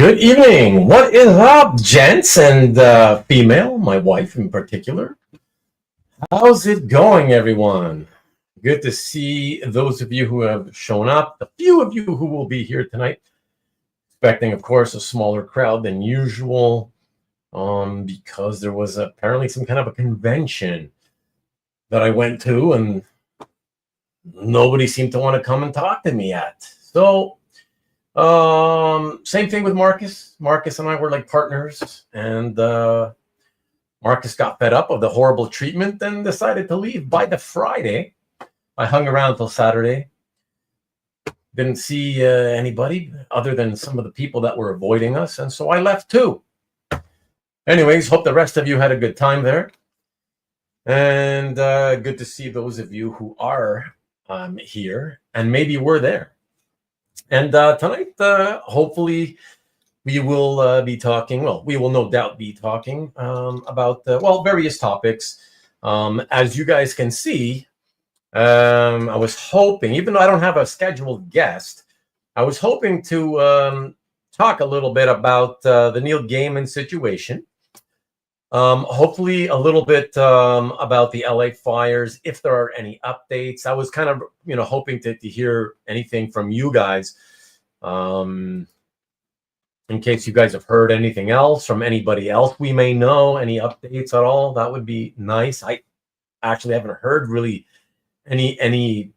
Good evening. What is up, gents and female, my wife in particular? How's it going, everyone? Good to see those of you who have shown up, the few of you who will be here tonight. Expecting, of course, a smaller crowd than usual because there was apparently some kind of a convention that I went to and nobody seemed to want to come and talk to me yet. So same thing with Marcus. Marcus and I were like partners, and Marcus got fed up of the horrible treatment and decided to leave by the Friday. I hung around till Saturday. Didn't see anybody other than some of the people that were avoiding us, and so I left too. Anyways, hope the rest of you had a good time there. And good to see those of you who are here and maybe were there. And tonight, hopefully, we will be talking, we will no doubt be talking about, various topics. As you guys can see, I was hoping, even though I don't have a scheduled guest, I was hoping to talk a little bit about the Neil Gaiman situation. Hopefully a little bit about the LA fires, if there are any updates. I was kind of, hoping to hear anything from you guys. In case you guys have heard anything else from anybody else we may know, any updates at all, that would be nice. I actually haven't heard really anything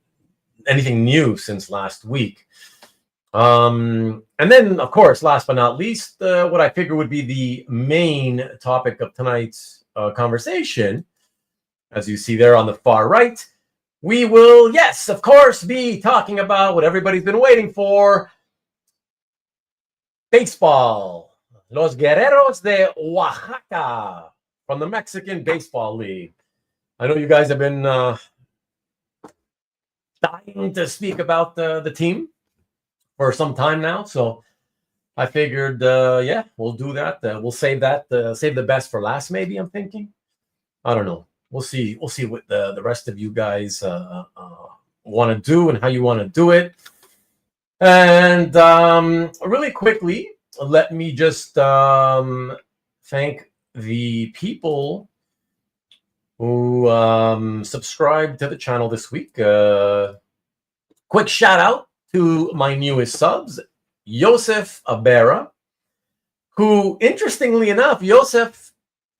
new since last week. And then, of course, last but not least, what I figure would be the main topic of tonight's conversation, as you see there on the far right, we will, yes, of course, be talking about what everybody's been waiting for, baseball. Los Guerreros de Oaxaca from the Mexican Baseball League. I know you guys have been dying to speak about the team for some time now, so I figured, we'll do that. We'll save that, save the best for last. Maybe I'm thinking. I don't know. We'll see. We'll see what the rest of you guys want to do and how you want to do it. And really quickly, let me just thank the people who subscribed to the channel this week. Quick shout out to my newest subs, Joseph Abera, who, interestingly enough, Joseph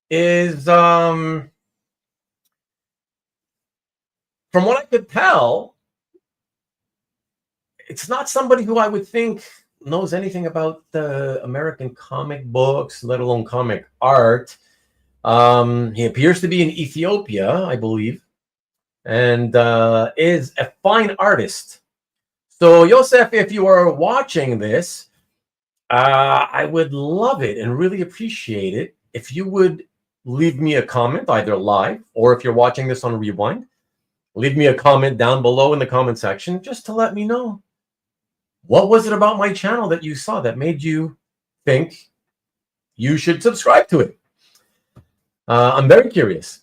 is, from what I could tell, it's not somebody who I would think knows anything about American comic books, let alone comic art. He appears to be in Ethiopia, I believe, and is a fine artist. So, Joseph, if you are watching this, I would love it and really appreciate it if you would leave me a comment, either live or if you're watching this on Rewind. Leave me a comment down below in the comment section just to let me know. What was it about my channel that you saw that made you think you should subscribe to it? I'm very curious.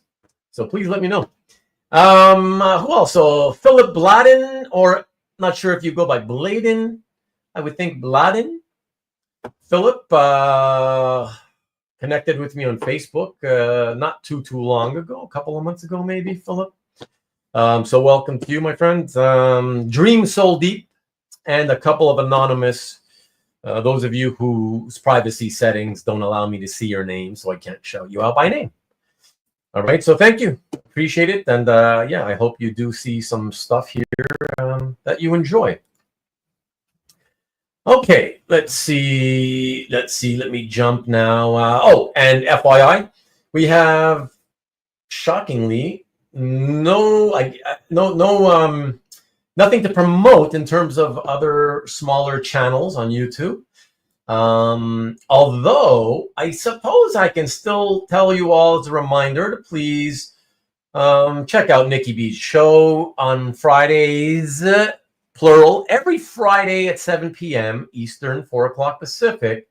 So please let me know. Who else? So Philip Bladden, or not sure if you go by Bladen. I would think Bladden. Philip connected with me on Facebook not too long ago, a couple of months ago maybe, Philip. So welcome to you, my friend. Dream Soul Deep, and a couple of anonymous, those of you whose privacy settings don't allow me to see your name, so I can't shout you out by name. All right, so thank you. Appreciate it. And I hope you do see some stuff here that you enjoy. Okay, let's see. Let me jump now. And FYI, we have, shockingly, nothing to promote in terms of other smaller channels on YouTube. Although I suppose I can still tell you all as a reminder to please check out Nikki B's show on Fridays, plural, every Friday at 7 p.m. Eastern, 4 o'clock Pacific.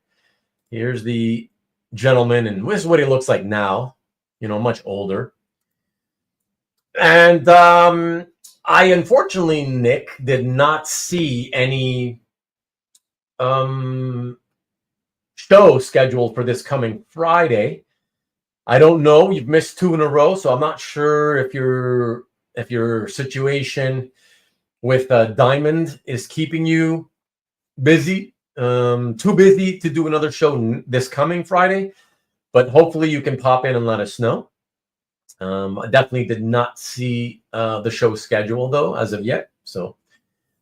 Here's the gentleman, and this is what he looks like now, much older. And I, unfortunately, Nick, did not see any show scheduled for this coming Friday. I don't know. You've missed 2 in a row, so I'm not sure if your situation with Diamond is keeping you busy. Too busy to do another show this coming Friday, but hopefully you can pop in and let us know. I definitely did not see the show schedule though as of yet. So,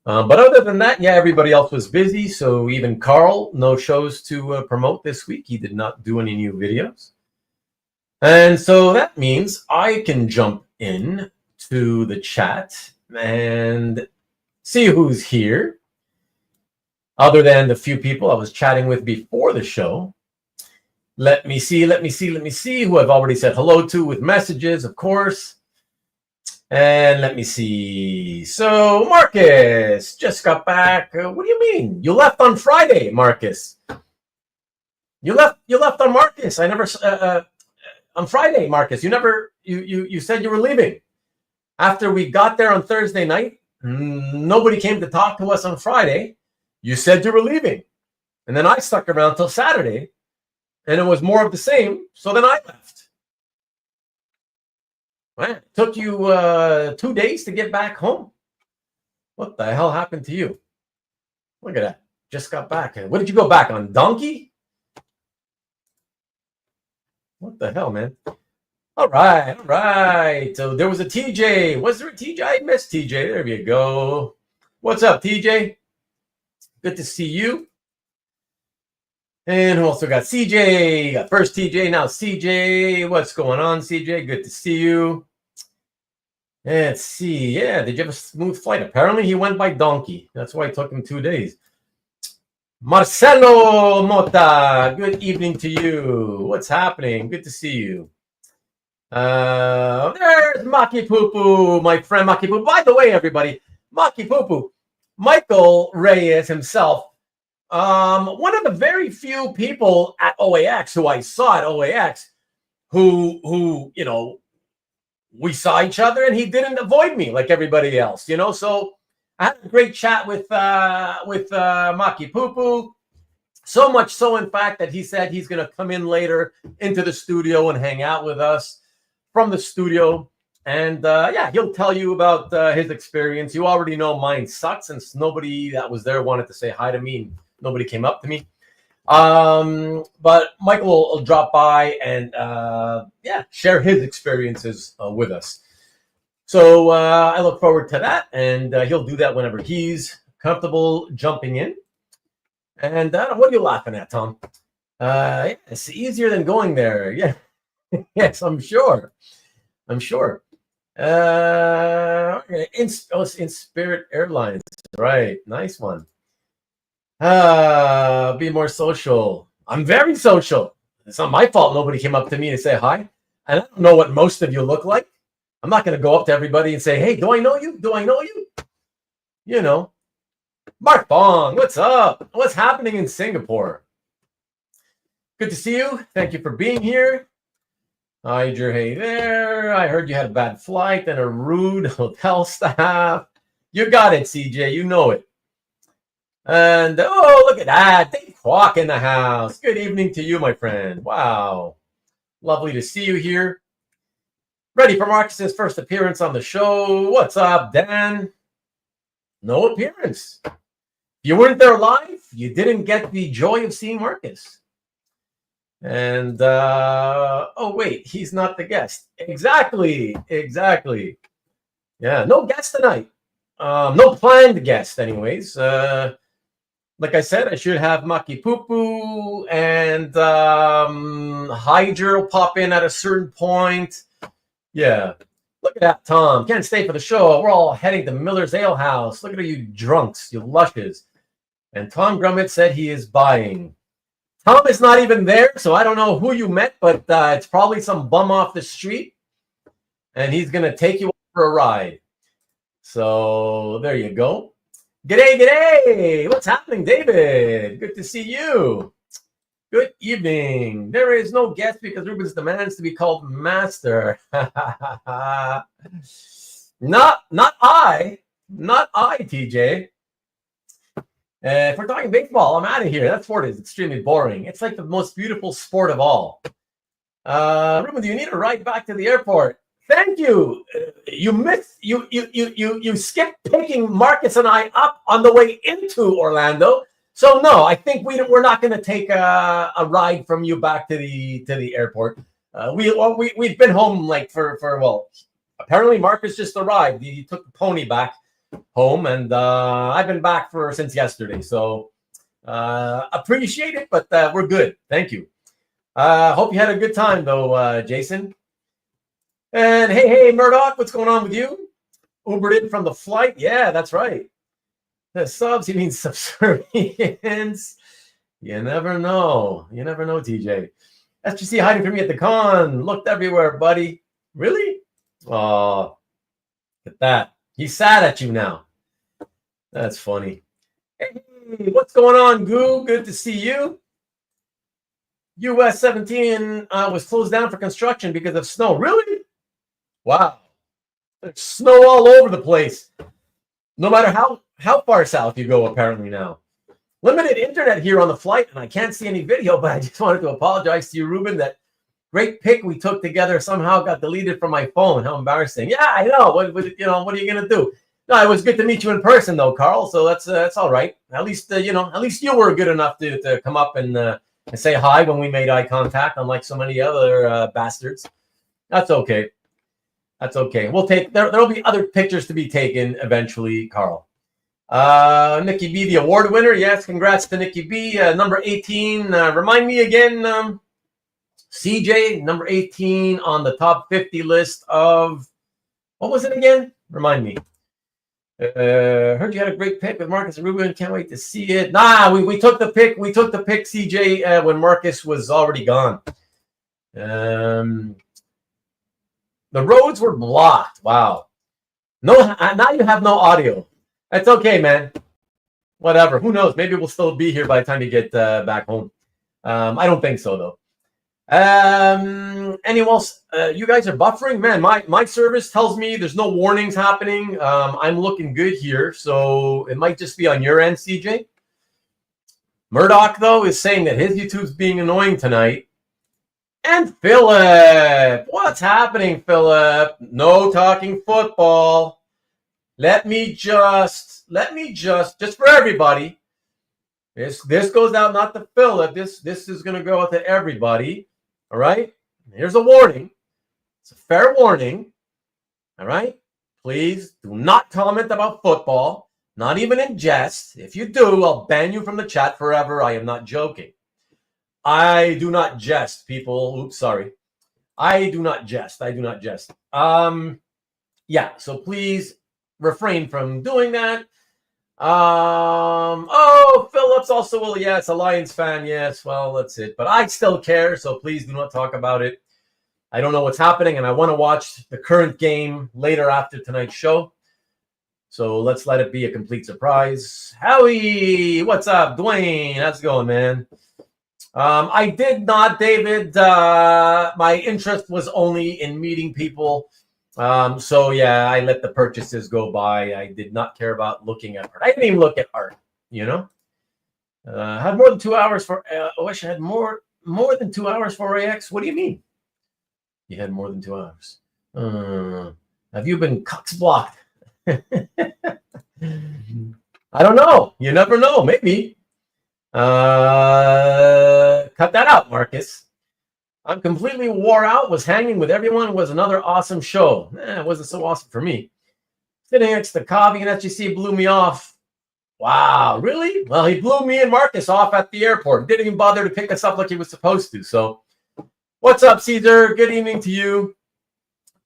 but other than that, yeah, everybody else was busy. So even Carl, no shows to promote this week. He did not do any new videos. And so that means I can jump in to the chat and see who's here. Other than the few people I was chatting with before the show. Let me see who I've already said hello to with messages, of course. And let me see. So Marcus just got back. What do you mean? You left on Friday, Marcus. You left on Marcus. I never on Friday, Marcus. You said you were leaving. After we got there on Thursday night, nobody came to talk to us on Friday. You said you were leaving. And then I stuck around till Saturday. And it was more of the same. So then I left. Man, it took you 2 days to get back home. What the hell happened to you? Look at that. Just got back. What did you go back on? Donkey? What the hell, man? All right. So there was a TJ. Was there a TJ? I missed TJ. There you go. What's up, TJ? Good to see you. And who also got CJ? Got first TJ, now CJ. What's going on, CJ? Good to see you. Let's see. Yeah, did you have a smooth flight? Apparently, he went by donkey. That's why it took him 2 days. Marcelo Mota, good evening to you. What's happening? Good to see you. There's Makipoopoo, my friend Makipoopoo. By the way, everybody, Makipoopoo, Michael Reyes himself, one of the very few people at OAX who I saw at OAX who you know, we saw each other and he didn't avoid me like everybody else, you know. So I had a great chat with Makipoopoo. So much so, in fact, that he said he's going to come in later into the studio and hang out with us from the studio. And yeah, he'll tell you about his experience. You already know mine sucks, since nobody that was there wanted to say hi to me. Nobody came up to me. But Michael will drop by and yeah, share his experiences with us. So I look forward to that, and he'll do that whenever he's comfortable jumping in. And what are you laughing at, Tom? Yeah, it's easier than going there. Yeah, yes, I'm sure. In Spirit Airlines, right? Nice one. Be more social. I'm very social. It's not my fault nobody came up to me to say hi. And I don't know what most of you look like. I'm not going to go up to everybody and say, hey, do I know you? Do I know you? You know. Mark Bong, what's up? What's happening in Singapore? Good to see you. Thank you for being here. Heidjer, hey there. I heard you had a bad flight and a rude hotel staff. You got it, CJ. You know it. And oh, look at that. Dave Kwok in the house. Good evening to you, my friend. Wow. Lovely to see you here. Ready for Marcus's first appearance on the show. What's up, Dan? No appearance. You weren't there live. You didn't get the joy of seeing Marcus. And oh wait, he's not the guest. Exactly. Yeah, no guest tonight. No planned guest, anyways. Like I said, I should have Makipoopoo and Heidjer will pop in at a certain point. Yeah. Look at that, Tom. Can't stay for the show. We're all heading to Miller's Ale House. Look at you drunks, you lushes. And Tom Grummett said he is buying. Tom is not even there, so I don't know who you met, but it's probably some bum off the street. And he's going to take you for a ride. So there you go. G'day. What's happening, David? Good to see you. Good evening. There is no guest because Rubens demands to be called master. Not I, TJ. If we're talking baseball, I'm out of here. That sport is extremely boring. It's like the most beautiful sport of all. Ruben, do you need a ride back to the airport? Thank you. You skipped picking Marcus and I up on the way into Orlando. So no, I think we're not going to take a ride from you back to the airport. We've been home like for apparently Marcus just arrived. He took the pony back home, and I've been back since yesterday. So appreciate it, but we're good. Thank you. Hope you had a good time though, Jason. And hey, Murdoch, what's going on with you? Ubered in from the flight. Yeah, that's right. The subs, he means subservience. You never know. You never know, TJ. SGC hiding from me at the con. Looked everywhere, buddy. Really? Oh, look at that. He's sad at you now. That's funny. Hey, what's going on, Goo? Good to see you. US 17 was closed down for construction because of snow. Really? Wow. There's snow all over the place. No matter how far south you go, apparently now. Limited internet here on the flight, and I can't see any video, but I just wanted to apologize to you, Ruben, that great pic we took together somehow got deleted from my phone. How embarrassing. Yeah, I know. What are you going to do? No, it was good to meet you in person, though, Carl, so that's all right. At least, at least you were good enough to come up and say hi when we made eye contact, unlike so many other bastards. That's okay. That's okay. We'll take there'll be other pictures to be taken eventually, Carl. Nikki B, the award winner. Yes, congrats to Nikki B. Number 18. Remind me again, CJ, number 18 on the top 50 list of what was it again? Remind me. Heard you had a great pick with Marcus and Ruben. Can't wait to see it. Nah, we took the pick. We took the pick, CJ, when Marcus was already gone. The roads were blocked. Wow. No, now you have no audio. That's okay, man. Whatever. Who knows? Maybe we'll still be here by the time you get back home. I don't think so, though. Anyone else? You guys are buffering? Man, my service tells me there's no warnings happening. I'm looking good here, so it might just be on your end, CJ. Murdoch, though, is saying that his YouTube's being annoying tonight. And Philip, what's happening, Philip? No talking football. Let me just for everybody. This goes out not to Philip. This is going to go out to everybody. All right. Here's a warning. It's a fair warning. All right. Please do not comment about football, not even in jest. If you do, I'll ban you from the chat forever. I am not joking. I do not jest, people. Oops, sorry. I do not jest. Yeah, so please refrain from doing that. Oh, Phillips also will. Yes, a Lions fan. Yes, well, that's it. But I still care, so please do not talk about it. I don't know what's happening, and I want to watch the current game later after tonight's show. So let's let it be a complete surprise. Howie, what's up? Dwayne, how's it going, man? I did not, David. My interest was only in meeting people. So yeah, I let the purchases go by. I did not care about looking at art. I didn't even look at art, Had more than 2 hours for I wish I had more than 2 hours for AX. What do you mean? You had more than 2 hours. Have you been cox blocked? I don't know. You never know. Maybe. Cut that out, Marcus. I'm completely wore out. Was hanging with everyone. It was another awesome show. It wasn't so awesome for me. Sitting next to Kavi and SGC blew me off. Wow, really? Well, he blew me and Marcus off at the airport. Didn't even bother to pick us up like he was supposed to. So, what's up, Caesar? Good evening to you.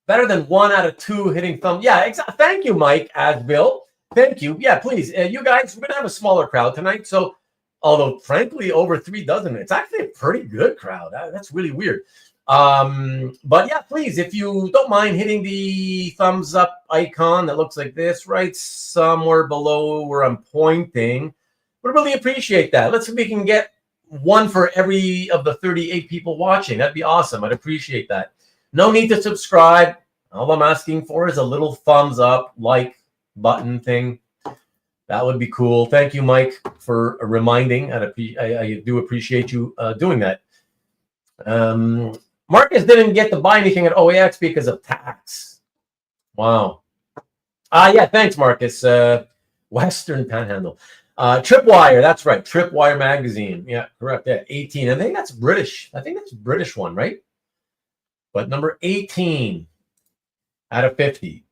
Better than 1 out of 2 hitting thumb. Yeah, exactly. Thank you, Mike Asbill. Thank you. Yeah, please. You guys, we're going to have a smaller crowd tonight. So, although, frankly, over 3 dozen, it's actually a pretty good crowd. That's really weird. But yeah, please, if you don't mind hitting the thumbs up icon that looks like this, right somewhere below where I'm pointing, we'd really appreciate that. Let's see if we can get 1 for every of the 38 people watching. That'd be awesome. I'd appreciate that. No need to subscribe. All I'm asking for is a little thumbs up, like button thing. That would be cool. Thank you, Mike, for reminding. I do appreciate you doing that. Marcus didn't get to buy anything at OAX because of tax. Wow. Yeah, thanks, Marcus. Western Panhandle. Tripwire, that's right. Tripwire magazine. Yeah, correct. Yeah, 18. I think that's British. I think that's a British one, right? But number 18 out of 50.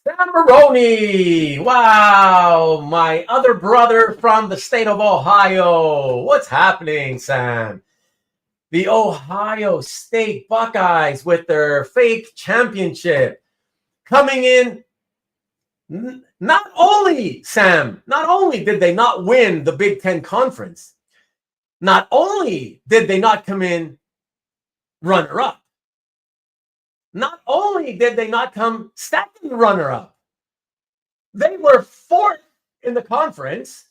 Sam Maroney. Wow. My other brother from the state of Ohio. What's happening, Sam? The Ohio State Buckeyes with their fake championship coming in. Not only, Sam, not only did they not win the Big Ten Conference, not only did they not come in runner-up, not only did they not come second runner-up, they were fourth in the conference,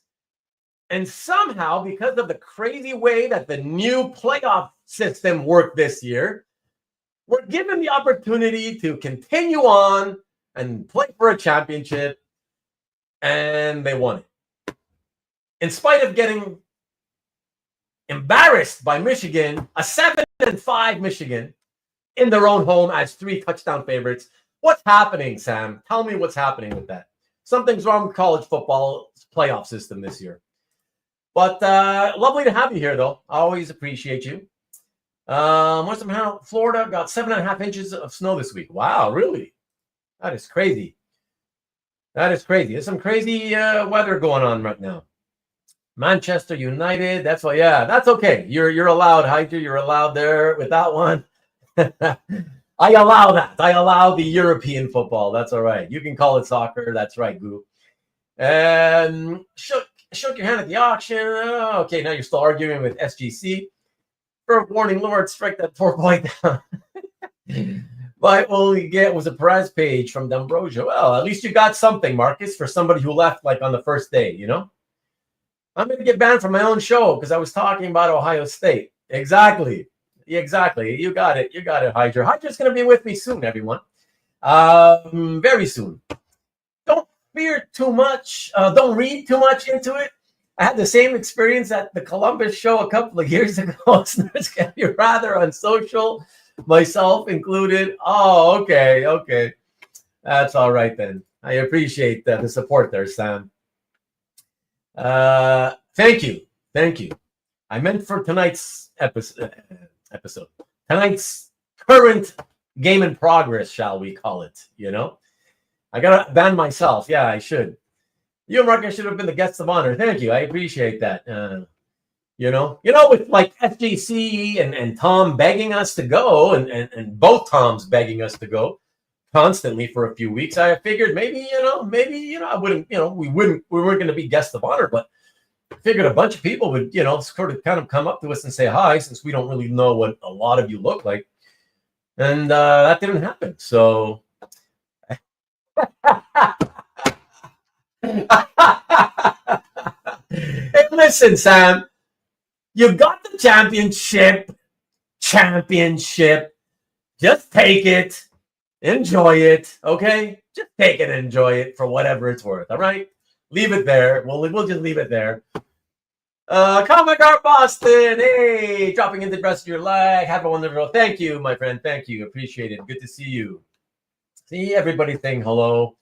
and somehow, because of the crazy way that the new playoff system worked this year, were given the opportunity to continue on and play for a championship, and they won it. In spite of getting embarrassed by Michigan, a 7-5 Michigan, in their own home as 3 touchdown favorites. What's happening, Sam? Tell me what's happening with that. Something's wrong with college football playoff system this year. But lovely to have you here, though. I always appreciate you. Western Florida got 7.5 inches of snow this week. Wow, really? That is crazy. That is crazy. There's some crazy weather going on right now. Manchester United. That's why. Yeah, that's okay. You're allowed, Heidjer. You're allowed there with that one. I allow that. I allow the European football. That's all right. You can call it soccer. That's right, Goo. Shook your hand at the auction. Oh, okay, now you're still arguing with SGC. For warning, Lord, strike that poor boy down. But all you get was a prize page from D'Ambrosio. Well, at least you got something, Marcus, for somebody who left like on the first day, you know? I'm going to get banned from my own show because I was talking about Ohio State. Exactly. Exactly. You got it. You got it, Heidjer. Heidjer's going to be with me soon, everyone. Very soon. Don't fear too much. Don't read too much into it. I had the same experience at the Columbus show a couple of years ago. Listeners can be rather unsocial, myself included. Oh, okay. Okay. That's all right then. I appreciate the support there, Sam. Thank you. Thank you. I meant for tonight's episode. Tonight's current game in progress, shall we call it, you know? I gotta ban myself. Yeah, I should. You and Marcus should have been the guests of honor. Thank you. I appreciate that. You know, with like FGC and Tom begging us to go, and both Toms begging us to go constantly for a few weeks, I figured maybe I wouldn't, we weren't going to be guests of honor, but I figured a bunch of people would, sort of kind of come up to us and say hi, since we don't really know what a lot of you look like. And that didn't happen. So hey, listen, Sam, you got the championship. Just take it. Enjoy it. Okay? Just take it and enjoy it for whatever it's worth. All right? Leave it there. We'll just leave it there. Comic Art Boston. Hey, dropping into the rest of your leg. Have a wonderful. Thank you, my friend. Thank you. Appreciate it. Good to see you. See everybody saying hello.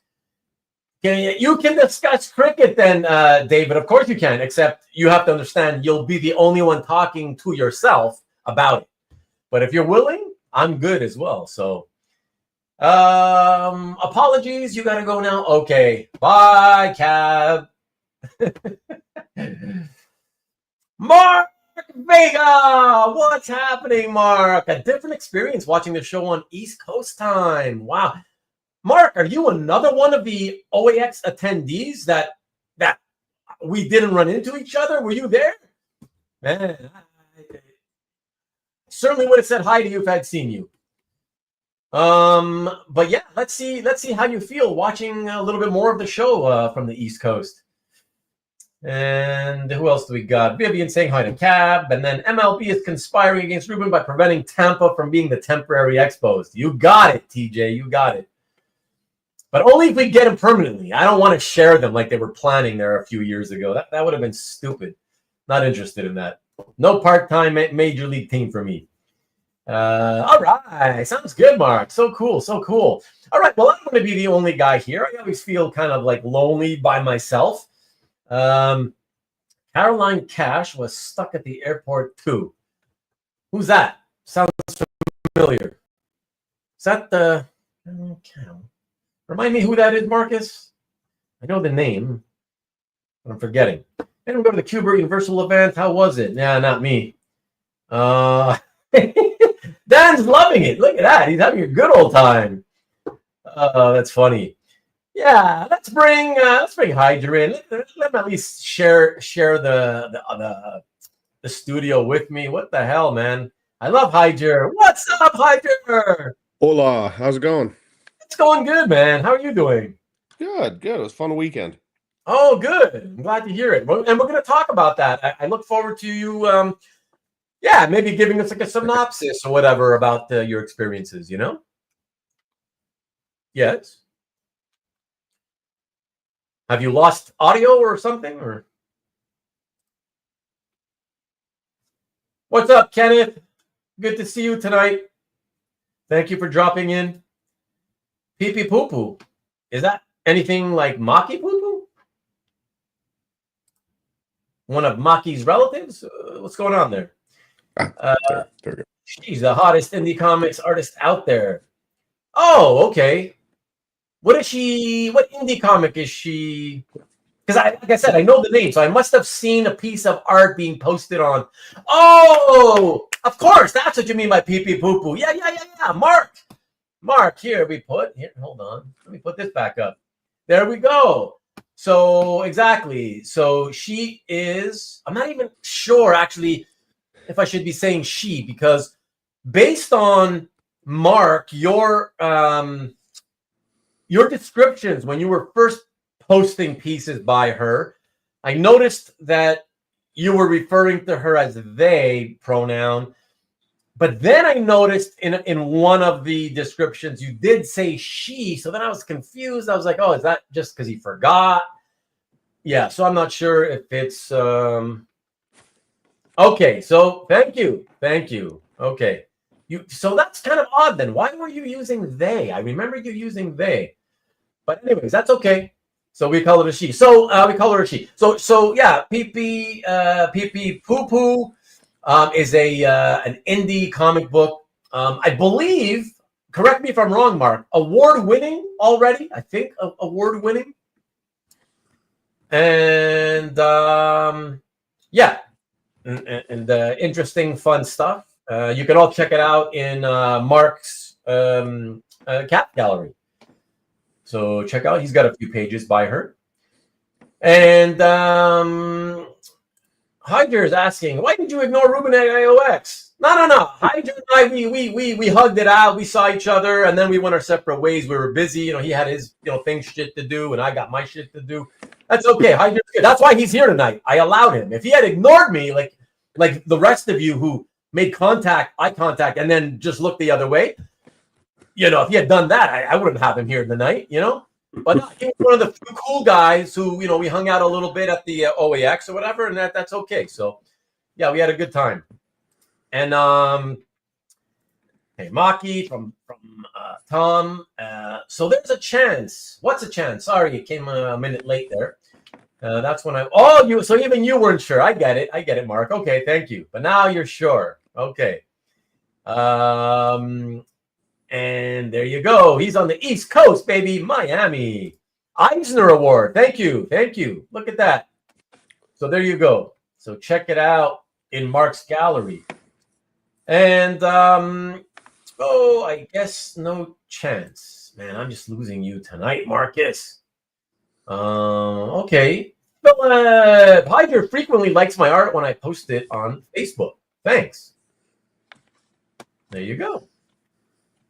You can discuss cricket then, David. Of course you can, except you have to understand you'll be the only one talking to yourself about it. But if you're willing, I'm good as well. So apologies, you gotta go now. Okay. Bye, Cab. Mark Vega, what's happening, Mark? A different experience watching the show on East Coast time. Wow. Mark, are you another one of the OAX attendees that we didn't run into each other? Were you there? Man, I certainly would have said hi to you if I'd seen you. But yeah, let's see how you feel watching a little bit more of the show from the East Coast. And who else do we got? Vivian saying hi to Cab, and then MLB is conspiring against Rubén by preventing Tampa from being the temporary exposed. You got it, TJ. You got it. But only if we get them permanently. I don't want to share them like they were planning there a few years ago. That would have been stupid. Not interested in that. No part-time major league team for me. All right. Sounds good, Mark. So cool. So cool. All right. Well, I'm going to be the only guy here. I always feel kind of like lonely by myself. Caroline Cash was stuck at the airport too. Who's that? Sounds familiar. Is that the... Okay. Remind me who that is, Marcus? I know the name, but I'm forgetting. And we go to the Cuba Universal event. How was it? Nah, not me. Dan's loving it. Look at that. He's having a good old time. That's funny. Yeah, let's bring Heidjer in. Let him at least share the studio with me. What the hell, man? I love Heidjer. What's up, Heidjer? Hola, how's it going? It's going good, man. How are you doing? Good. It was a fun weekend. Oh, good. I'm glad to hear it. And we're going to talk about that. I look forward to you, maybe giving us like a synopsis or whatever about your experiences, you know? Yes. Have you lost audio or something? Or what's up, Kenneth? Good to see you tonight. Thank you for dropping in. Makipoopoo. Is that anything like Makipoopoo? One of Maki's relatives? What's going on there? There we go. She's the hottest indie comics artist out there. Oh, okay. What indie comic is she? Because like I said, I know the name, so I must have seen a piece of art being posted on. Oh, of course, that's what you mean by Makipoopoo. Yeah. Mark, here, hold on. Let me put this back up. There we go. So, exactly. So, she is, I'm not even sure, actually, if I should be saying she, because based on, Mark, your descriptions when you were first posting pieces by her, I noticed that you were referring to her as they pronoun. But then I noticed in one of the descriptions, you did say she. So then I was confused. I was like, oh, is that just because he forgot? Yeah, so I'm not sure if it's... Okay, so thank you. Okay. So that's kind of odd then. Why were you using they? I remember you using they. But anyways, that's okay. So we call it a she. So we call her a she. So yeah, Makipoopoo is an indie comic book. I believe, correct me if I'm wrong, Mark, award-winning already, I think, award-winning. And interesting, fun stuff. You can all check it out in Mark's cat gallery. So check out, he's got a few pages by her. And Heidjer is asking, why did you ignore Rubén at OAX? No. Heidjer and I, we hugged it out. We saw each other, and then we went our separate ways. We were busy. You know, he had his shit to do, and I got my shit to do. That's okay. Heidjer's good. That's why he's here tonight. I allowed him. If he had ignored me, like the rest of you who made eye contact, and then just looked the other way, if he had done that, I wouldn't have him here tonight. But no, he was one of the few cool guys who, we hung out a little bit at the OAX or whatever, and that's okay. So, yeah, we had a good time. And hey, Maki from Tom. So there's a chance. What's a chance? Sorry, it came a minute late there. That's when so even you weren't sure. I get it, Mark. Okay, thank you. But now you're sure. Okay. And there you go. He's on the East Coast, baby. Miami. Eisner Award. Thank you. Look at that. So there you go. So check it out in Mark's gallery. And, I guess no chance. Man, I'm just losing you tonight, Marcus. Okay. Philip Heidjer frequently likes my art when I post it on Facebook. Thanks. There you go.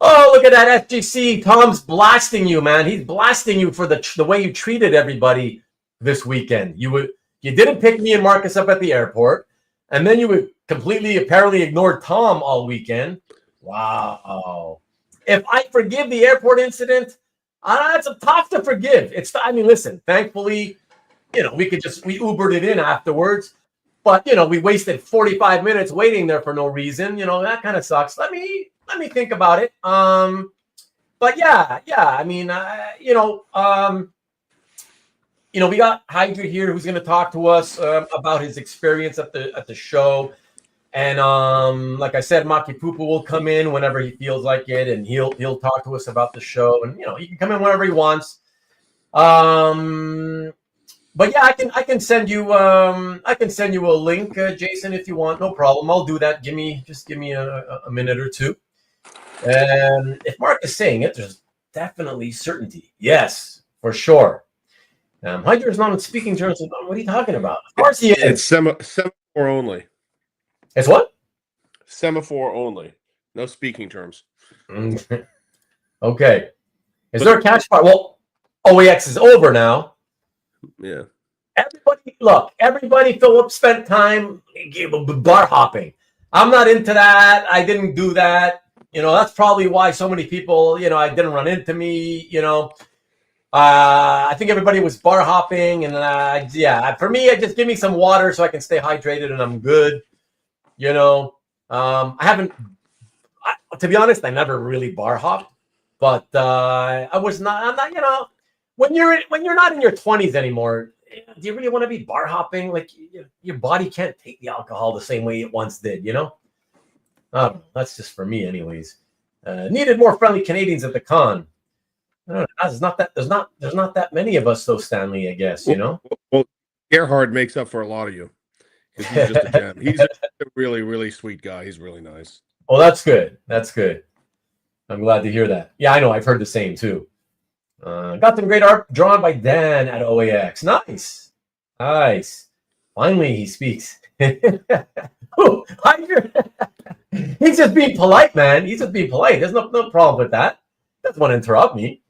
Oh, look at that FGC. Tom's blasting you, man. He's blasting you for the way you treated everybody this weekend. You didn't pick me and Marcus up at the airport, and then you would completely apparently ignored Tom all weekend. Wow. If I forgive the airport incident, It's tough to forgive. I mean, listen, thankfully, we Ubered it in afterwards. But, we wasted 45 minutes waiting there for no reason. That kind of sucks. Let me think about it. But yeah. I mean, we got Heidjer here who's going to talk to us about his experience at the show. And like I said, Makipoopoo will come in whenever he feels like it, and he'll talk to us about the show. And he can come in whenever he wants. But yeah, I can send you a link, Jason, if you want. No problem. I'll do that. Just give me a minute or two. And if Mark is saying it, there's definitely certainty. Yes, for sure. Heidjer is not on speaking terms. What are you talking about? Of course he is. It's semaphore only. It's what? Semaphore only. No speaking terms. Okay. Is there a catch part? Well, OAX is over now. Yeah. Everybody, Philip spent time bar hopping. I'm not into that. I didn't do that. That's probably why so many people, I didn't run into me, I think everybody was bar hopping, and for me, just give me some water so I can stay hydrated and I'm good. I haven't, to be honest, I never really bar hopped, but I'm not, when you're not in your 20s anymore, do you really want to be bar hopping? Like, your body can't take the alcohol the same way it once did, That's just for me anyways. Needed more friendly Canadians at the con. There's not that many of us though, Stanley, I guess, Well, Gerhard makes up for a lot of you. He's just a gem. He's a really, really sweet guy. He's really nice. Oh, that's good. I'm glad to hear that. Yeah, I know. I've heard the same too. Got some great art drawn by Dan at OAX. Nice. Finally, he speaks. Ooh, he's just being polite, man. He's just being polite. There's no problem with that. Doesn't want to interrupt me.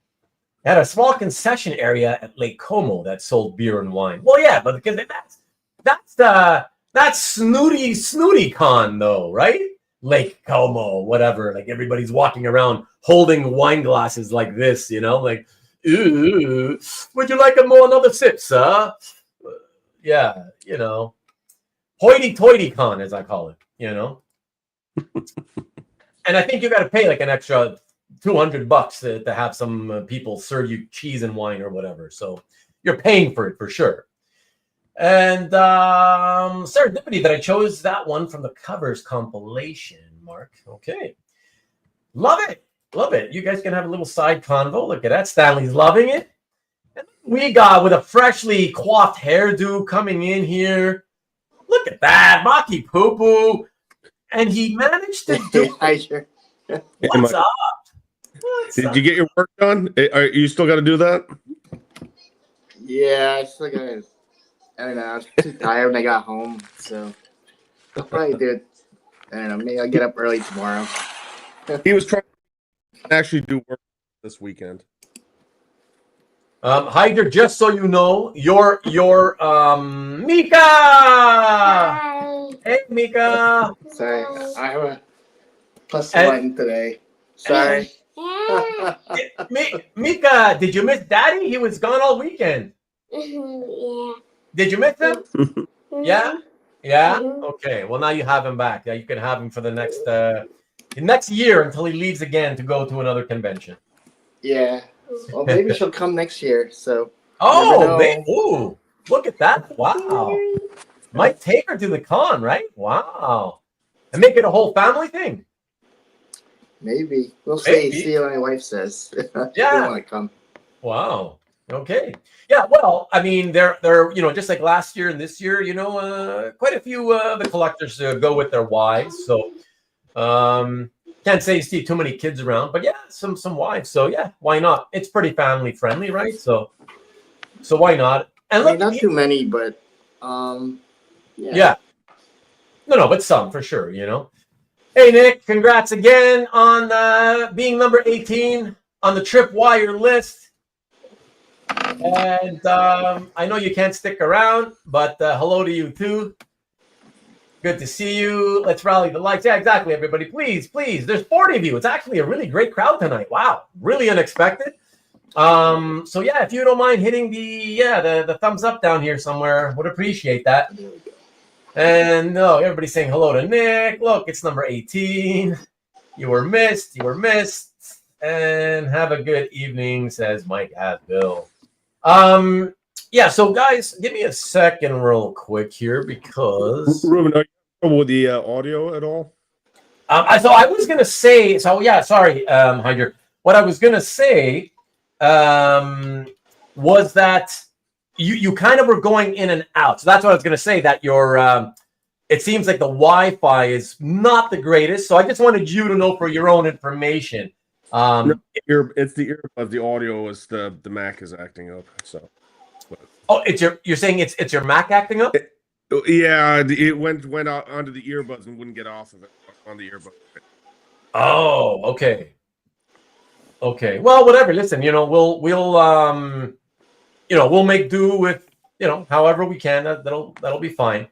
Had a small concession area at Lake Como that sold beer and wine. Well, yeah, but because that's snooty con though, right? Lake Como, whatever. Like everybody's walking around holding wine glasses like this, like, ooh, would you like another sip, sir? Yeah, hoity-toity con, as I call it, And I think you got to pay like an extra $200 to have some people serve you cheese and wine or whatever. So you're paying for it for sure. And serendipity that I chose that one from the covers compilation, Mark. Okay. Love it. You guys can have a little side convo. Look at that. Stanley's loving it. And we got with a freshly coiffed hairdo coming in here. Look at that. Makipoopoo. And he managed to do Heidjer. What's up? Did you get your work done? Are you still got to do that? Yeah, I still got. I don't know. I was too tired when I got home, so I'll probably do it. I don't know. Maybe I'll get up early tomorrow. He was trying to actually do work this weekend. Heidjer, just so you know, your Mika. Hi. Hey, Mika. Sorry, I have a +1 today. Sorry. Yeah. Mika, did you miss Daddy? He was gone all weekend. Yeah. Did you miss him? Mm-hmm. Yeah. Yeah. Mhm. Okay. Well, now you have him back. Yeah, you can have him for the next year until he leaves again to go to another convention. Yeah. Well, maybe she'll come next year. So. Oh, ooh, look at that! Wow. Might take her to the con, right? Wow. And make it a whole family thing. Maybe we'll Maybe. see what my wife says. She Yeah. doesn't want to come. Wow. Okay. Yeah. Well, I mean, they're just like last year and this year, quite a few of the collectors go with their wives. So can't say you see too many kids around, but yeah, some wives. So yeah, why not? It's pretty family friendly, right? So why not? And I mean, not too many, but yeah. No, but some for sure. Hey, Nick, congrats again on being number 18 on the Tripwire list. And I know you can't stick around, but hello to you too. Good to see you. Let's rally the likes. Yeah, exactly, everybody. Please. There's 40 of you. It's actually a really great crowd tonight. Wow. Really unexpected. So yeah, if you don't mind hitting the thumbs up down here somewhere, would appreciate that. There we go. And no, everybody's saying hello to Nick. Look, it's number 18. You were missed. You were missed. And have a good evening, says Mike Adville. Yeah, so guys, give me a second real quick here because Ruben, are you trouble with the audio at all? so I was gonna say, so yeah, sorry, Heidjer. What I was gonna say was that you kind of were going in and out. So that's what I was gonna say, that your it seems like the Wi-Fi is not the greatest. So I just wanted you to know for your own information. It's the earbuds. The audio is the Mac is acting up. So. Oh, you're saying it's your Mac acting up? Yeah, it went out onto the earbuds and wouldn't get off of it on the earbuds. Oh, okay. Okay. Well, whatever. Listen, we'll we'll make do with, however we can. That'll be fine.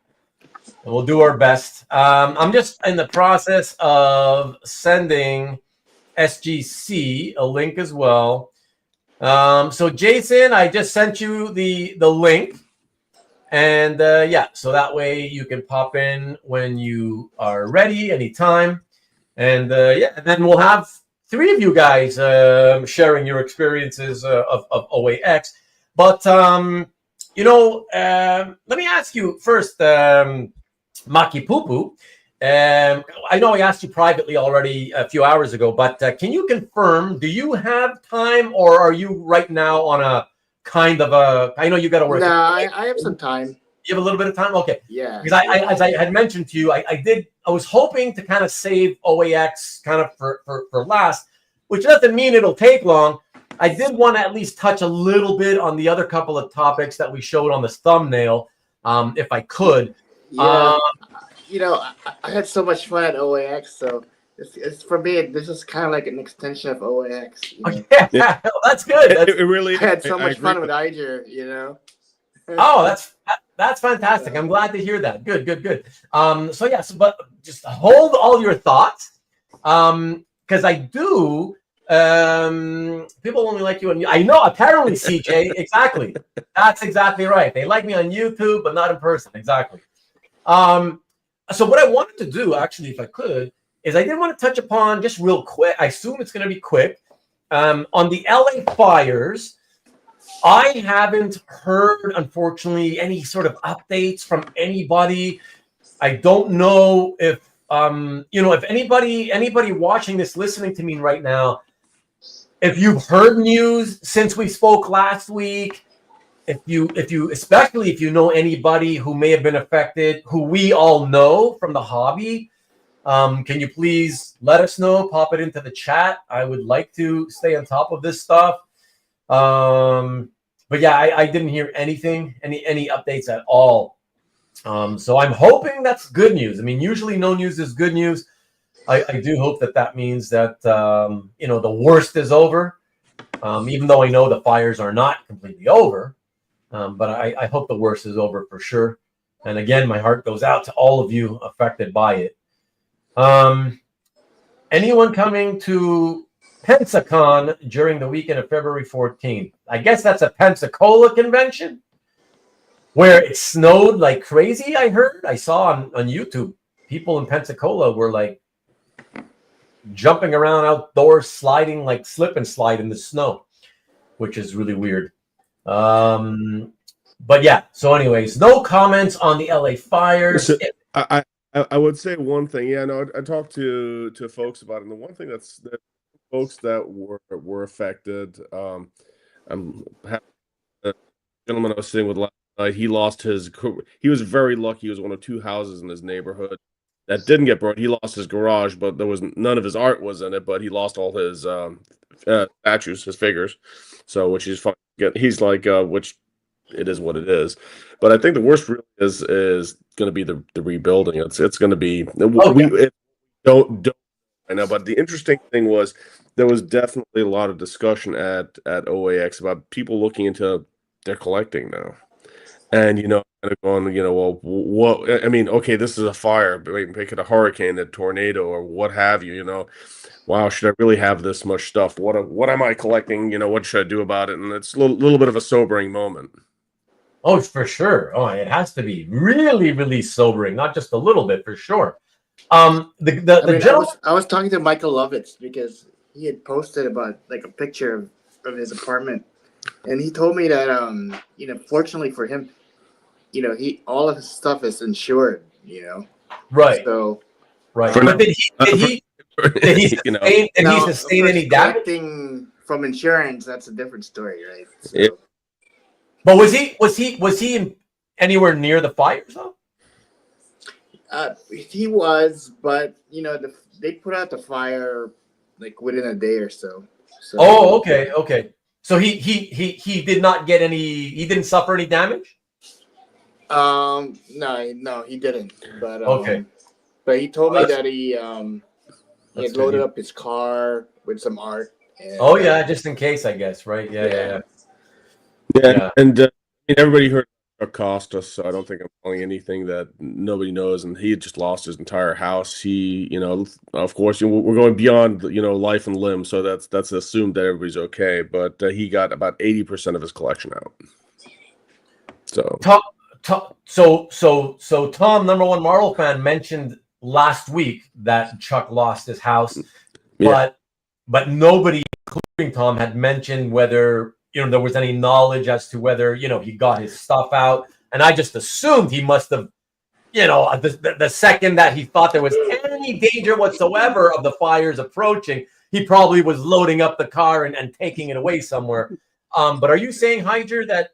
And we'll do our best. I'm just in the process of sending SGC a link as well. So Jason, I just sent you the link, and yeah, so that way you can pop in when you are ready, anytime, and yeah, and then we'll have 3 of you guys sharing your experiences of OAX. But let me ask you first, Makipoopoo. I know I asked you privately already a few hours ago, but can you confirm, do you have time, or are you right now on a kind of I know you got to work. No, I have some time. You have a little bit of time? Okay. Yeah. Because as I had mentioned to you, I was hoping to kind of save OAX kind of for last, which doesn't mean it'll take long. I did want to at least touch a little bit on the other couple of topics that we showed on this thumbnail, if I could. Yeah. I had so much fun at OAX, so it's for me. This is kind of like an extension of OAX. Yeah, that's good. It really. I had so much fun with with Heidjer. Oh, that's fantastic. I'm glad to hear that. Good. So yes, but just hold all your thoughts, because I do. People only like you on. I know, apparently, CJ. Exactly. That's exactly right. They like me on YouTube, but not in person. Exactly. So what I wanted to do, actually, if I could, is I did want to touch upon just real quick. I assume it's going to be quick. On the LA fires, I haven't heard, unfortunately, any sort of updates from anybody. I don't know if if anybody watching this, listening to me right now, if you've heard news since we spoke last week. If you especially if you know anybody who may have been affected, who we all know from the hobby, can you please let us know? Pop it into the chat. I would like to stay on top of this stuff. But yeah, I didn't hear anything, any updates at all. So I'm hoping that's good news. I mean, usually no news is good news. I do hope that means that the worst is over. Even though I know the fires are not completely over. But I hope the worst is over for sure. And again, my heart goes out to all of you affected by it. Anyone coming to Pensacon during the weekend of February 14th? I guess that's a Pensacola convention where it snowed like crazy, I heard. I saw on YouTube, people in Pensacola were like jumping around outdoors, sliding, like slip and slide in the snow, which is really weird. But yeah, so anyways, no comments on the LA fires. So, I would say one thing. Yeah, no, I talked to folks about it. And the one thing that folks that were affected, I'm happy. The gentleman I was sitting with last night, he was very lucky. He was one of 2 houses in his neighborhood that didn't get burned. He lost his garage, but there was none of his art was in it, but he lost all his statues, his figures. So, which is fine. He's like, which it is what it is. But I think the worst really is going to be the rebuilding. It's going to be don't I know. But the interesting thing was there was definitely a lot of discussion at OAX about people looking into their collecting now, and kind of going, well, what? I mean, okay, this is a fire, but wait, make it a hurricane, a tornado, or what have you. Wow, should I really have this much stuff? What am I collecting? What should I do about it? And it's a little bit of a sobering moment. Oh, for sure. Oh, it has to be really, really sobering, not just a little bit, for sure. I was talking to Michael Lovitz because he had posted about like a picture of his apartment, and he told me that fortunately for him, he all of his stuff is insured. Right. So right. But did he sustain any damage? Collecting from insurance, that's a different story, right? So. Yeah. But was he anywhere near the fires though? He was, but they put out the fire like within a day or so. Oh, okay. So he did not get any. He didn't suffer any damage. No, he didn't. But okay. But he told me that he had loaded up his car with some art. And, just in case, I guess, right? Yeah. And I mean, everybody heard Acosta, so I don't think I'm telling anything that nobody knows. And he had just lost his entire house. He, of course, we're going beyond, life and limb, so that's assumed that everybody's okay. But he got about 80% of his collection out. So Tom, number one Marvel fan, mentioned last week that Chuck lost his house, but nobody, including Tom, had mentioned whether there was any knowledge as to whether he got his stuff out. And I just assumed he must have, the second that he thought there was any danger whatsoever of the fires approaching, he probably was loading up the car and taking it away somewhere. But are you saying, Heidjer, that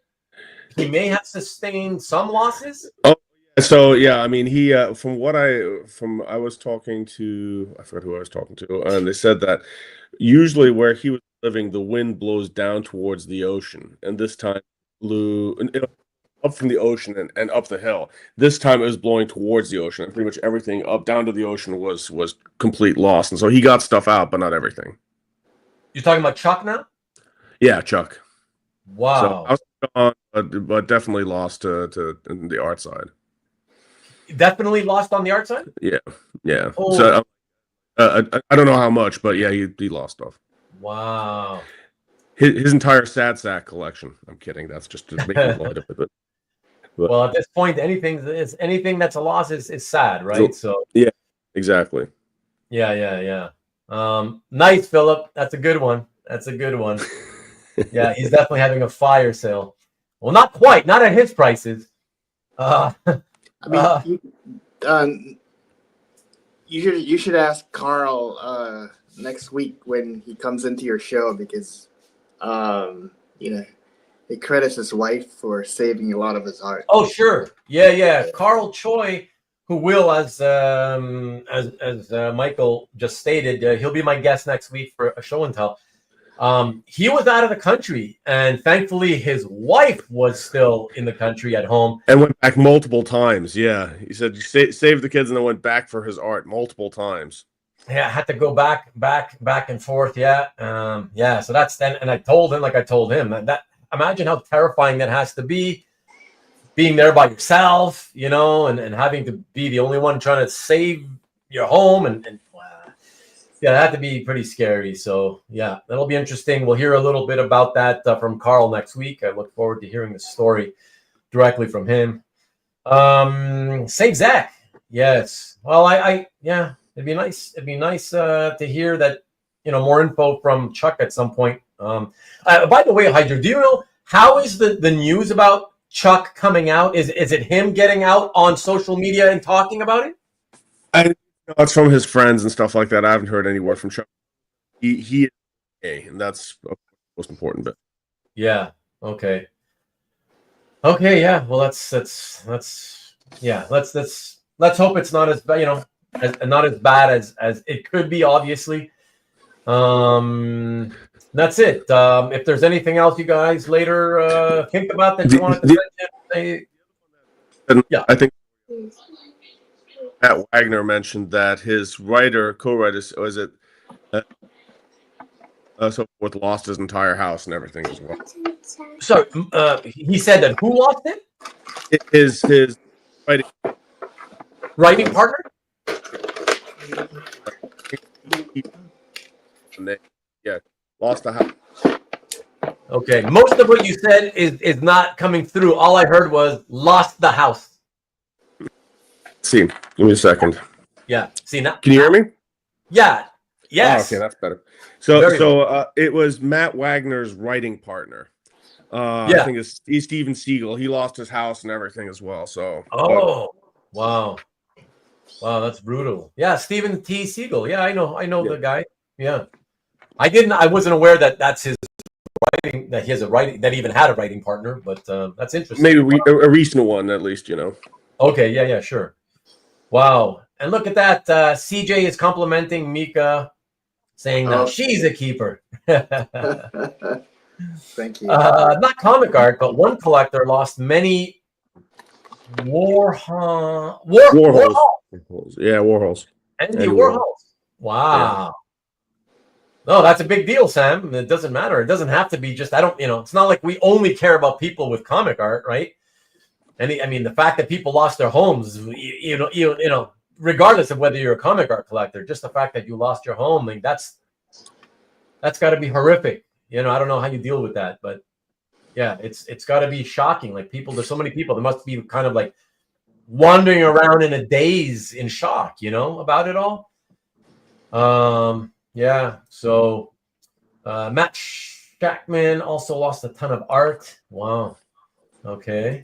he may have sustained some losses? Oh, so yeah, I mean, he I was talking to, I forgot who I was talking to, and they said that usually where he was living, the wind blows down towards the ocean, and this time blew up from the ocean and up the hill. This time it was blowing towards the ocean, and pretty much everything up down to the ocean was complete loss. And so he got stuff out, but not everything. You're talking about Chuck now? Yeah, Chuck. Wow. So I was gone, but definitely lost to the art side. Definitely lost on the art side? Yeah. Oh. So I don't know how much, but yeah, he lost stuff. Wow. His entire sad sack collection. I'm kidding. That's just to make light of it. But, well, at this point, anything that's a loss is sad, right? So yeah, exactly. Yeah. Nice, Philip. That's a good one. Yeah, he's definitely having a fire sale. Well, not quite. Not at his prices. You should ask Carl next week when he comes into your show because he credits his wife for saving a lot of his art. Oh, sure. Yeah. Carl Choi, who will, as Michael just stated, he'll be my guest next week for a show and tell. He was out of the country, and thankfully his wife was still in the country at home. And went back multiple times. Yeah. He said you saved the kids and then went back for his art multiple times. Yeah, I had to go back and forth. Yeah. So that's then, and I told him, that imagine how terrifying that has to be, being there by yourself, and having to be the only one trying to save your home, and yeah, that had to be pretty scary. So yeah, that'll be interesting. We'll hear a little bit about that from Carl next week. I look forward to hearing the story directly from him. Save Zach. Yes. Well, it'd be nice. It'd be nice to hear that, more info from Chuck at some point. By the way, Heidjer, do you know how is the news about Chuck coming out? Is it him getting out on social media and talking about it? It's from his friends and stuff like that. I haven't heard any word from Chuck. He is okay, and that's the most important bit. Yeah. Okay. Yeah. Well, let's hope it's not as bad, not as bad as it could be. Obviously. That's it. If there's anything else you guys later think about that you wanted to mention, I think Matt Wagner mentioned that his co-writer, was it so forth, lost his entire house and everything as well. So he said that who lost it? his writing. Writing partner? Yeah, lost the house. Okay. Most of what you said is not coming through. All I heard was lost the house. See, give me a second. Yeah. See now? Can you hear me? Yeah. Yes. Oh, okay, that's better. So, Very it was Matt Wagner's writing partner. I Yeah. think it's Steven Seagal. He lost his house and everything as well. So, Oh, wow. Wow, that's brutal. Yeah, Stephen T. Seagal. Yeah, I know Yeah. the guy. Yeah. I wasn't aware that that's his writing, that he has a writing, that he even had a writing partner, but that's interesting. Maybe a recent one, at least, Okay, yeah, sure. Wow. And look at that. CJ is complimenting Mika, saying now she's a keeper. Thank you. Not comic art, but one collector lost many Warhols. Yeah, Warhols. Andy Warhols. Wow. No, that's a big deal, Sam. It doesn't matter. It doesn't have to be just, it's not like we only care about people with comic art, right? And I mean, the fact that people lost their homes, regardless of whether you're a comic art collector, just the fact that you lost your home, like that's got to be horrific. I don't know how you deal with that, but yeah, it's got to be shocking. Like there's so many people that must be kind of like wandering around in a daze in shock, about it all. Yeah. So Matt Shackman also lost a ton of art. Wow. Okay.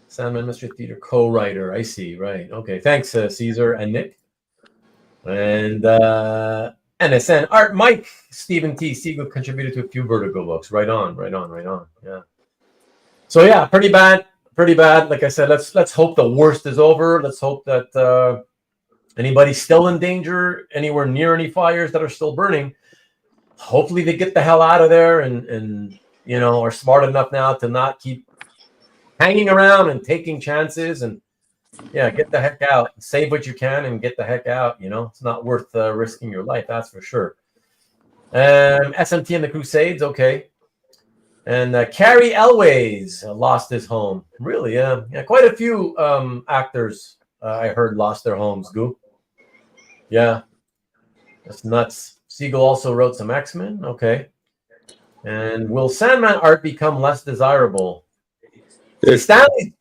Sandman Mystery Theater co-writer. I see. Right. Okay. Thanks, Caesar and Nick. And NSN Art Mike Stephen T. Seagal contributed to a few Vertigo books. Right on. Yeah. So yeah, pretty bad. Like I said, let's hope the worst is over. Let's hope that anybody still in danger, anywhere near any fires that are still burning, hopefully they get the hell out of there and are smart enough now to not keep hanging around and taking chances, and get the heck out. Save what you can and get the heck out. It's not worth risking your life, that's for sure. SMT and the Crusades, okay. And Carrie Elways lost his home. Really, yeah. Quite a few actors I heard lost their homes. Goo. Yeah, that's nuts. Siegel also wrote some X-Men. Okay. And will Sandman art become less desirable? See, Stanley's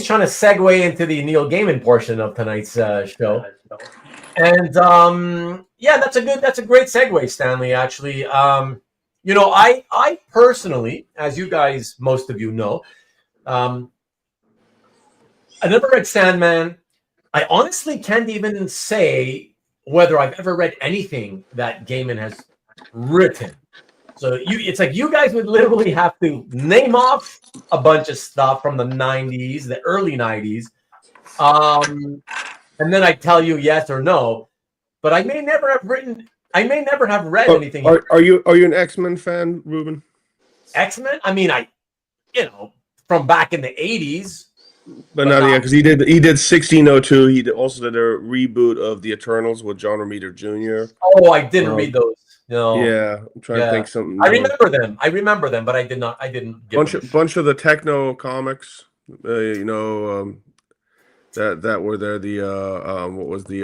trying to segue into the Neil Gaiman portion of tonight's show. And that's a great segue, Stanley, actually. I personally, as you guys, most of you know, I never read Sandman. I honestly can't even say whether I've ever read anything that Gaiman has written. So it's like you guys would literally have to name off a bunch of stuff from the 90s, the early 90s, and then I tell you yes or no. But I may never have read anything. Are you an X-Men fan, Ruben? X-Men? I mean, from back in the 80s. But not because he did 1602. He also did a reboot of the Eternals with John Romita Jr. Oh, I didn't read those. No. Yeah, I'm trying to think something. I remember them, but I didn't. Bunch of the techno comics. That were there. The what was the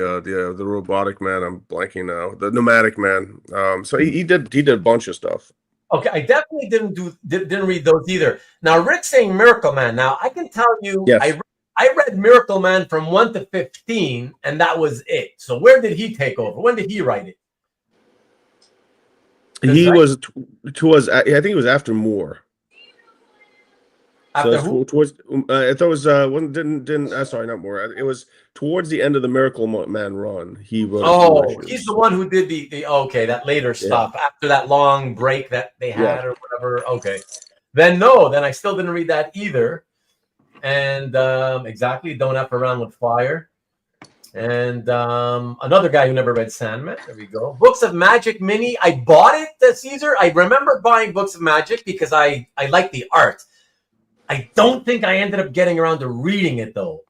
robotic man? I'm blanking now. The nomadic man. So he did a bunch of stuff. Okay, I definitely didn't read those either. Now, Rick's saying Miracle Man. Now, I can tell you, yes. I read Miracle Man from 1 to 15, and that was it. So where did he take over? When did he write it? He was towards. I think it was after Moore. After who? Towards. I thought it was. Didn't. Sorry, not Moore. It was towards the end of the Miracle Man run. He wrote. Oh, he's the one who did the that later stuff after that long break that they had or whatever. Okay, then I still didn't read that either. And exactly, Don't F Around with Fire. And another guy who never read Sandman. There we go. Books of Magic mini. I bought it, Caesar. I remember buying Books of Magic because I like the art. I don't think I ended up getting around to reading it though.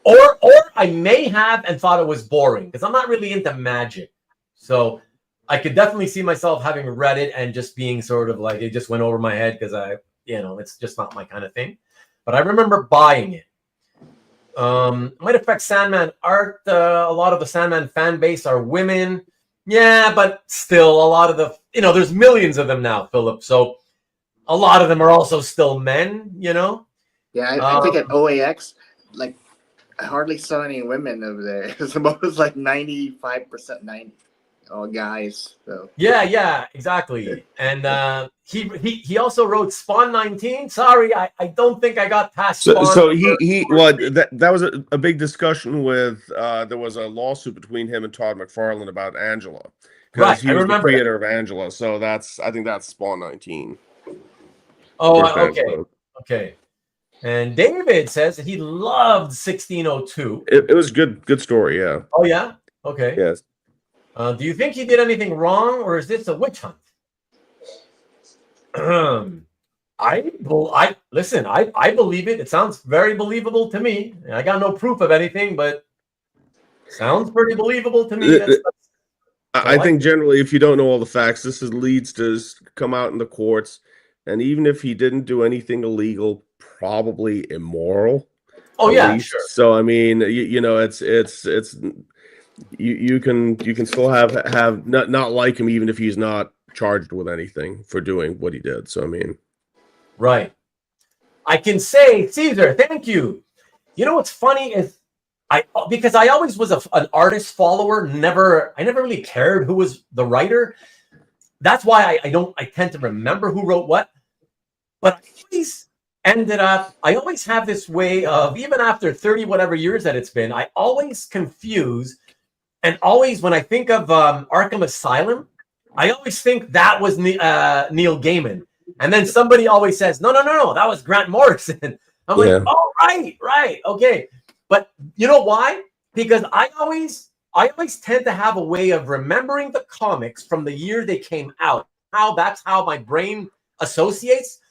Or I may have and thought it was boring because I'm not really into magic. So I could definitely see myself having read it and just being sort of like it just went over my head because it's just not my kind of thing. but I remember buying it. Might affect Sandman art. A lot of the Sandman fan base are women. Yeah, but still, a lot of the, there's millions of them now, Philip. So a lot of them are also still men, Yeah, I think at OAX, like, I hardly saw any women over there. It was almost like 95% all guys. So Yeah, exactly. And he also wrote Spawn 19. Sorry, I don't think I got past Spawn. So that was a big discussion with there was a lawsuit between him and Todd McFarlane about Angela, because Right, he I was the remember that. creator of Angela. So I think that's Spawn 19. Oh, First okay. Angela. Okay. And David says that he loved 1602. It was good story, yeah. Oh, yeah? Okay. Yes. Do you think he did anything wrong, or is this a witch hunt? Listen, I believe it. It sounds very believable to me. I got no proof of anything, but sounds pretty believable to me. I think generally, if you don't know all the facts, leads to come out in the courts, and even if he didn't do anything illegal, probably immoral. Oh at yeah, least. sure. So I mean, it's you can still have not like him, even if he's not charged with anything for doing what he did. So I mean, right. I can say, Caesar, thank you. You know what's funny is because I always was an artist follower. I never really cared who was the writer. That's why I tend to remember who wrote what. But I always have this way of, even after 30 whatever years that it's been, I always confuse, and always when I think of Arkham Asylum, I always think that was Neil Gaiman. And then somebody always says, no, that was Grant Morrison. I'm like, oh, right, okay. But you know why? Because I always tend to have a way of remembering the comics from the year they came out. That's how my brain associates.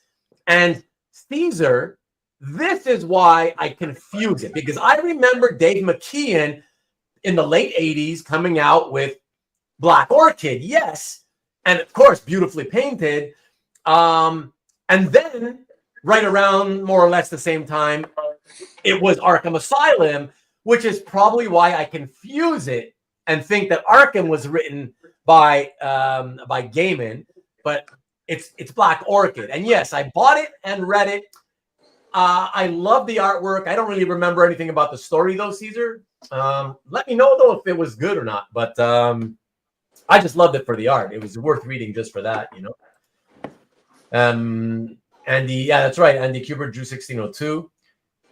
And Caesar, this is why I confuse it, because I remember Dave McKean in the late 80s coming out with Black Orchid, yes, and of course, beautifully painted. And then right around more or less the same time, it was Arkham Asylum, which is probably why I confuse it and think that Arkham was written by Gaiman, but it's Black Orchid. And yes, I bought it and read it. I love the artwork. I don't really remember anything about the story though, Caesar. Let me know though if it was good or not. But I just loved it for the art. It was worth reading just for that, Andy, yeah, that's right. Andy Kubert drew 1602.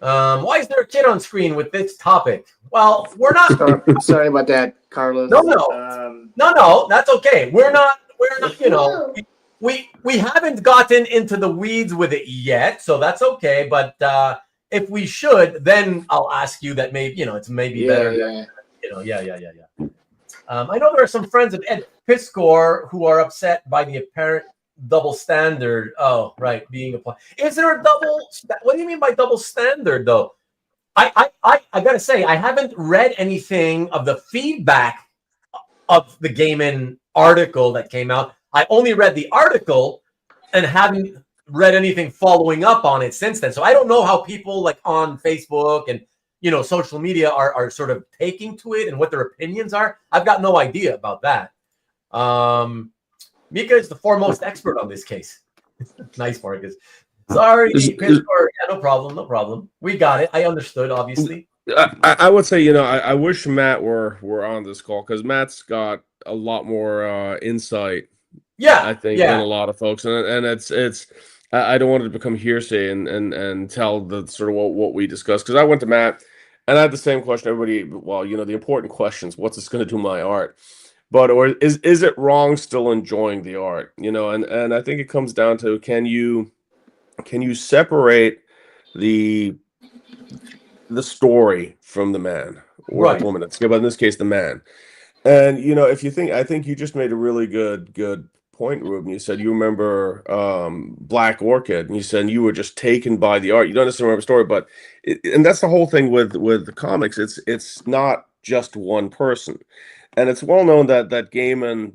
Why is there a kid on screen with this topic? Well, we're not. Sorry about that, Carlos. No, that's okay. We're not. We haven't gotten into the weeds with it yet, so that's okay. But if we should, then I'll ask you that maybe it's maybe better. Yeah. Yeah. I know there are some friends of Ed Piskor who are upset by the apparent double standard. Oh, right, being applied. Is there a double? What do you mean by double standard, though? I gotta say, I haven't read anything of the feedback of the Gaiman article that came out. I only read the article and haven't read anything following up on it since then. So I don't know how people like on Facebook and social media are sort of taking to it and what their opinions are. I've got no idea about that. Mika is the foremost expert on this case. Nice, Marcus. Sorry, Pittsburgh. Yeah, no problem. We got it. I understood, obviously. I would say, I wish Matt were on this call, because Matt's got a lot more insight. Yeah, I think than a lot of folks, and it's I don't want it to become hearsay and tell the sort of what we discussed, because I went to Matt and I had the same question. Everybody, well, the important questions: what's this going to do to my art? But or is it wrong still enjoying the art? And I think it comes down to can you separate the story from the man or the woman? But in this case, the man. And if you think, I think you just made a really good point, Ruben. You said you remember Black Orchid, and you said you were just taken by the art. You don't necessarily remember the story, but and that's the whole thing with the comics. It's not just one person, and it's well known that Gaiman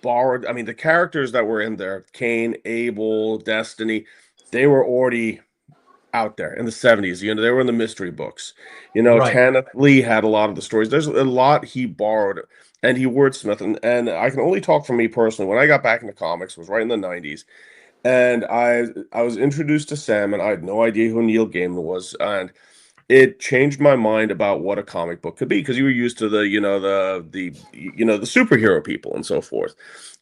borrowed. I mean, the characters that were in there, Cain, Abel, Destiny, they were already out there in the 70s. You know, they were in the mystery books. You know, Right. Kenneth Lee had a lot of the stories. There's a lot he borrowed and he wordsmithed. And I can only talk for me personally. When I got back into comics, was right in the 90s. And I was introduced to Sam, and I had no idea who Neil Gaiman was. And it changed my mind about what a comic book could be, because you were used to the, you know, the superhero people and so forth.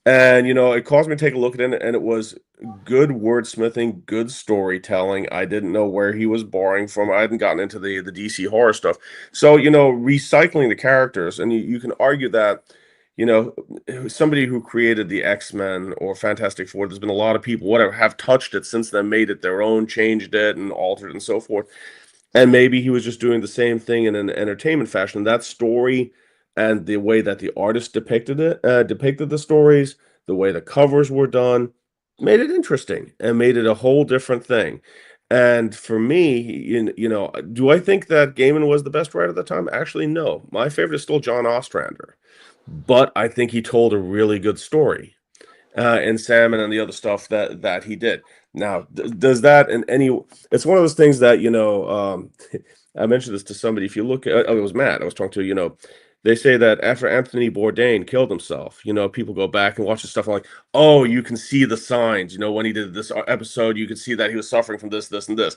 And, you know, it caused me to take a look at it, and it was good wordsmithing, good storytelling. I didn't know where he was borrowing from. I hadn't gotten into the DC horror stuff. So, you know, recycling the characters, and you can argue that, you know, somebody who created the X-Men or Fantastic Four, there's been a lot of people, whatever, have touched it since then, made it their own, changed it, and altered and so forth. And maybe he was just doing the same thing in an entertainment fashion. That story and the way that the artist depicted the stories, the way the covers were done, made it interesting and made it a whole different thing. And for me, you know, do I think that Gaiman was the best writer at the time? Actually, no. My favorite is still John Ostrander, but I think he told a really good story. And Salmon and the other stuff that he did. Now, does that in any? It's one of those things that, you know. I mentioned this to somebody. If you look at, oh, it was Matt I was talking to. You know, they say that after Anthony Bourdain killed himself, you know, people go back and watch the stuff and like, oh, you can see the signs. You know, when he did this episode, you could see that he was suffering from this, this, and this.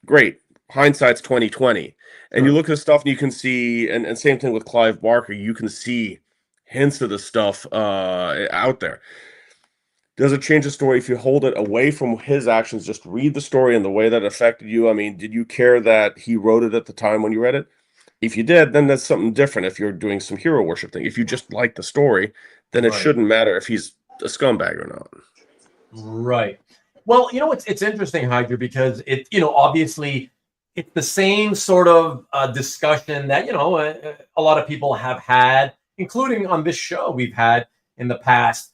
Great. Hindsight's 2020, and you Sure. look at the stuff and you can see, and same thing with Clive Barker. You can see hints of the stuff out there. Does it change the story if you hold it away from his actions? Just read the story and the way that affected you. I mean, did you care that he wrote it at the time when you read it? If you did, then that's something different. If you're doing some hero worship thing, if you just like the story, then it Right. shouldn't matter if he's a scumbag or not. Right. Well, you know, it's interesting, Heidjer, because it, you know, obviously it's the same sort of discussion that, you know, a lot of people have had, including on this show we've had in the past,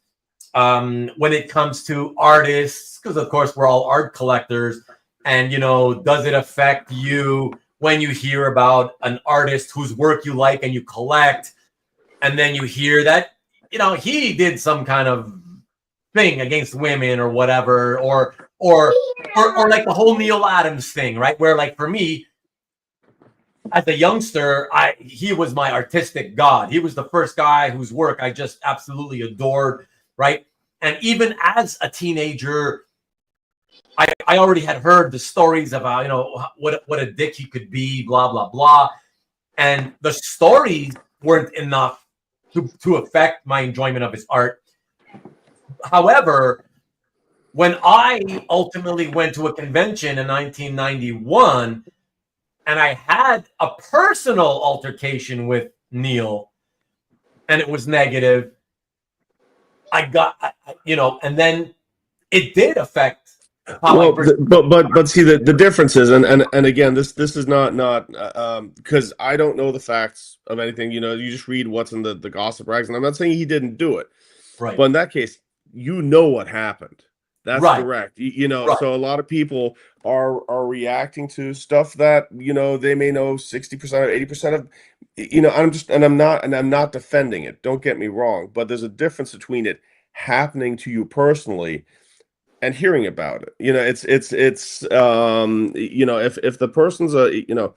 when it comes to artists, because of course we're all art collectors. And, you know, does it affect you when you hear about an artist whose work you like and you collect, and then you hear that, you know, he did some kind of thing against women or whatever, or like the whole Neil Adams thing, right? Where like for me, as a youngster, he was my artistic god. He was the first guy whose work I just absolutely adored, right? And even as a teenager, I already had heard the stories about, you know, what a dick he could be, blah blah blah, and the stories weren't enough to affect my enjoyment of his art. However, when I ultimately went to a convention in 1991 and I had a personal altercation with Neil and it was negative, I got, you know, and then it did affect how I Well, but see the differences, and again, this is not because I don't know the facts of anything. You know, you just read what's in the gossip rags, and I'm not saying he didn't do it, right, but in that case, you know what happened. That's right, direct. You know, right, so a lot of people are reacting to stuff that, you know, they may know 60% or 80% of. You know, I'm not defending it. Don't get me wrong, but there's a difference between it happening to you personally and hearing about it. You know, it's you know, if the person's a, you know,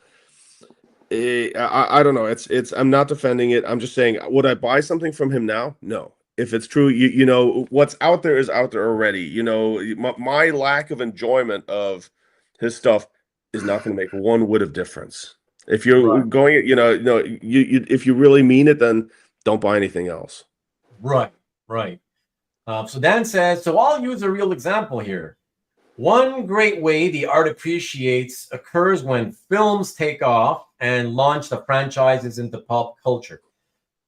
I don't know, it's I'm not defending it. I'm just saying, would I buy something from him now? No. If it's true, you know, what's out there is out there already. You know, my lack of enjoyment of his stuff is not going to make one whit of difference. If you're right, going, you if you really mean it, then don't buy anything else. right, right. So Dan says, so I'll use a real example here. One great way the art appreciates occurs when films take off and launch the franchises into pop culture.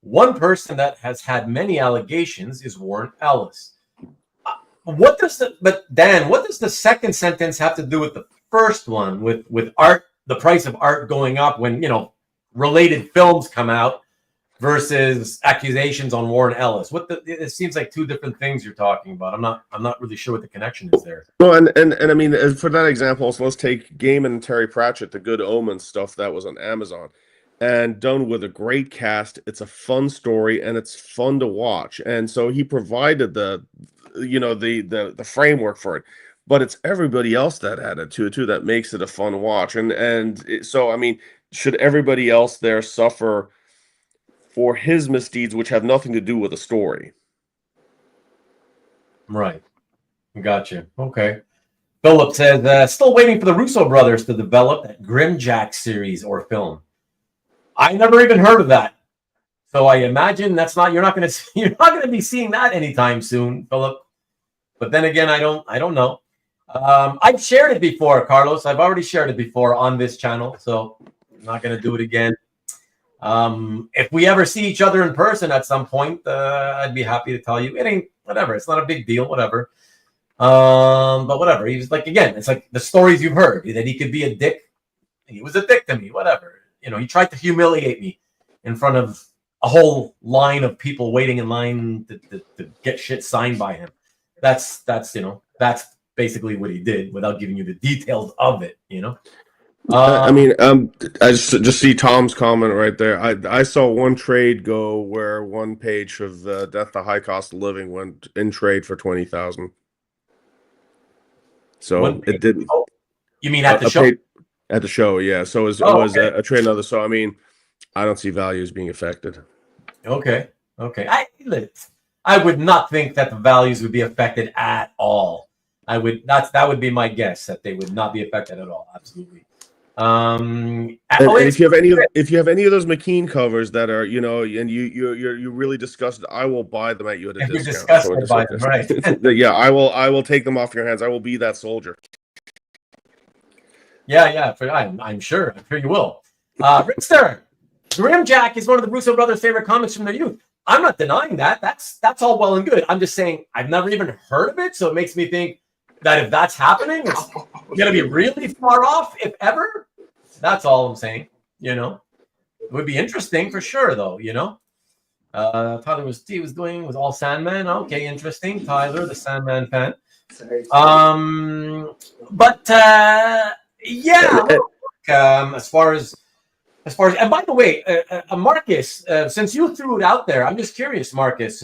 One person that has had many allegations is Warren Ellis. But Dan, what does the second sentence have to do with the first one, with art, the price of art going up when, you know, related films come out versus accusations on Warren Ellis? It seems like two different things you're talking about. I'm not really sure what the connection is there. Well, and I mean, for that example, so let's take Gaiman and Terry Pratchett, the Good Omens stuff that was on Amazon, and done with a great cast. It's a fun story and it's fun to watch. And so he provided the, you know, the framework for it. but it's everybody else that added to it too that makes it a fun watch. So I mean, should everybody else there suffer for his misdeeds, which have nothing to do with the story? Right. Gotcha. Okay. Philip says, still waiting for the Russo brothers to develop that Grimjack series or film. I never even heard of that. So I imagine you're not going to be seeing that anytime soon, Philip. But then again, I don't know. I've shared it before, Carlos. I've already shared it before on this channel, so I'm not going to do it again. If we ever see each other in person at some point, I'd be happy to tell you. It ain't whatever. It's not a big deal. Whatever. But whatever. He was like, again, it's like the stories you've heard that he could be a dick. He was a dick to me. Whatever. He tried to humiliate me in front of a whole line of people waiting in line to get shit signed by him. That's basically what he did without giving you the details of it. I mean, I just see Tom's comment right there. I saw one trade go where one page of Death to High Cost of Living went in trade for 20,000. So it didn't. Oh, you mean at the show? At the show, yeah. So it was okay. a trade another. So I mean, I don't see values being affected. Okay. I would not think that the values would be affected at all. That would be my guess, that they would not be affected at all. Absolutely. And if you have any of those McKean covers that are, and you really disgusted, I will buy them at you at a discount. You're disgusted by them, right? Yeah, I will take them off your hands. I will be that soldier. Yeah. I'm sure you will. Rickster, Grimjack is one of the Russo brothers' favorite comics from their youth. I'm not denying that. That's all well and good. I'm just saying I've never even heard of it, so it makes me think that if that's happening, it's going to be really far off, if ever. That's all I'm saying. It would be interesting for sure, though. Tyler was all Sandman. Okay, interesting. Tyler, the Sandman fan. But yeah. As far as, and by the way, Marcus, since you threw it out there, I'm just curious, Marcus.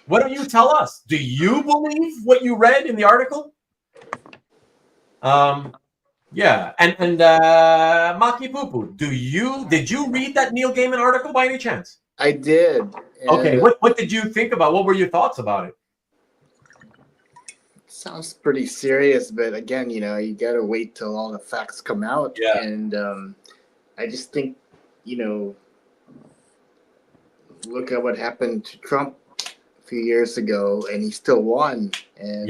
What do you tell us? Do you believe what you read in the article? Yeah, and Makipoopoo, did you read that Neil Gaiman article by any chance? I did. And okay, what did you think about? What were your thoughts about it? Sounds pretty serious, but again, you gotta wait till all the facts come out. Yeah. And I just think, look at what happened to Trump a few years ago, and he still won, and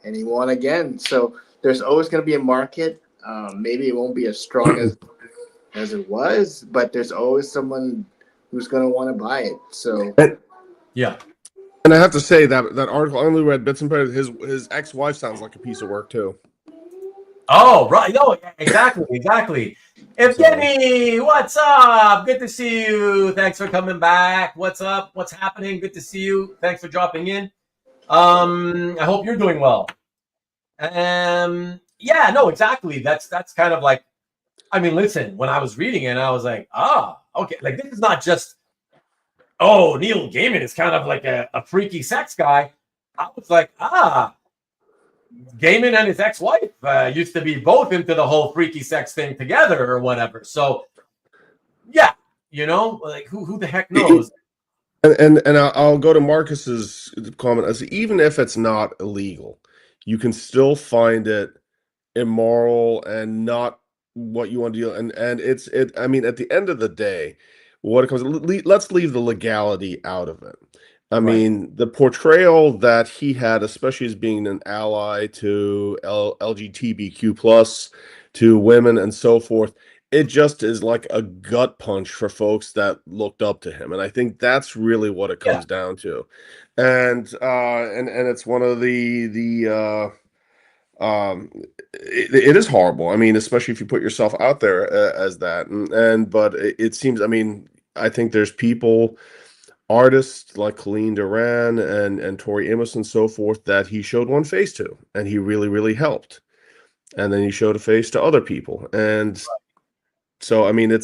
and he won again. So there's always going to be a market. Maybe it won't be as strong as it was, but there's always someone who's going to want to buy it. So yeah. And I have to say that article, I only read bits and pieces. His ex-wife sounds like a piece of work too. Oh, right. No, exactly. Evgeny, what's up? Good to see you. Thanks for coming back. What's up? What's happening? Good to see you. Thanks for dropping in. I hope you're doing well. Yeah, no, exactly. That's kind of like, I mean, listen, when I was reading it, I was like, okay. Like, this is not just, Neil Gaiman is kind of like a freaky sex guy. I was like, Gaiman and his ex-wife used to be both into the whole freaky sex thing together or whatever. So, yeah, like who the heck knows? And I'll go to Marcus's comment. I say, even if it's not illegal, you can still find it immoral and not what you want to do. And I mean, at the end of the day, what it comes, let's leave the legality out of it. I mean, the portrayal that he had, especially as being an ally to LGBTQ plus, to women and so forth, it just is like a gut punch for folks that looked up to him, and I think that's really what it comes down to. And it's one of the it is horrible. I mean, especially if you put yourself out there as that, but it seems. I mean, I think there's people. Artists like Colleen Duran and Tori Amos and so forth that he showed one face to, and he really, really helped. And then he showed a face to other people. And so, I mean, I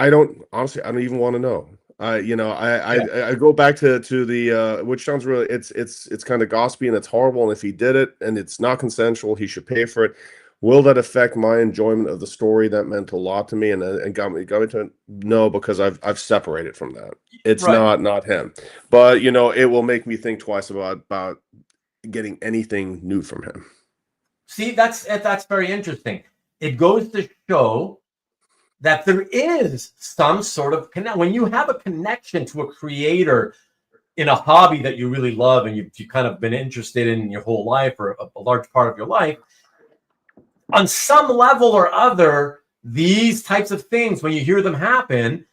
don't, honestly, I don't even want to know. I go back to the which sounds really, it's kind of gossipy and it's horrible. And if he did it and it's not consensual, he should pay for it. Will that affect my enjoyment of the story? That meant a lot to me and got me to no, because I've separated from that. It's Right. not him, but it will make me think twice about getting anything new from him. See, that's very interesting. It goes to show that there is some sort of connect. When you have a connection to a creator in a hobby that you really love and you've kind of been interested in your whole life or a large part of your life, on some level or other, these types of things, when you hear them happen,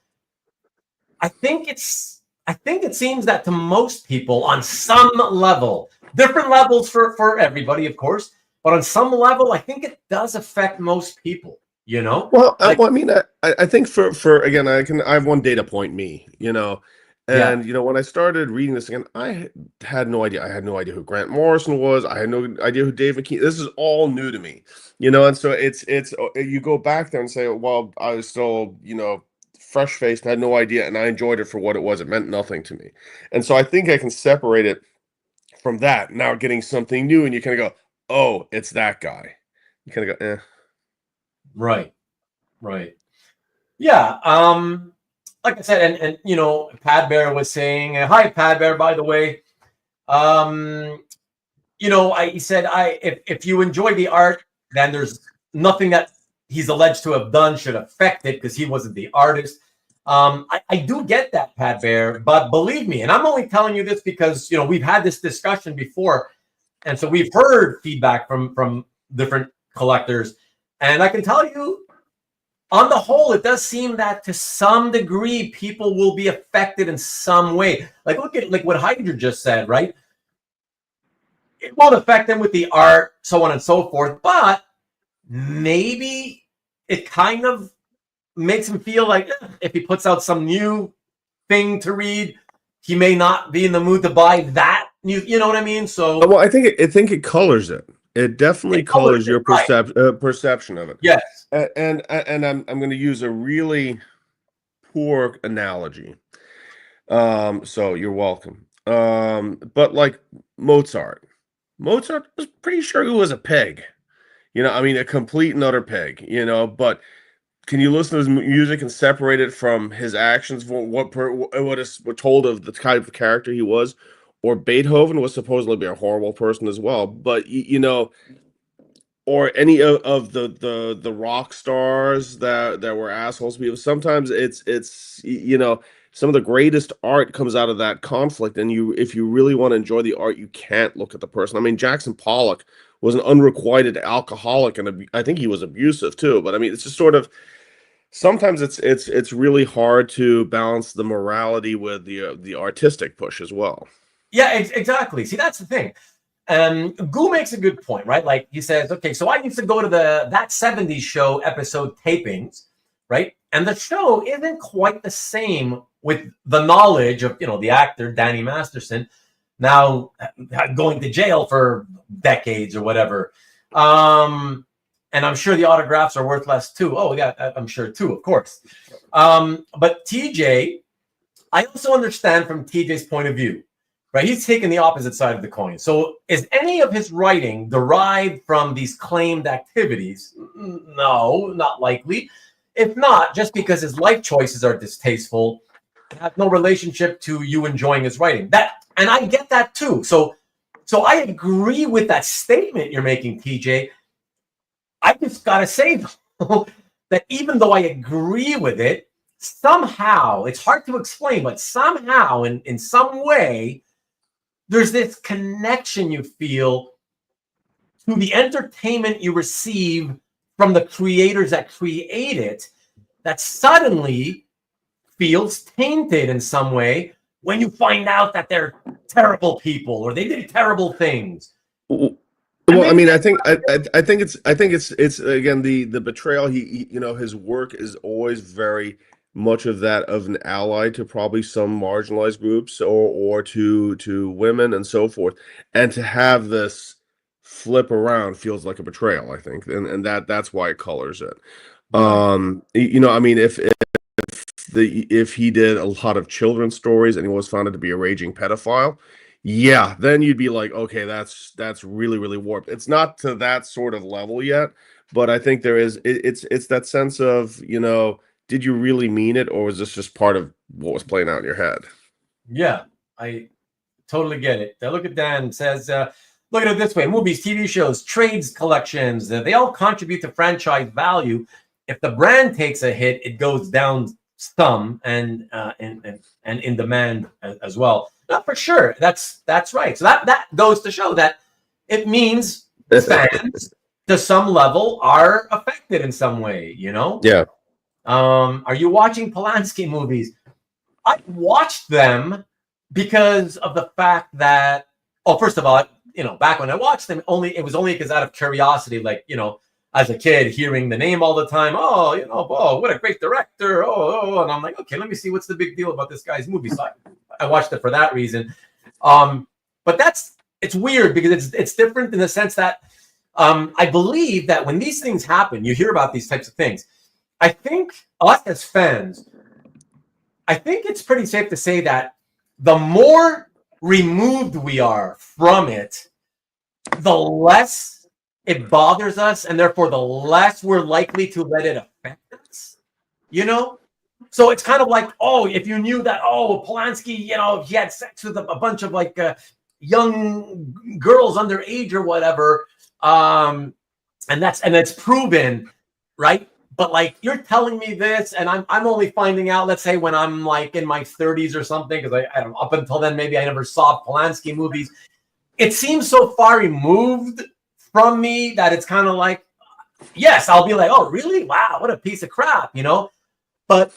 I think it seems that to most people on some level, different levels for everybody, of course, but on some level, I think it does affect most people, Well, Like, I mean, I think for again, I have one data point, yeah, and when I started reading this again, I had no idea. I had no idea who Grant Morrison was. I had no idea who David Keane. This is all new to me, and so it's you go back there and say, well, I was still fresh faced and had no idea, and I enjoyed it for what it was. It meant nothing to me, and so I think I can separate it from that. Now getting something new, and you kind of go, oh, it's that guy. You kind of go, eh. right, right. Yeah. Like I said, and Pad Bear was saying, hi, Pad Bear, by the way. He said, if you enjoy the art, then there's nothing that he's alleged to have done should affect it because he wasn't the artist. I do get that, Pad Bear, but believe me, and I'm only telling you this because we've had this discussion before, and so we've heard feedback from different collectors, and I can tell you, on the whole, it does seem that to some degree, people will be affected in some way. Like, look at what Heidjer just said, right? It won't affect them with the art, so on and so forth, but maybe it kind of makes him feel like if he puts out some new thing to read, he may not be in the mood to buy that new. You know what I mean? So, well, I think it colors it. It definitely colors your perception of it. Yes. And I'm going to use a really poor analogy. So you're welcome. But like Mozart was pretty sure he was a pig. I mean, a complete and utter pig. But can you listen to his music and separate it from his actions? What is told of the type of character he was? Or Beethoven was supposedly be a horrible person as well, but or any of the rock stars that were assholes. Because sometimes it's some of the greatest art comes out of that conflict, and if you really want to enjoy the art, you can't look at the person. I mean, Jackson Pollock was an unrequited alcoholic, and I think he was abusive too. But I mean, it's just sort of sometimes it's really hard to balance the morality with the artistic push as well. Yeah, exactly. See, that's the thing. Goo makes a good point, right? Like he says, okay, so I used to go to that 70s show episode tapings, right? And the show isn't quite the same with the knowledge of, the actor, Danny Masterson, now going to jail for decades or whatever. And I'm sure the autographs are worth less too. Oh, yeah, I'm sure too, of course. But TJ, I also understand from TJ's point of view, right? He's taking the opposite side of the coin. So is any of his writing derived from these claimed activities? No, not likely. If not, just because his life choices are distasteful, have no relationship to you enjoying his writing. And I get that too. So I agree with that statement you're making, TJ. I just gotta say though, that even though I agree with it, somehow it's hard to explain, but somehow in some way, there's this connection you feel to the entertainment you receive from the creators that create it that suddenly feels tainted in some way when you find out that they're terrible people or they did terrible things. Well, I mean, I think it's again the betrayal. He his work is always very much of that of an ally to probably some marginalized groups or to women and so forth, and to have this flip around feels like a betrayal, I think, and that's why it colors it. Right. I mean, if if he did a lot of children's stories and he was found to be a raging pedophile, yeah, then you'd be like, okay, that's really, really warped. It's not to that sort of level yet, but I think there is. It's that sense of, did you really mean it, or was this just part of what was playing out in your head? Yeah, I totally get it. Look at Dan, says, look at it this way: movies, TV shows, trades collections, they all contribute to franchise value. If the brand takes a hit, it goes down some, and in demand as well. Not for sure. That's right. So that goes to show that it means fans to some level are affected in some way. Yeah. Are you watching Polanski movies? I watched them because of the fact that, first of all, back when I watched them, it was only because out of curiosity, like, as a kid, hearing the name all the time. Oh, what a great director. And I'm like, okay, let me see what's the big deal about this guy's movie. So I watched it for that reason. But it's weird because it's different in the sense that I believe that when these things happen, you hear about these types of things. I think us as fans, I think it's pretty safe to say that the more removed we are from it, the less it bothers us, and therefore the less we're likely to let it affect us. So it's kind of like, if you knew that, Polanski, he had sex with a bunch of like young girls underage or whatever, and that's proven, right? But like, you're telling me this, and I'm only finding out, let's say, when I'm like in my 30s or something, because I don't know, up until then maybe I never saw Polanski movies. It seems so far removed from me that it's kind of like, yes, I'll be like, oh, really? Wow, what a piece of crap, But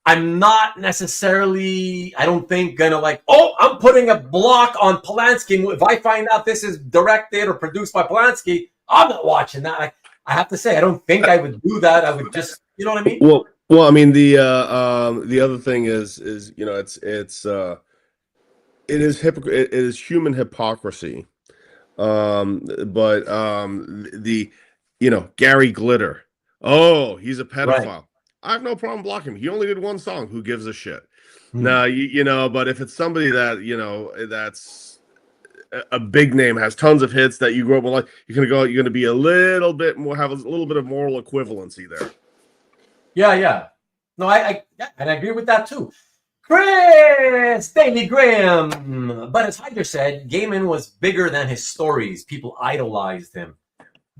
I'm not necessarily, I don't think, gonna like, I'm putting a block on Polanski. If I find out this is directed or produced by Polanski, I'm not watching that. I have to say, I don't think I would do that. I would just, you know what I mean? Well, I mean, the other thing is it is human hypocrisy. But Gary Glitter, he's a pedophile. Right. I have no problem blocking him. He only did one song. Who gives a shit? Now, but if it's somebody that, that's a big name, has tons of hits that you grew up with, like, you're going to be a little bit more, have a little bit of moral equivalency there. Yeah. No, I agree with that too. Chris Daily Graham. But as Heidjer said, Gaiman was bigger than his stories. People idolized him.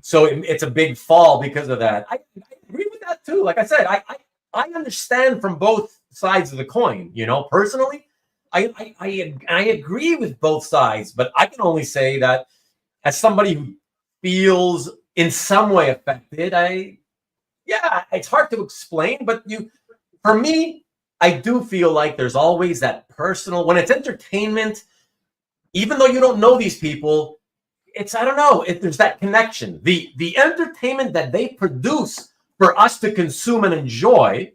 So it's a big fall because of that. I agree with that too. Like I said, I understand from both sides of the coin. Personally, I agree with both sides. But I can only say that as somebody who feels in some way affected, it's hard to explain. But for me, I do feel like there's always that personal, when it's entertainment, even though you don't know these people, I don't know, there's that connection. The entertainment that they produce for us to consume and enjoy,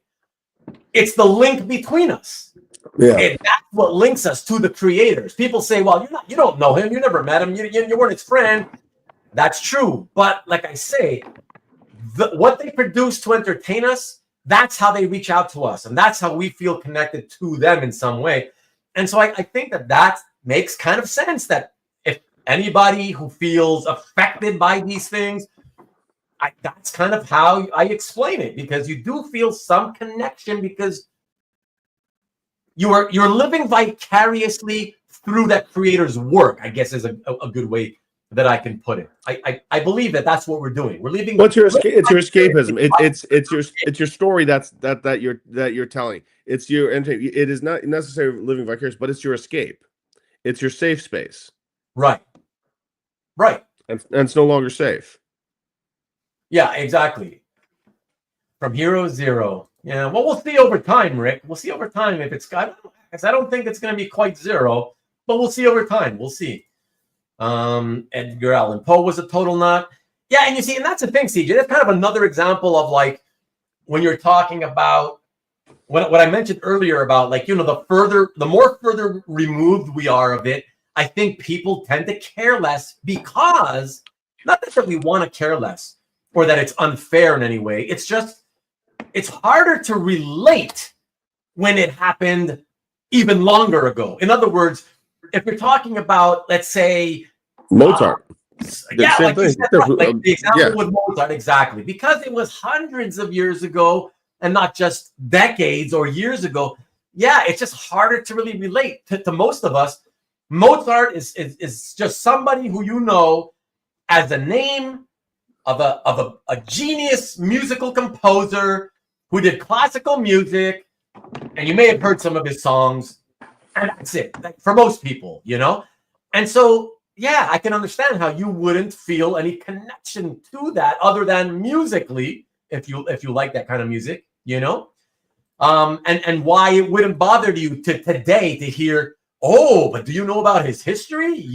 it's the link between us. Yeah. And that's what links us to the creators. People say, well, you don't know him, you never met him, you weren't his friend. That's true. But like I say, what they produce to entertain us, that's how they reach out to us. And that's how we feel connected to them in some way. And so I think that makes kind of sense, that if anybody who feels affected by these things, that's kind of how I explain it, because you do feel some connection, because you're living vicariously through that creator's work, I guess is a good way that I can put it. I believe that's what we're doing. We're leaving. It's your escapism. It's your story that you're telling. It's your entertainment. It is not necessarily living vicarious, but it's your escape. It's your safe space. Right. And it's no longer safe. Yeah, exactly. From Hero Zero. Yeah, well, we'll see over time, Rick. We'll see over time if it's got. I don't think it's going to be quite zero, but we'll see over time. We'll see. Edgar Allan Poe was a total nut. Yeah, and you see, and that's the thing, CJ. That's kind of another example of, like, when you're talking about what I mentioned earlier about, like, the more further removed we are of it, I think people tend to care less, because not that we want to care less or that it's unfair in any way. It's just, it's harder to relate when it happened even longer ago. In other words, if you're talking about, let's say, Mozart. yeah, Same like you thing. said, right, like the example Yeah. with Mozart, exactly, because it was hundreds of years ago and not just decades or years ago. Yeah, it's just harder to really relate to most of us. Mozart is just somebody who you know as a name of a genius musical composer who did classical music, and you may have heard some of his songs, and that's it. Like, for most people, you know. And so, yeah, I can understand how you wouldn't feel any connection to that other than musically, if you like that kind of music, you know. And why it wouldn't bother you to today to hear, oh, but do you know about his history?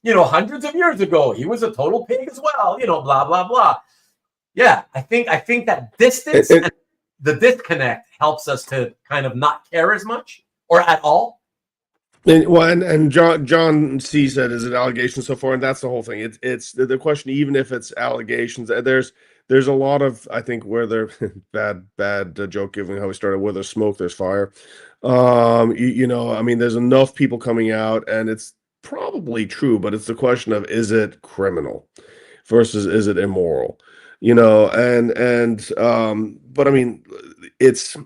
Hundreds of years ago, he was a total pig as well, blah, blah, blah. Yeah, I think that distance and the disconnect helps us to kind of not care as much or at all. And John C said, "Is it allegations so far?" And that's the whole thing. It's the question. Even if it's allegations, there's a lot of, I think, where they're bad joke giving how we started. Where there's smoke, there's fire. I mean, there's enough people coming out, and it's probably true, but it's the question of, is it criminal versus is it immoral? But I mean, it's,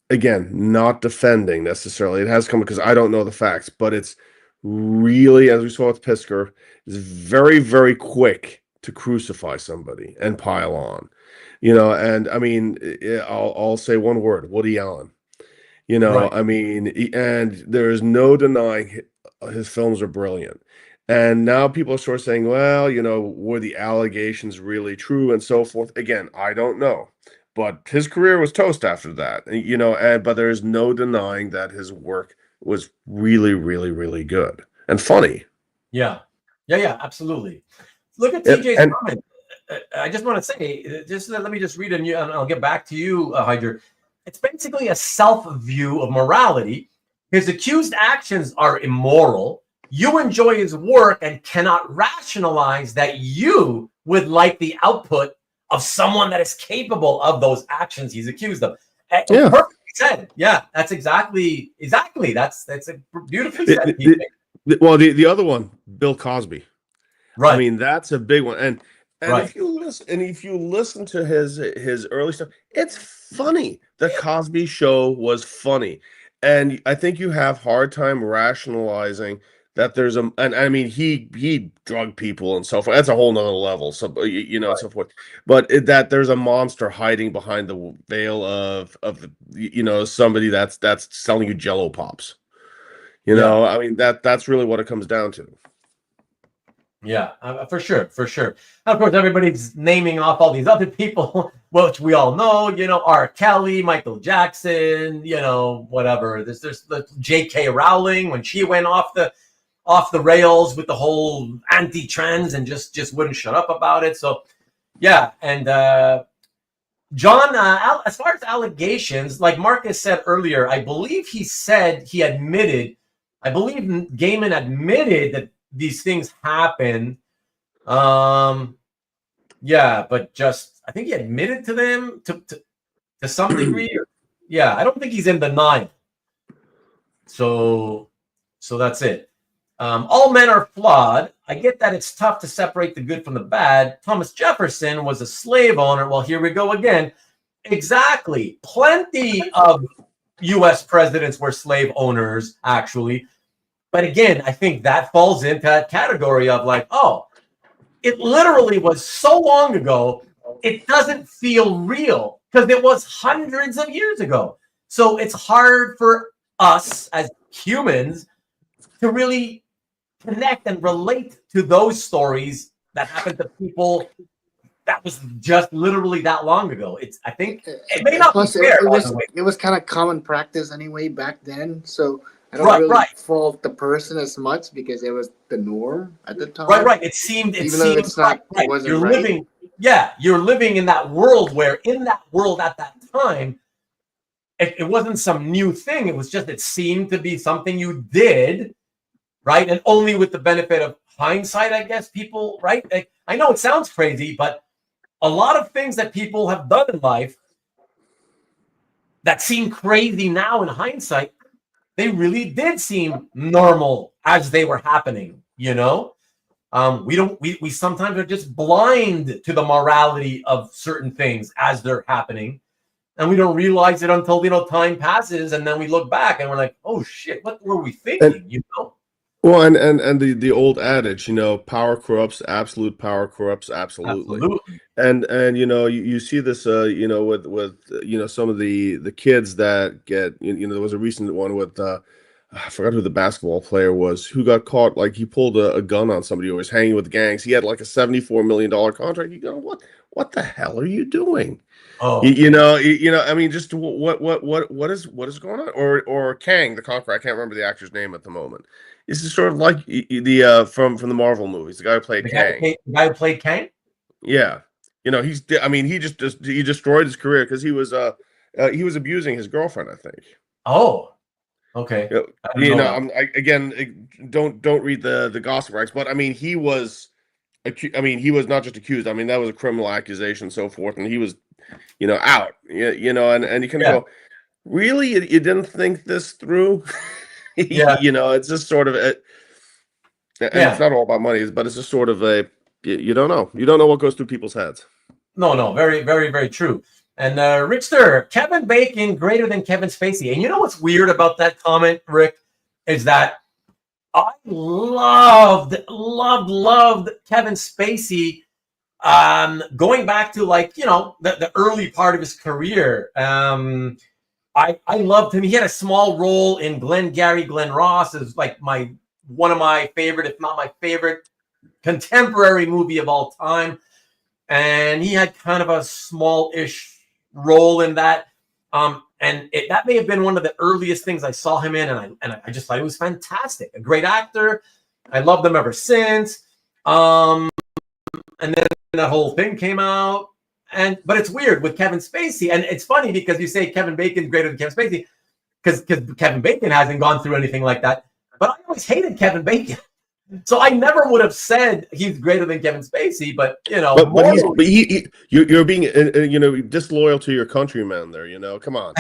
again, not defending necessarily. It has come because I don't know the facts, but it's really, as we saw with Pisker, is very, very quick to crucify somebody and pile on. And I mean, I'll say one word: Woody Allen. Right. I mean, and there is no denying his films are brilliant. And now people are sort of saying, well, were the allegations really true and so forth? Again, I don't know. But his career was toast after that, but there's no denying that his work was really, really, really good and funny. Yeah, absolutely. Look at TJ's comment. I just want to say, let me just read it, and I'll get back to you, Heidjer. It's basically a self-view of morality. His accused actions are immoral. You enjoy his work and cannot rationalize that you would like the output of someone that is capable of those actions he's accused of. Yeah. Perfectly said. Yeah, that's exactly. That's a beautifully said. Well, the other one, Bill Cosby. Right. I mean, that's a big one. And right. if you listen to his early stuff, it's funny. The Cosby Show was funny. And I think you have hard time rationalizing that there's and I mean, he drugged people and so forth. That's a whole nother level. So right. And so forth. But that there's a monster hiding behind the veil of somebody that's selling you Jello pops. I mean, that's really what it comes down to. Yeah, for sure. And of course, everybody's naming off all these other people, which we all know. R. Kelly, Michael Jackson, whatever. There's the J.K. Rowling when she went off the rails with the whole anti-trans and just wouldn't shut up about it. So, yeah, and John, as far as allegations, like Marcus said earlier, I believe Gaiman admitted that these things happen. Yeah, but just I think he admitted to them to some degree. Yeah, I don't think he's in denial. So that's it. All men are flawed. I get that it's tough to separate the good from the bad. Thomas Jefferson was a slave owner. Well, here we go again. Exactly. Plenty of U.S. presidents were slave owners, actually. But again, I think that falls into that category of like, oh, it literally was so long ago, it doesn't feel real because it was hundreds of years ago. So it's hard for us as humans to really connect and relate to those stories that happened to people that was just literally that long ago. I think it may not be fair. It was kind of common practice anyway back then. So I don't really fault the person as much because it was the norm at the time. Right. It seemed it's not. Right. It wasn't you're right. living. Yeah, you're living in that world where in that world at that time, it wasn't some new thing. It was just it seemed to be something you did, right? And only with the benefit of hindsight, I guess people, right? I know it sounds crazy, but a lot of things that people have done in life that seem crazy now in hindsight, they really did seem normal as they were happening, you know? We sometimes are just blind to the morality of certain things as they're happening. And we don't realize it until, time passes. And then we look back and we're like, oh shit, what were we thinking, you know? Well, and the old adage, power corrupts, absolute power corrupts absolutely. Absolutely. And you see this with some of the kids that get, there was a recent one with I forgot who the basketball player was who got caught, like he pulled a gun on somebody who was hanging with gangs. He had like a $74 million contract. You go, what the hell are you doing? Oh, I mean, just what is going on? Or Kang the Conqueror, I can't remember the actor's name at the moment. This is sort of like the from the Marvel movies, the guy who played Kang. The guy who played Kang? Yeah, he destroyed his career because he was abusing his girlfriend, I think. Oh, okay. Again, don't read the gossip rights, but I mean, he was not just accused. I mean, that was a criminal accusation, and so forth, and he was, out. And you can go, really, you didn't think this through? Yeah. It's just sort of it. And it's not all about money, but it's just sort of you don't know. You don't know what goes through people's heads. No, very, very, very true. And Rickster, Kevin Bacon greater than Kevin Spacey. And you know what's weird about that comment, Rick, is that I loved Kevin Spacey going back to the early part of his career. I loved him. He had a small role in Glenn Ross as like one of my favorite, if not my favorite, contemporary movie of all time. And he had kind of a small-ish role in that. That may have been one of the earliest things I saw him in, and I just thought he was fantastic. A great actor. I loved him ever since. And then that whole thing came out. But it's weird with Kevin Spacey, and it's funny because you say Kevin Bacon's greater than Kevin Spacey because Kevin Bacon hasn't gone through anything like that. But I always hated Kevin Bacon. So I never would have said he's greater than Kevin Spacey, but you're being disloyal to your countrymen there. Come on.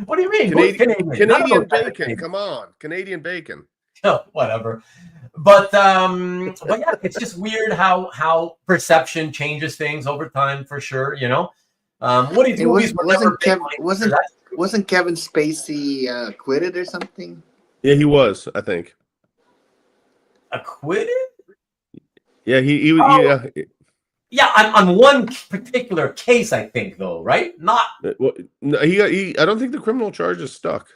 What do you mean? Canadian bacon. Come on, Canadian bacon. Oh, whatever. But yeah, it's just weird how perception changes things over time for sure. What do you think? Wasn't Kevin Spacey acquitted or something? Yeah, he was, I think. Acquitted? Yeah, he yeah, on one particular case, I think, though, right? Not. Well, no, I don't think the criminal charges stuck.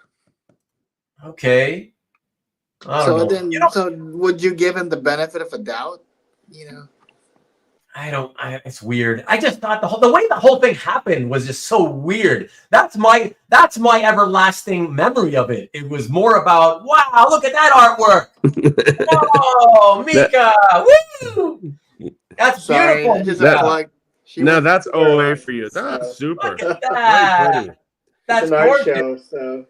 Okay. So would you give him the benefit of a doubt? It's weird. I just thought the way the whole thing happened was just so weird. That's my everlasting memory of it. It was more about, wow, look at that artwork. Whoa, Mika. Woo! That's beautiful. That's OA for you. That's super. Look at that. That's gorgeous. Show, so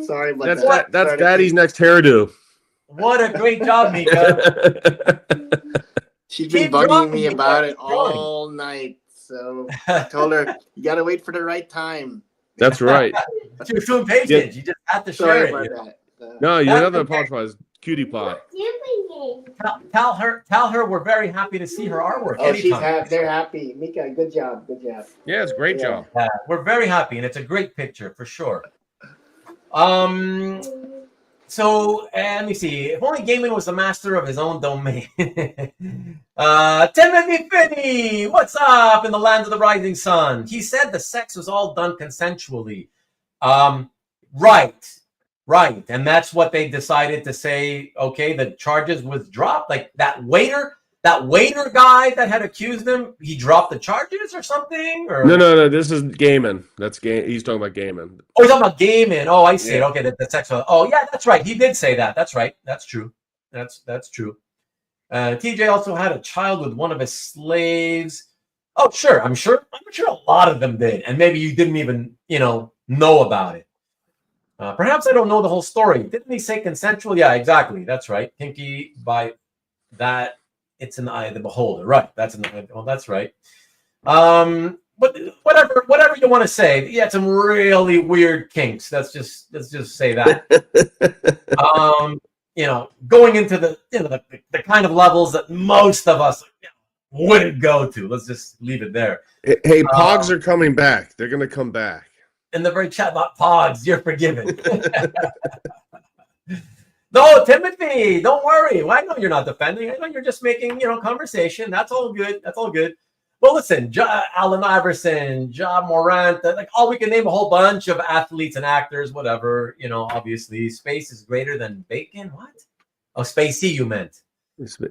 sorry about that. That's Daddy's next hairdo. What a great job, Mika. She's been bugging me about it all night. So I told her, you got to wait for the right time. That's right. You're too impatient. Yeah. You just have to share it. No, you have to apologize. Cutie pie. Tell her we're very happy to see her artwork. Oh, anytime. They're happy. Mika, good job. Yeah, it's a great job. We're very happy, and it's a great picture for sure. So let me see. If only Gaiman was the master of his own domain. Timothy Finney, what's up in the land of the rising sun? He said the sex was all done consensually. Right. And that's what they decided to say. Okay, the charges was dropped. Like that waiter guy that had accused him, he dropped the charges or something? Or no. This is Gaiman. He's talking about Gaiman. Oh, he's talking about Gaiman. Oh, I see. Yeah. Okay, the sex. Oh, yeah, that's right. He did say that. That's right. That's true. That's true. TJ also had a child with one of his slaves. Oh, sure. I'm sure a lot of them did, and maybe you didn't even know about it. Perhaps I don't know the whole story. Didn't he say consensual? Yeah, exactly. That's right. Kinky by that. It's in the eye of the beholder. Right. That's in the eye. Well, that's right. but whatever you want to say, he had some really weird kinks. Let's just say that. Going into the kind of levels that most of us wouldn't go to. Let's just leave it there. Hey, Pogs are coming back. They're gonna come back. In the very chat about Pogs, you're forgiven. No, Timothy, don't worry. Well, I know you're not defending. I know you're just making, conversation. That's all good. That's all good. Well, listen, Allen Iverson, John Morant, we can name a whole bunch of athletes and actors, whatever. Obviously, space is greater than bacon. What? Oh, Spacey, you meant?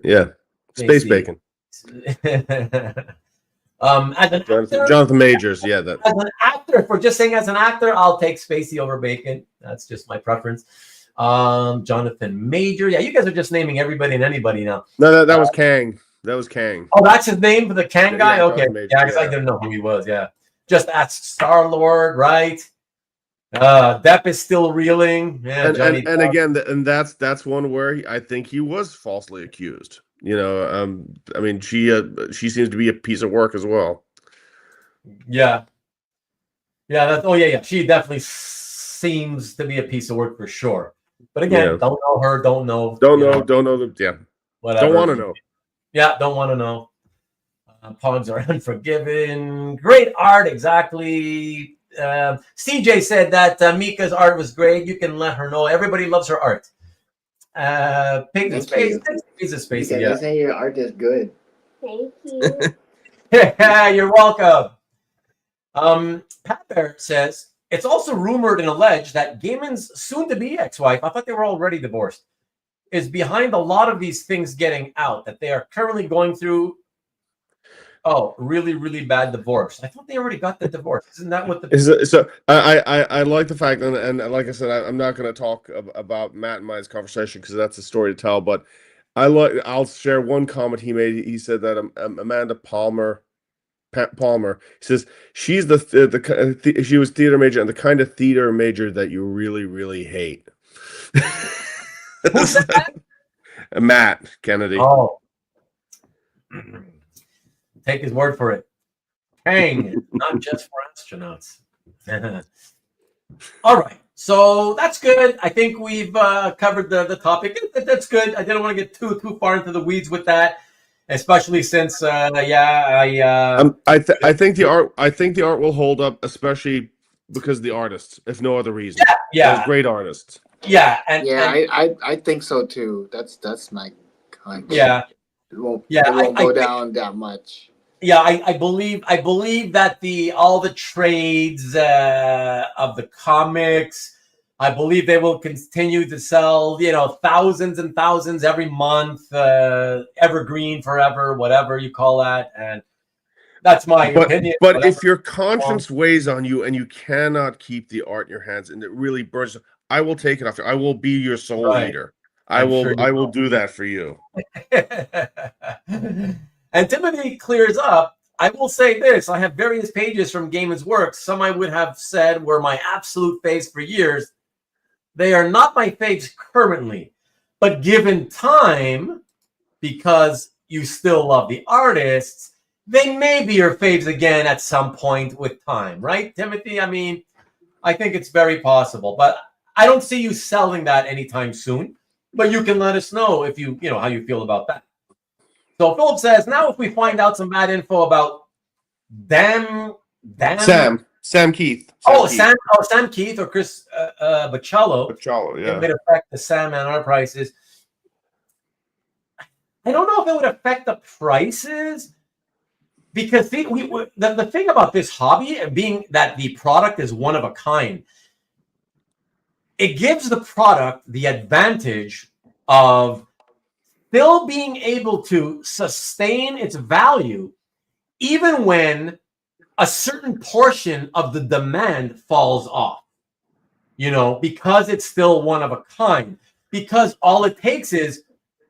Yeah, Space Bacon. As an actor, Jonathan Majors, yeah. As an actor, for just saying as an actor, I'll take Spacey over Bacon. That's just my preference. Jonathan Major. Yeah, you guys are just naming everybody and anybody now. No, that was Kang. That was Kang. Oh, that's his name for the Kang guy? Yeah, okay. Major, Yeah, because I didn't know who he was. Yeah. Just ask Star-Lord, right? Depp is still reeling. Yeah, and again, that's one where I think he was falsely accused. I mean, she seems to be a piece of work as well. Yeah. Yeah. She definitely seems to be a piece of work for sure. But again, don't know her, don't know. Don't know the, yeah. Whatever. Don't want to know. Yeah, don't want to know. Pogs are unforgiven. Great art, exactly. CJ said that Mika's art was great. You can let her know. Everybody loves her art. Pig in Space. Piece of space. They say your art is good. Thank you. You're welcome. Pat Barrett says it's also rumored and alleged that Gaiman's soon-to-be ex-wife, I thought they were already divorced, is behind a lot of these things getting out, that they are currently going through really, really bad divorce. I thought they already got the divorce. Isn't that what the... So I like the fact, and like I said, I'm not going to talk about Matt and Mine's conversation because that's a story to tell, but I'll share one comment he made. He said that Amanda Palmer, he says she's she was theater major and the kind of theater major that you really, really hate. Who said that? Matt Kennedy. Oh. Take his word for it. Hang, not just for astronauts. All right. So that's good. I think we've covered the topic. That's good. I didn't want to get too far into the weeds with that, especially since I think the art will hold up, especially because of the artists, if no other reason. Yeah. Those great artists. Yeah, I think so too. That's my hunch. Yeah. It won't go down that much. Yeah, I believe that all the trades of the comics, I believe they will continue to sell, thousands and thousands every month, evergreen forever, whatever you call that, and that's my opinion. But if your conscience weighs on you and you cannot keep the art in your hands and it really burns, I will take it after. I will be your soul leader. I will do that for you. And Timothy clears up. I will say this. I have various pages from Gaiman's works. Some I would have said were my absolute faves for years. They are not my faves currently. But given time, because you still love the artists, they may be your faves again at some point with time. Right, Timothy? I mean, I think it's very possible. But I don't see you selling that anytime soon. But you can let us know if you how you feel about that. So Philip says, now if we find out some bad info about Sam Keith. Sam Keith or Chris Baccello, yeah. it would affect the Sandman art prices. I don't know if it would affect the prices because the thing about this hobby being that the product is one of a kind, it gives the product the advantage of still being able to sustain its value even when a certain portion of the demand falls off, because it's still one of a kind. Because all it takes is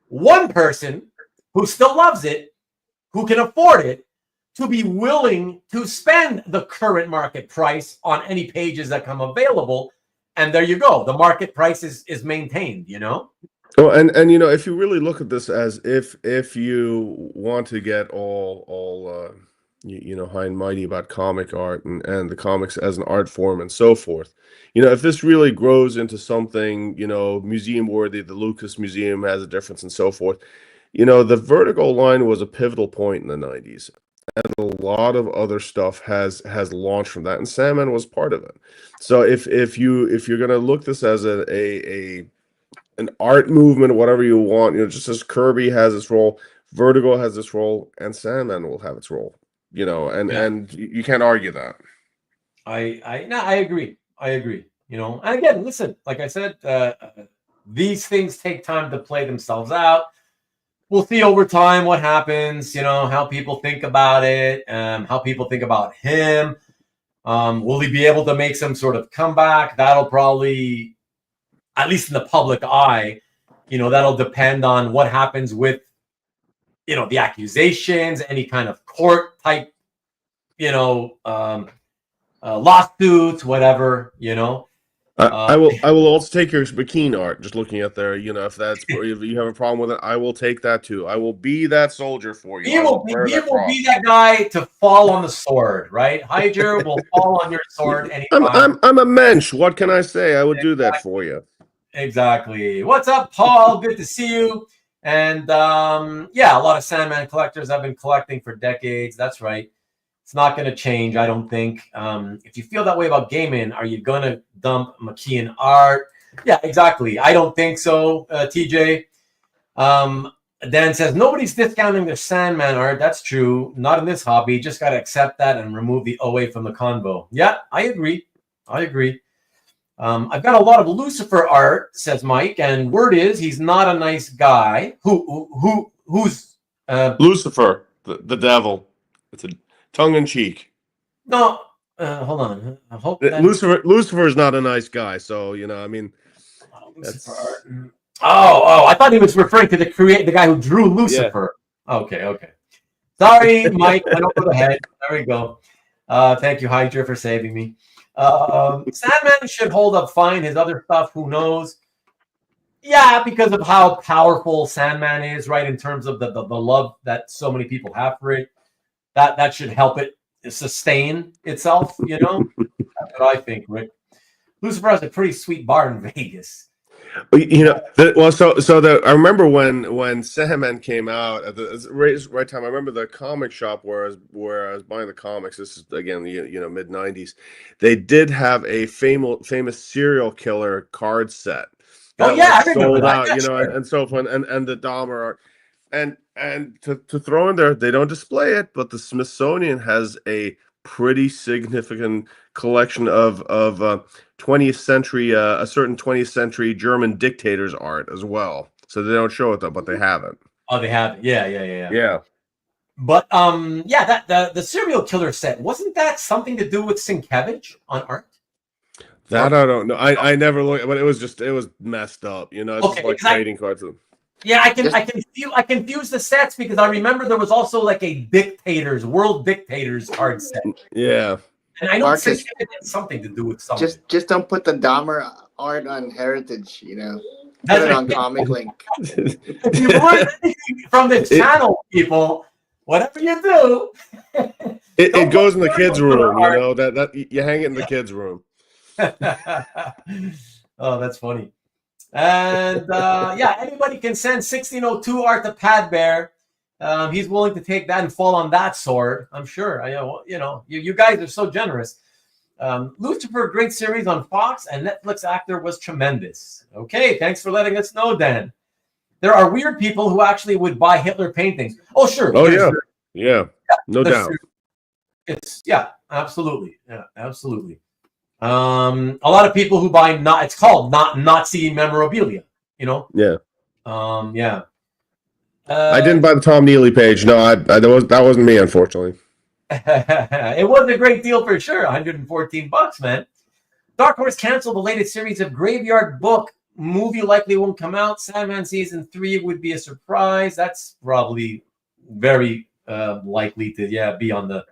one person who still loves it, who can afford it, to be willing to spend the current market price on any pages that come available. And there you go. The market price is maintained, Well, and if you really look at this as if you want to get all high and mighty about comic art and the comics as an art form and so forth. If this really grows into something, museum worthy, the Lucas Museum has a difference and so forth. The Vertigo line was a pivotal point in the 90s. And a lot of other stuff has launched from that, and Sandman was part of it. So if you're gonna look this as an art movement, whatever you want, just as Kirby has its role, Vertigo has its role, and Sandman will have its role. And you can't argue that. I agree. And again, listen, like I said, these things take time to play themselves out. We'll see over time what happens, how people think about it, how people think about him. Will he be able to make some sort of comeback? That'll probably, at least in the public eye, that'll depend on what happens with, the accusations, any kind of court type, lawsuits, whatever, I will also take your bikini art. Just looking at there, if you have a problem with it, I will take that too. I will be that soldier for you. We will be that guy to fall on the sword, right? Heidjer will fall on your sword anytime. I'm a mensch. What can I say? I would do that for you. Exactly. What's up, Paul? Good to see you. And a lot of Sandman collectors have been collecting for decades. That's right. It's not going to change, I don't think. If you feel that way about Gaiman, are you going to dump McKeon art? Yeah, exactly. I don't think so, TJ. Dan says, nobody's discounting their Sandman art. That's true. Not in this hobby. Just got to accept that and remove the OA from the convo. Yeah, I agree. I've got a lot of Lucifer art, says Mike, and word is he's not a nice guy. Who's Lucifer, the devil? It's a tongue-in-cheek. No, hold on. I hope Lucifer is not a nice guy, so Lucifer art. Oh, I thought he was referring to the guy who drew Lucifer. Yeah. Okay. Sorry, Mike. I don't go ahead. There we go. Thank you, Heidjer, for saving me. Sandman should hold up fine. His other stuff, who knows? Yeah, because of how powerful Sandman is, right? In terms of the love that so many people have for it. That should help it sustain itself, That's what I think, Rick. Lucifer has a pretty sweet bar in Vegas. I remember when Sandman came out at the right time. I remember the comic shop where I was buying the comics. This is again, mid '90s. They did have a famous serial killer card set. I remember sold that. out, and so forth, and the Dahmer art. And to throw in there, they don't display it, but the Smithsonian has a pretty significant collection of 20th century, a certain 20th century German dictators art as well. So they don't show it though, but they have it. Oh, they have it. Yeah. Yeah. But that the serial killer set, wasn't that something to do with Sienkiewicz on art? That I don't know. I never looked, but it was messed up. It's just like trading cards. Yeah, I confuse the sets because I remember there was also like a world dictators card set. Yeah. And I don't think it had something to do with something. Just don't put the Dahmer art on Heritage, Put it on Comic Link. If you learn anything from this channel, people, whatever you do, it goes in the kids' room, that you hang it in the kids' room. Oh, that's funny. And anybody can send 1602 art to Pad Bear. He's willing to take that and fall on that sword. I'm sure. You guys are so generous. Lucifer, great series on Fox, and Netflix actor was tremendous. Okay, thanks for letting us know, Dan. There are weird people who actually would buy Hitler paintings. Oh, sure. Oh, yeah. No doubt. It's absolutely. Yeah, absolutely. A lot of people who buy it's called Nazi memorabilia, Yeah. Yeah. I didn't buy the Tom Neely page. No, that wasn't me, unfortunately. It was a great deal for sure. $114, man. Dark Horse canceled the latest series of Graveyard Book. Movie likely won't come out. Sandman season 3 would be a surprise. That's probably very likely to be on the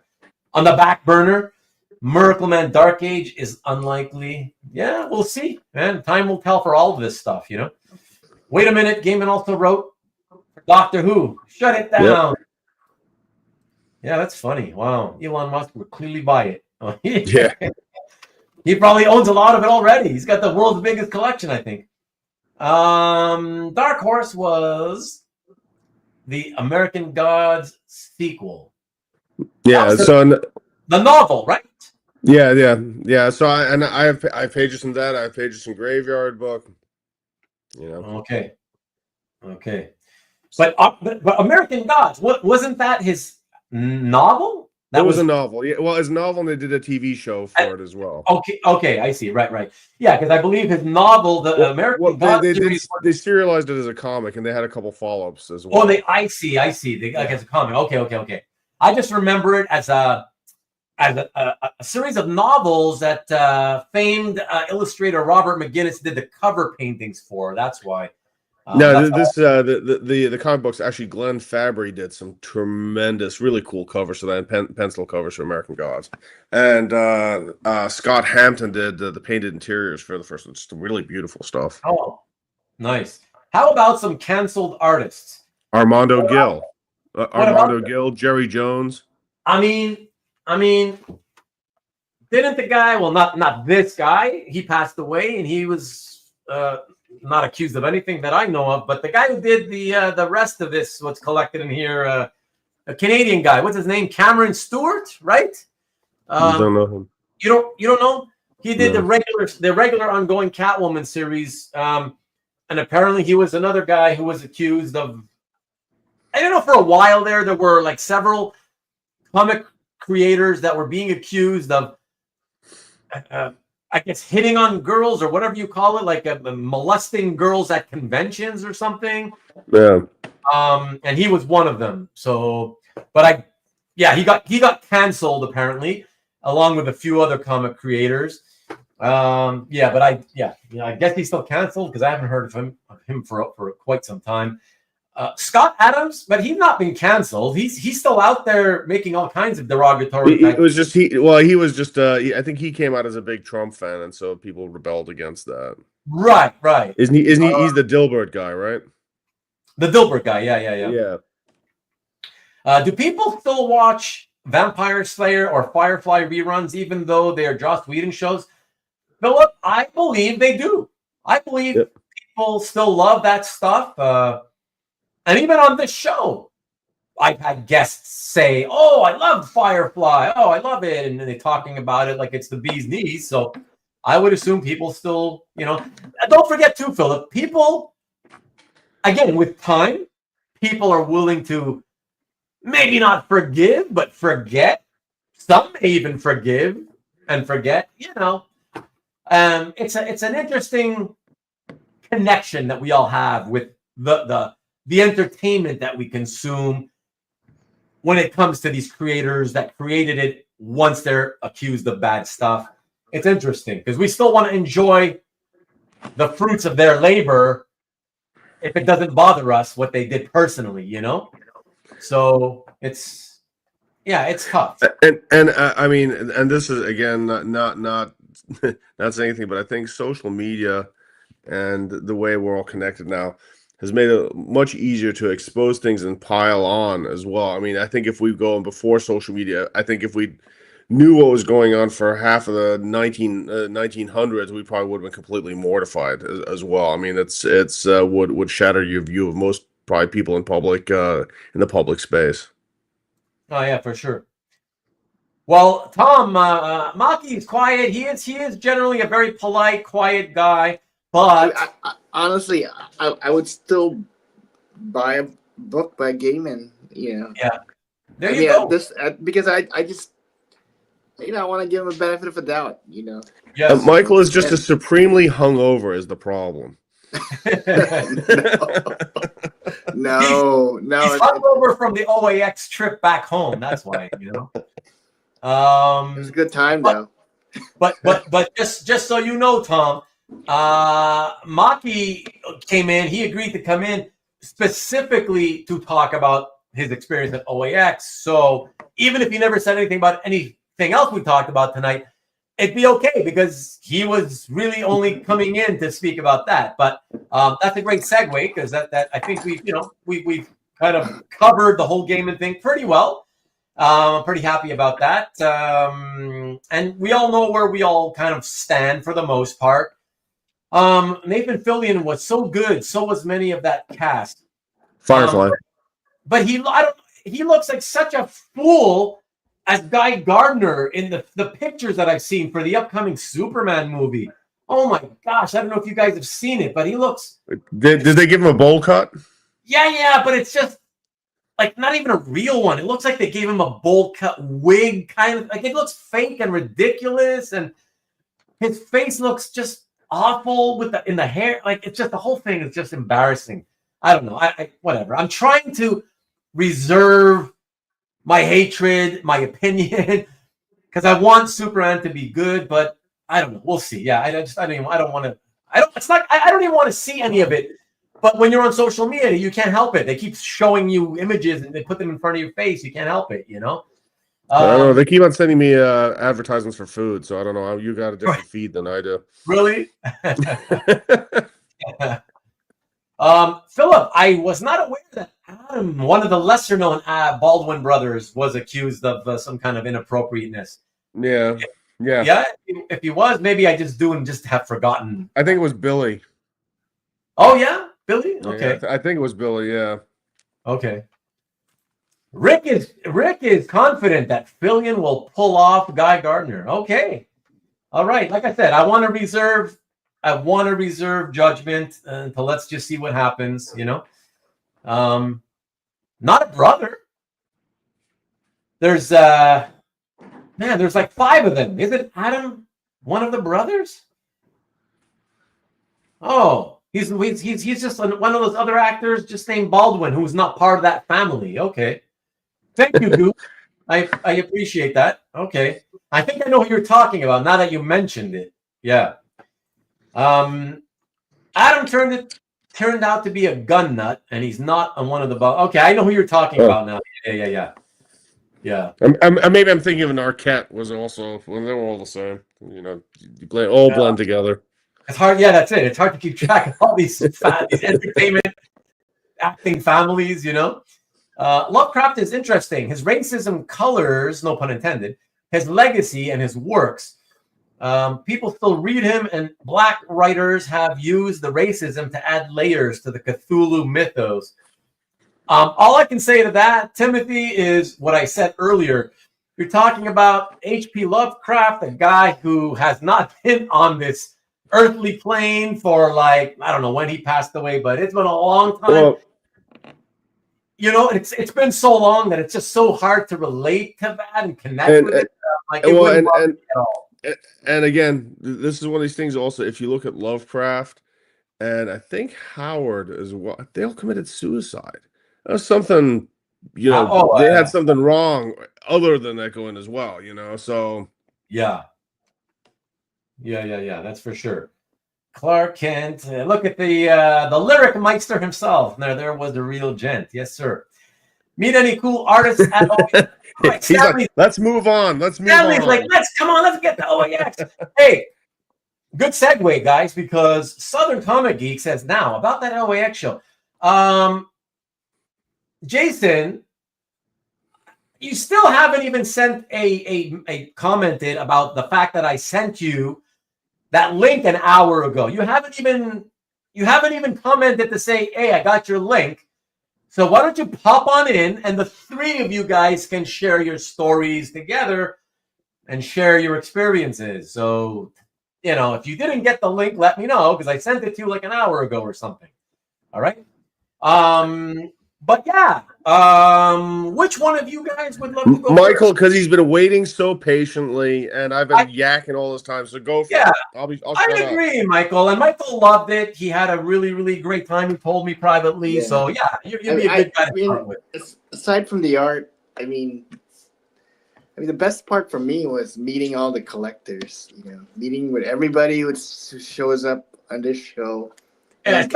back burner. Miracle Man Dark Age is unlikely. Yeah, we'll see, man. Time will tell for all of this stuff, Wait a minute. Gaiman also wrote Doctor Who. Shut it down. Yeah, that's funny. Wow, Elon Musk would clearly buy it. Yeah. He probably owns a lot of it already. He's got the world's biggest collection, I think. Dark Horse was the American Gods sequel. Yeah. The novel, right? Yeah. So I have pages from that. I have pages from Graveyard Book. You know. Okay. But American Gods, wasn't that his novel? That It was a novel. Yeah. Well, it's a novel, and they did a TV show for it as well. Okay, I see. Right. Yeah, because I believe his novel, the American Gods series, they serialized it as a comic, and they had a couple follow-ups as well. I see. Like as a comic. Okay. I just remember it as a series of novels that famed illustrator Robert McGinnis did the cover paintings for. That's why. The comic books, actually Glenn Fabry did some tremendous, really cool covers for that, and pencil covers for American Gods, and Scott Hampton did the painted interiors for the first one. Just really beautiful stuff. Oh, nice. How about some canceled artists? Armando Gill, Jerry Jones. I mean, didn't the guy? Well, not this guy. He passed away, and he was not accused of anything that I know of. But the guy who did the rest of this, what's collected in here, a Canadian guy. What's his name? Cameron Stewart, right? Don't know him. You don't know? He did the regular ongoing Catwoman series, and apparently he was another guy who was accused of. I don't know. For a while there were like several comic creators that were being accused of, I guess, hitting on girls or whatever you call it, like molesting girls at conventions or something. Yeah. And he was one of them. So, but he got canceled apparently, along with a few other comic creators. I guess he's still canceled because I haven't heard of him for quite some time. Scott Adams, but he's not been canceled. He's still out there making all kinds of derogatory. I think he came out as a big Trump fan, and so people rebelled against that. Right. Isn't he? He's the Dilbert guy, right? The Dilbert guy, yeah. Do people still watch Vampire Slayer or Firefly reruns, even though they are Joss Whedon shows? Philip, I believe they do. I believe people still love that stuff. And even on this show, I've had guests say, "Oh, I love Firefly. Oh, I love it," and they're talking about it like it's the bee's knees. So I would assume people still, don't forget too, Philip. People, again, with time, people are willing to maybe not forgive, but forget. Some may even forgive and forget. It's an interesting connection that we all have with the entertainment that we consume when it comes to these creators that created it once they're accused of bad stuff. It's interesting because we still want to enjoy the fruits of their labor if it doesn't bother us what they did personally, So it's tough. And I mean, and this is again not saying anything, but I think social media and the way we're all connected now has made it much easier to expose things and pile on as well. I mean, I think if we go before social media, I think if we knew what was going on for half of the 1900s, we probably would have been completely mortified as well. I mean, it's would shatter your view of most probably people in the public space. Oh yeah, for sure. Well, Tom, Maki is quiet. He is generally a very polite, quiet guy. But honestly, I would still buy a book by Gaiman. Yeah. There you go. Because I just I want to give him a benefit of a doubt. Yes. Michael is just as supremely hungover as the problem. No. He's hungover from the OAX trip back home. That's why. It was a good time though. But just so you know, Tom. Maki came in. He agreed to come in specifically to talk about his experience at OAX. So even if he never said anything about anything else we talked about tonight, it'd be okay because he was really only coming in to speak about that. But that's a great segue because that I think we've kind of covered the whole Gaiman thing pretty well. I'm pretty happy about that. And we all know where we all kind of stand for the most part. Nathan Fillion was so good. So was many of that cast. Firefly. But he looks like such a fool as Guy Gardner in the pictures that I've seen for the upcoming Superman movie. Oh my gosh, I don't know if you guys have seen it, but he looks... Did they give him a bowl cut? Yeah, but it's just like not even a real one. It looks like they gave him a bowl cut wig, kind of like it looks fake and ridiculous, and his face looks just awful in the hair. Like it's just the whole thing is just embarrassing. I don't know. I whatever. I'm trying to reserve my hatred, my opinion, because I want Superman to be good, but I don't know. We'll see. Yeah, I don't want to. I don't even want to see any of it. But when you're on social media, you can't help it. They keep showing you images and they put them in front of your face. You can't help it, you know? I don't know. They keep on sending me advertisements for food, so I don't know how you got a different feed than I do. Really? Philip, I was not aware that Adam, one of the lesser-known Baldwin brothers, was accused of some kind of inappropriateness. Yeah. If he was, maybe I just have forgotten. I think it was Billy. Oh yeah, Billy. Okay, yeah, I think it was Billy. Yeah. Okay. Rick is confident that Fillion will pull off Guy Gardner. Okay. All right. Like I said, I want to reserve judgment until let's just see what happens, you know. Not a brother. There's there's like 5 of them. Isn't Adam one of the brothers? Oh, he's just one of those other actors just named Baldwin who's not part of that family. Okay. Thank you, Goop. I appreciate that. Okay. I think I know who you're talking about now that you mentioned it. Yeah. Adam turned out to be a gun nut, and he's not on one of the... Okay, I know who you're talking about now. Yeah. Maybe I'm thinking of an Arquette was also... Well, they were all the same. You know, you all blend together. It's hard. Yeah, that's it. It's hard to keep track of all these entertainment acting families, you know? Lovecraft is interesting. His racism colors, no pun intended, his legacy and his works. People still read him, and Black writers have used the racism to add layers to the Cthulhu mythos. All I can say to that, Timothy, is what I said earlier. You're talking about H.P. Lovecraft, a guy who has not been on this earthly plane for like, I don't know when he passed away, but it's been a long time. Well, you know, it's been so long that it's just so hard to relate to that and connect with it. Like, it wouldn't bother me at all. And again, this is one of these things also, if you look at Lovecraft, and I think Howard as well, they all committed suicide. That was something, you know, they had something wrong other than Echoing as well, you know, so. Yeah, that's for sure. Clark Kent, look at the lyric meister himself. There was the real gent. Yes, sir. Meet any cool artists at OAX. He's like, let's move on. Let's move on. Like, let's get to OAX. Hey, good segue, guys, because Southern Comic Geek says now about that OAX show. Jason, you still haven't even sent a commented about the fact that I sent you that link an hour ago. You haven't even commented to say, hey, I got your link. So why don't you pop on in, and the 3 of you guys can share your stories together and share your experiences. So, you know, if you didn't get the link, let me know, because I sent it to you like an hour ago or something. All right. But yeah, which one of you guys would love to go Michael, because he's been waiting so patiently, and I've been yakking all this time. So go for it. I agree, Michael. And Michael loved it. He had a really, really great time. He told me privately. Yeah. So yeah, you'd be a good guy to start with. Aside from the art, I mean, the best part for me was meeting all the collectors. You know, meeting with everybody who shows up on this show. And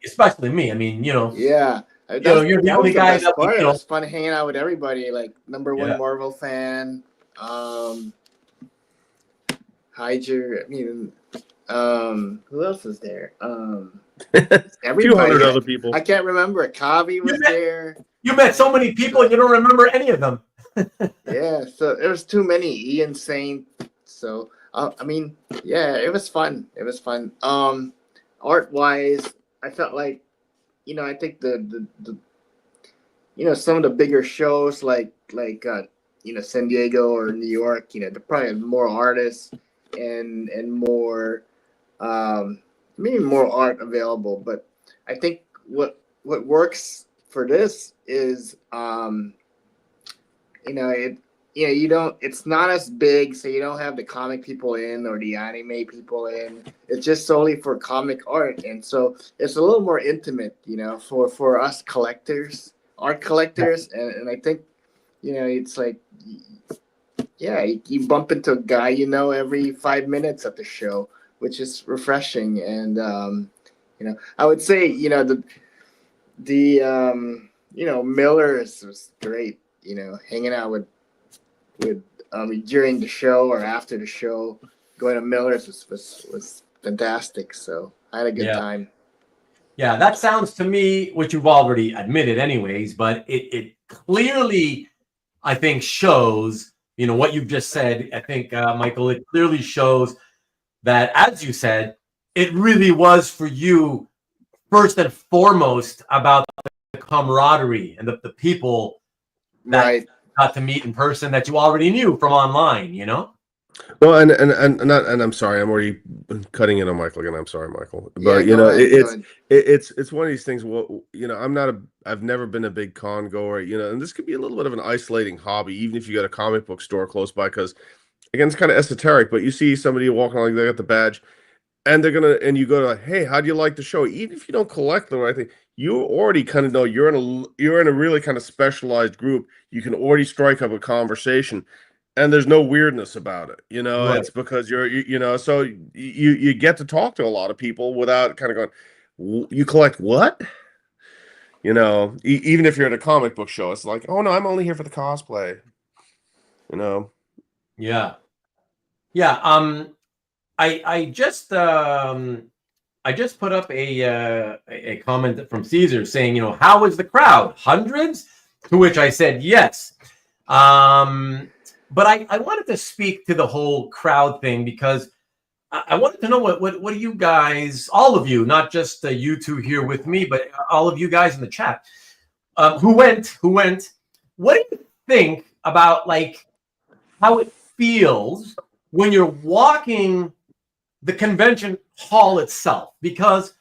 especially me. I mean, you know. Yeah. You're the only guy that it was fun hanging out with everybody, like #1 Marvel fan, Heidjer. I mean, who else was there? Everybody. 200 other people. I can't remember. Kavi was there. You met so many people and you don't remember any of them. Yeah, so there was too many Ian Saint. So I mean, yeah, it was fun. It was fun. Art wise, I felt like I think the some of the bigger shows like San Diego or New York, they're probably more artists and more maybe more art available. But I think what works for this is it you don't it's not as big, so you don't have the comic people in or the anime people in. It's just solely for comic art, and so it's a little more intimate, for us collectors, art collectors. And I think it's like, yeah, you bump into a guy every 5 minutes at the show, which is refreshing. And I would say the Miller's was great, hanging out with during the show or after the show. Going to Miller's was fantastic. So I had a good time. Yeah, that sounds to me, which you've already admitted anyways, but it clearly, I think, shows, what you've just said. I think, Michael, it clearly shows that, as you said, it really was for you, first and foremost, about the camaraderie and the people that Right. got to meet in person that you already knew from online, Well, and I'm sorry, I'm already cutting in on Michael again. I'm sorry, Michael, but Yeah, go ahead. it's one of these things. Well, I've never been a big con goer, and this could be a little bit of an isolating hobby, even if you got a comic book store close by, because again, it's kind of esoteric. But you see somebody walking like they got the badge, and and you go to, hey, how do you like the show? Even if you don't collect them or anything, you already kind of know you're in a really kind of specialized group. You can already strike up a conversation. And there's no weirdness about it, Right. It's because so you get to talk to a lot of people without kind of going, you collect what? Even if you're at a comic book show, it's like, oh no, I'm only here for the cosplay. Yeah. Yeah. I just put up a comment from Caesar saying, how is the crowd? Hundreds? To which I said yes. But I wanted to speak to the whole crowd thing because I wanted to know what do you guys, all of you, not just you two here with me, but all of you guys in the chat, who went, what do you think about like how it feels when you're walking the convention hall itself? Because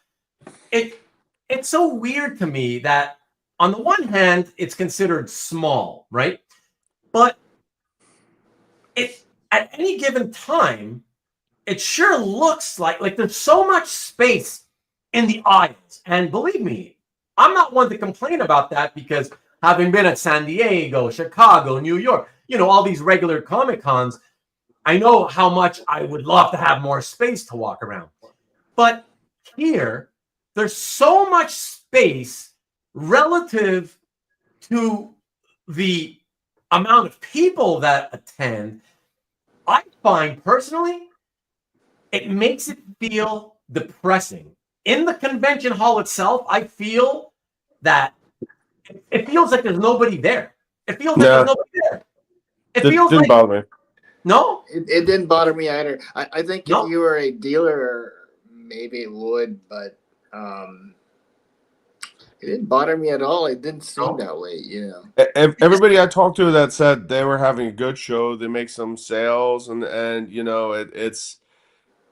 it's so weird to me that on the one hand, it's considered small, right? But at any given time, it sure looks like there's so much space in the aisles. And believe me, I'm not one to complain about that because having been at San Diego, Chicago, New York, all these regular Comic Cons, I know how much I would love to have more space to walk around. But here, there's so much space relative to the amount of people that attend. I find personally, it makes it feel depressing. In the convention hall itself, I feel that it feels like there's nobody there. It feels like there's nobody there. It feels didn't like bother me. No, it didn't bother me either. I think No. if you were a dealer, maybe it would, but it didn't bother me at all. It didn't seem that way, Everybody I talked to that said they were having a good show. They make some sales, and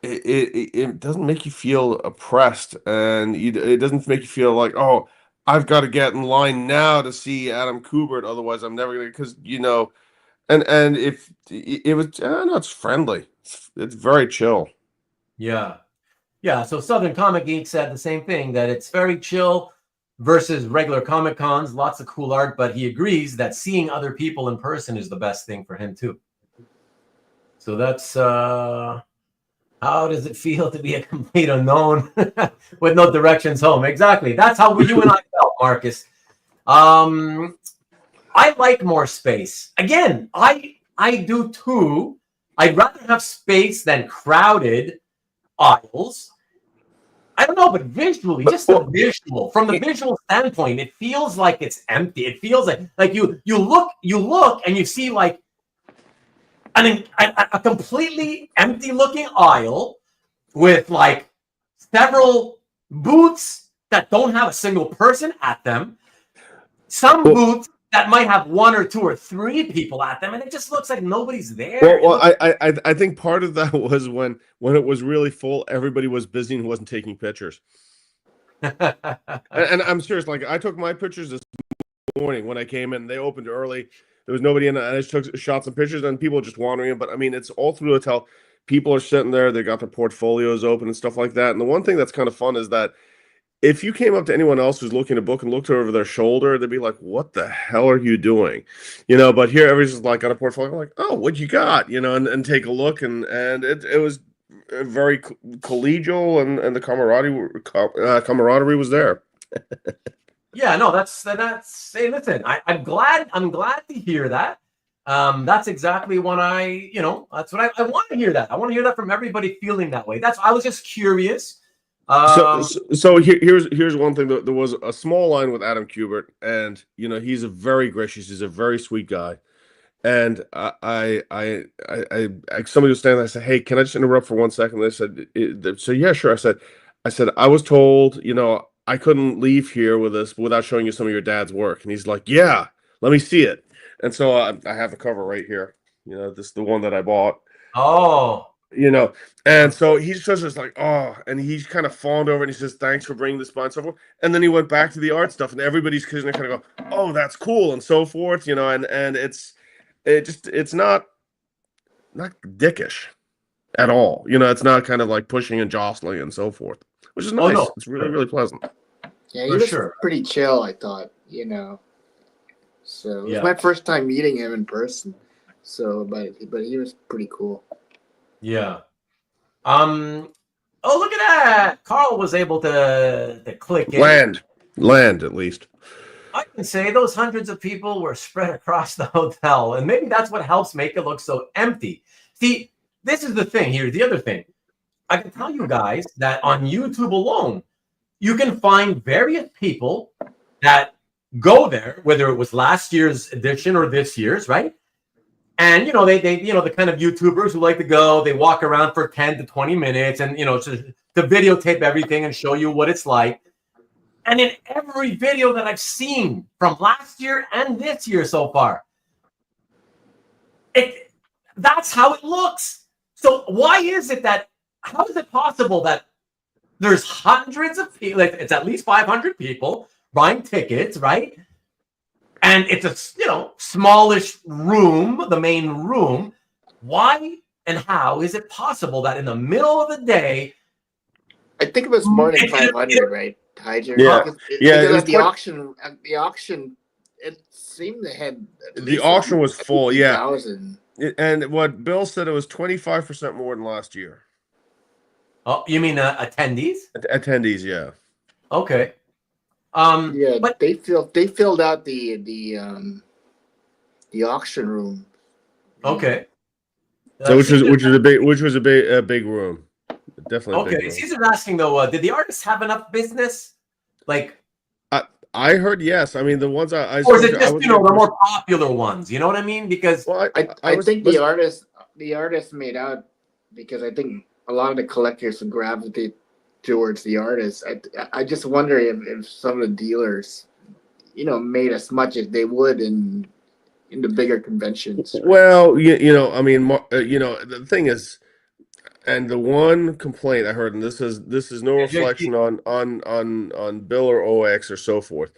it doesn't make you feel oppressed, and it doesn't make you feel like, oh, I've got to get in line now to see Adam Kubert, otherwise I'm never gonna, because and if it was, I don't know, it's friendly. It's very chill. Yeah. So Southern Comic Geek said the same thing, that it's very chill versus regular Comic Cons, lots of cool art, but he agrees that seeing other people in person is the best thing for him too. So that's how does it feel to be a complete unknown with no directions home? Exactly. That's how you and I felt, Marcus. I like more space. Again, I do too. I'd rather have space than crowded aisles. I don't know, but visually, just the visual, from the visual standpoint, it feels like it's empty. It feels like you look and you see like a completely empty looking aisle with like several booths that don't have a single person at them. Some booths that might have 1 or 2 or 3 people at them, and it just looks like nobody's there. I think part of that was when it was really full, everybody was busy and wasn't taking pictures. And I'm serious. Like I took my pictures this morning when I came in. They opened early. There was nobody in, and I just took shots and pictures, and people just wandering in. But I mean, it's all through the hotel. People are sitting there. They got their portfolios open and stuff like that. And the one thing that's kind of fun is that if you came up to anyone else who's looking to book and looked over their shoulder, they'd be like, "What the hell are you doing?" You know. But here, everybody's just like on a portfolio, like, "Oh, what you got?" You know, and take a look, and it was very collegial, and the camaraderie was there. Yeah, no, that's. Hey, listen, I'm glad to hear that. That's exactly what that's what I want to hear. That I want to hear that from everybody feeling that way. I was just curious. So here's one thing. There was a small line with Adam Kubert, and he's a very gracious, he's a very sweet guy. And I somebody was standing there. I said, "Hey, can I just interrupt for 1 second?" They said, "So yeah, sure." I said, "I was told, I couldn't leave here with this without showing you some of your dad's work." And he's like, "Yeah, let me see it." And so I have the cover right here. This is the one that I bought. Oh. And so he's just like, "Oh," and he's kind of fawned over, and he says, "Thanks for bringing this by," and so forth. And then he went back to the art stuff, and everybody's kind of go, "Oh, that's cool," and so forth. And it's not dickish at all. It's not kind of like pushing and jostling and so forth, which is nice. No. It's really, really pleasant. Yeah, he was pretty chill, I thought, So it was my first time meeting him in person. So, but he was pretty cool. Yeah. Oh, look at that! Carl was able to click in. Land at least. I can say those hundreds of people were spread across the hotel, and maybe that's what helps make it look so empty. See, this is the thing here. The other thing, I can tell you guys that on YouTube alone, you can find various people that go there, whether it was last year's edition or this year's, right? And they the kind of YouTubers who like to go, they walk around for 10 to 20 minutes and to videotape everything and show you what it's like. And in every video that I've seen from last year and this year so far, that's how it looks. So how is it possible that there's hundreds of people, like it's at least 500 people buying tickets, right? And it's a smallish room, the main room. Why and how is it possible that in the middle of the day? I think it was more than 500, right? Heidjer? Because at the auction, it seemed to have the auction was full. 1,000. And what Bill said, it was 25% more than last year. Oh, you mean attendees? Attendees, yeah. Okay. But they filled out the auction room. Okay. So which was a big room. Definitely. Okay. Big room. Caesar's asking though, did the artists have enough business? Like, I heard yes. I mean, the ones I or is it just the more popular ones? You know what I mean? Because I think the artists made out, because I think a lot of the collectors gravitate towards the artists. I just wonder if some of the dealers, made as much as they would in the bigger conventions. Right? Well, I mean, the thing is, and the one complaint I heard, and this is no reflection on Bill or OX or so forth,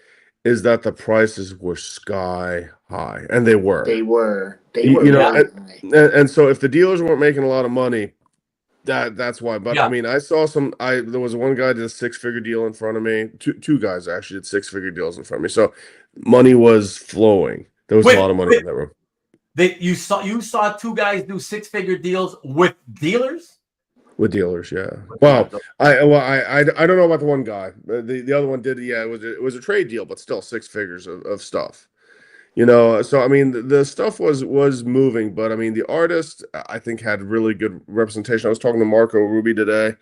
is that the prices were sky high, and they were. They were. High. And so if the dealers weren't making a lot of money, that's why. But I mean, I saw there was one guy did a 6-figure deal in front of me. Two guys actually did 6-figure deals in front of me. So money was flowing. There was a lot of money in that room. You saw 2 guys do 6-figure deals with dealers? With dealers, yeah. Wow. I don't know about the one guy. The other one did. Yeah, it was a trade deal, but still 6 figures of stuff. So I mean, the stuff was moving, but I mean, the artist I think had really good representation. I was talking to Marco Ruby today,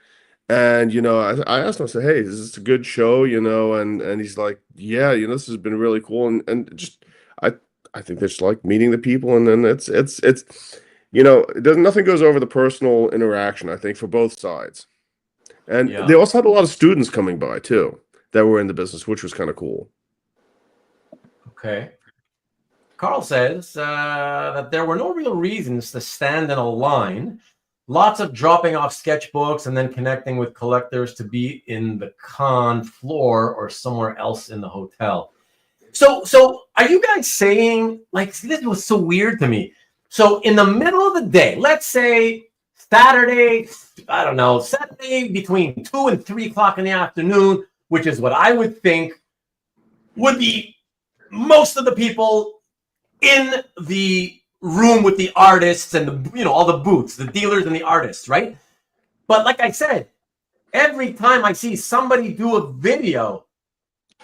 And I asked him, I said, "Hey, is this a good show?" And he's like, "Yeah, this has been really cool." And just I I think they just like meeting the people, and then it's it doesn't nothing goes over the personal interaction, I think, for both sides. And Yeah. they also had a lot of students coming by too that were in the business, which was kind of cool. Okay. Carl says that there were no real reasons to stand in a line. Lots of dropping off sketchbooks and then connecting with collectors to be in the con floor or somewhere else in the hotel. So are you guys saying, like, see, this was so weird to me. So in the middle of the day, let's say Saturday, I don't know, Saturday between 2 and 3 o'clock in the afternoon, which is what I would think would be most of the people in the room with the artists and all the booths, the dealers and the artists, right? But like I said, every time I see somebody do a video,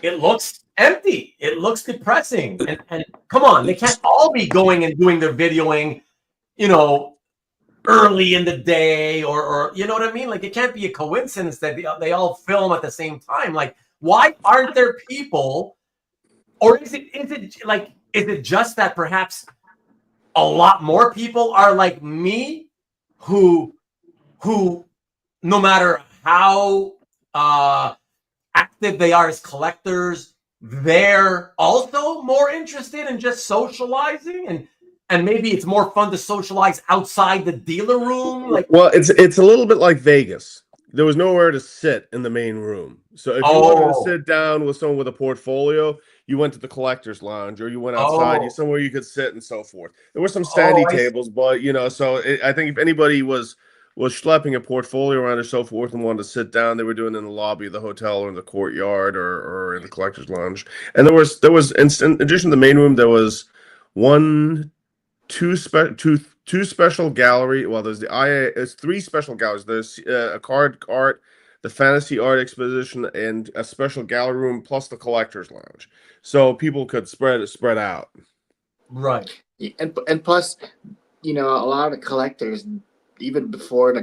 it looks empty. It looks depressing. And come on, they can't all be going and doing their videoing, early in the day or you know what I mean? Like, it can't be a coincidence that they all film at the same time. Like, why aren't there people? Or is it just that perhaps a lot more people are like me who no matter how active they are as collectors, they're also more interested in just socializing, and maybe it's more fun to socialize outside the dealer room. Like, Well, it's a little bit like Vegas. There was nowhere to sit in the main room. So if you wanted to sit down with someone with a portfolio, you went to the collector's lounge, or you went outside, somewhere you could sit and so forth. There were some standy tables, but I think if anybody was schlepping a portfolio around or so forth and wanted to sit down, they were doing it in the lobby of the hotel or in the courtyard or in the collector's lounge. And there was in addition to the main room, there was one, two special gallery. Well, there's it's three special galleries. There's a card art, the fantasy art exposition, and a special gallery room plus the collector's lounge, so people could spread out. right. And plus, a lot of the collectors, even before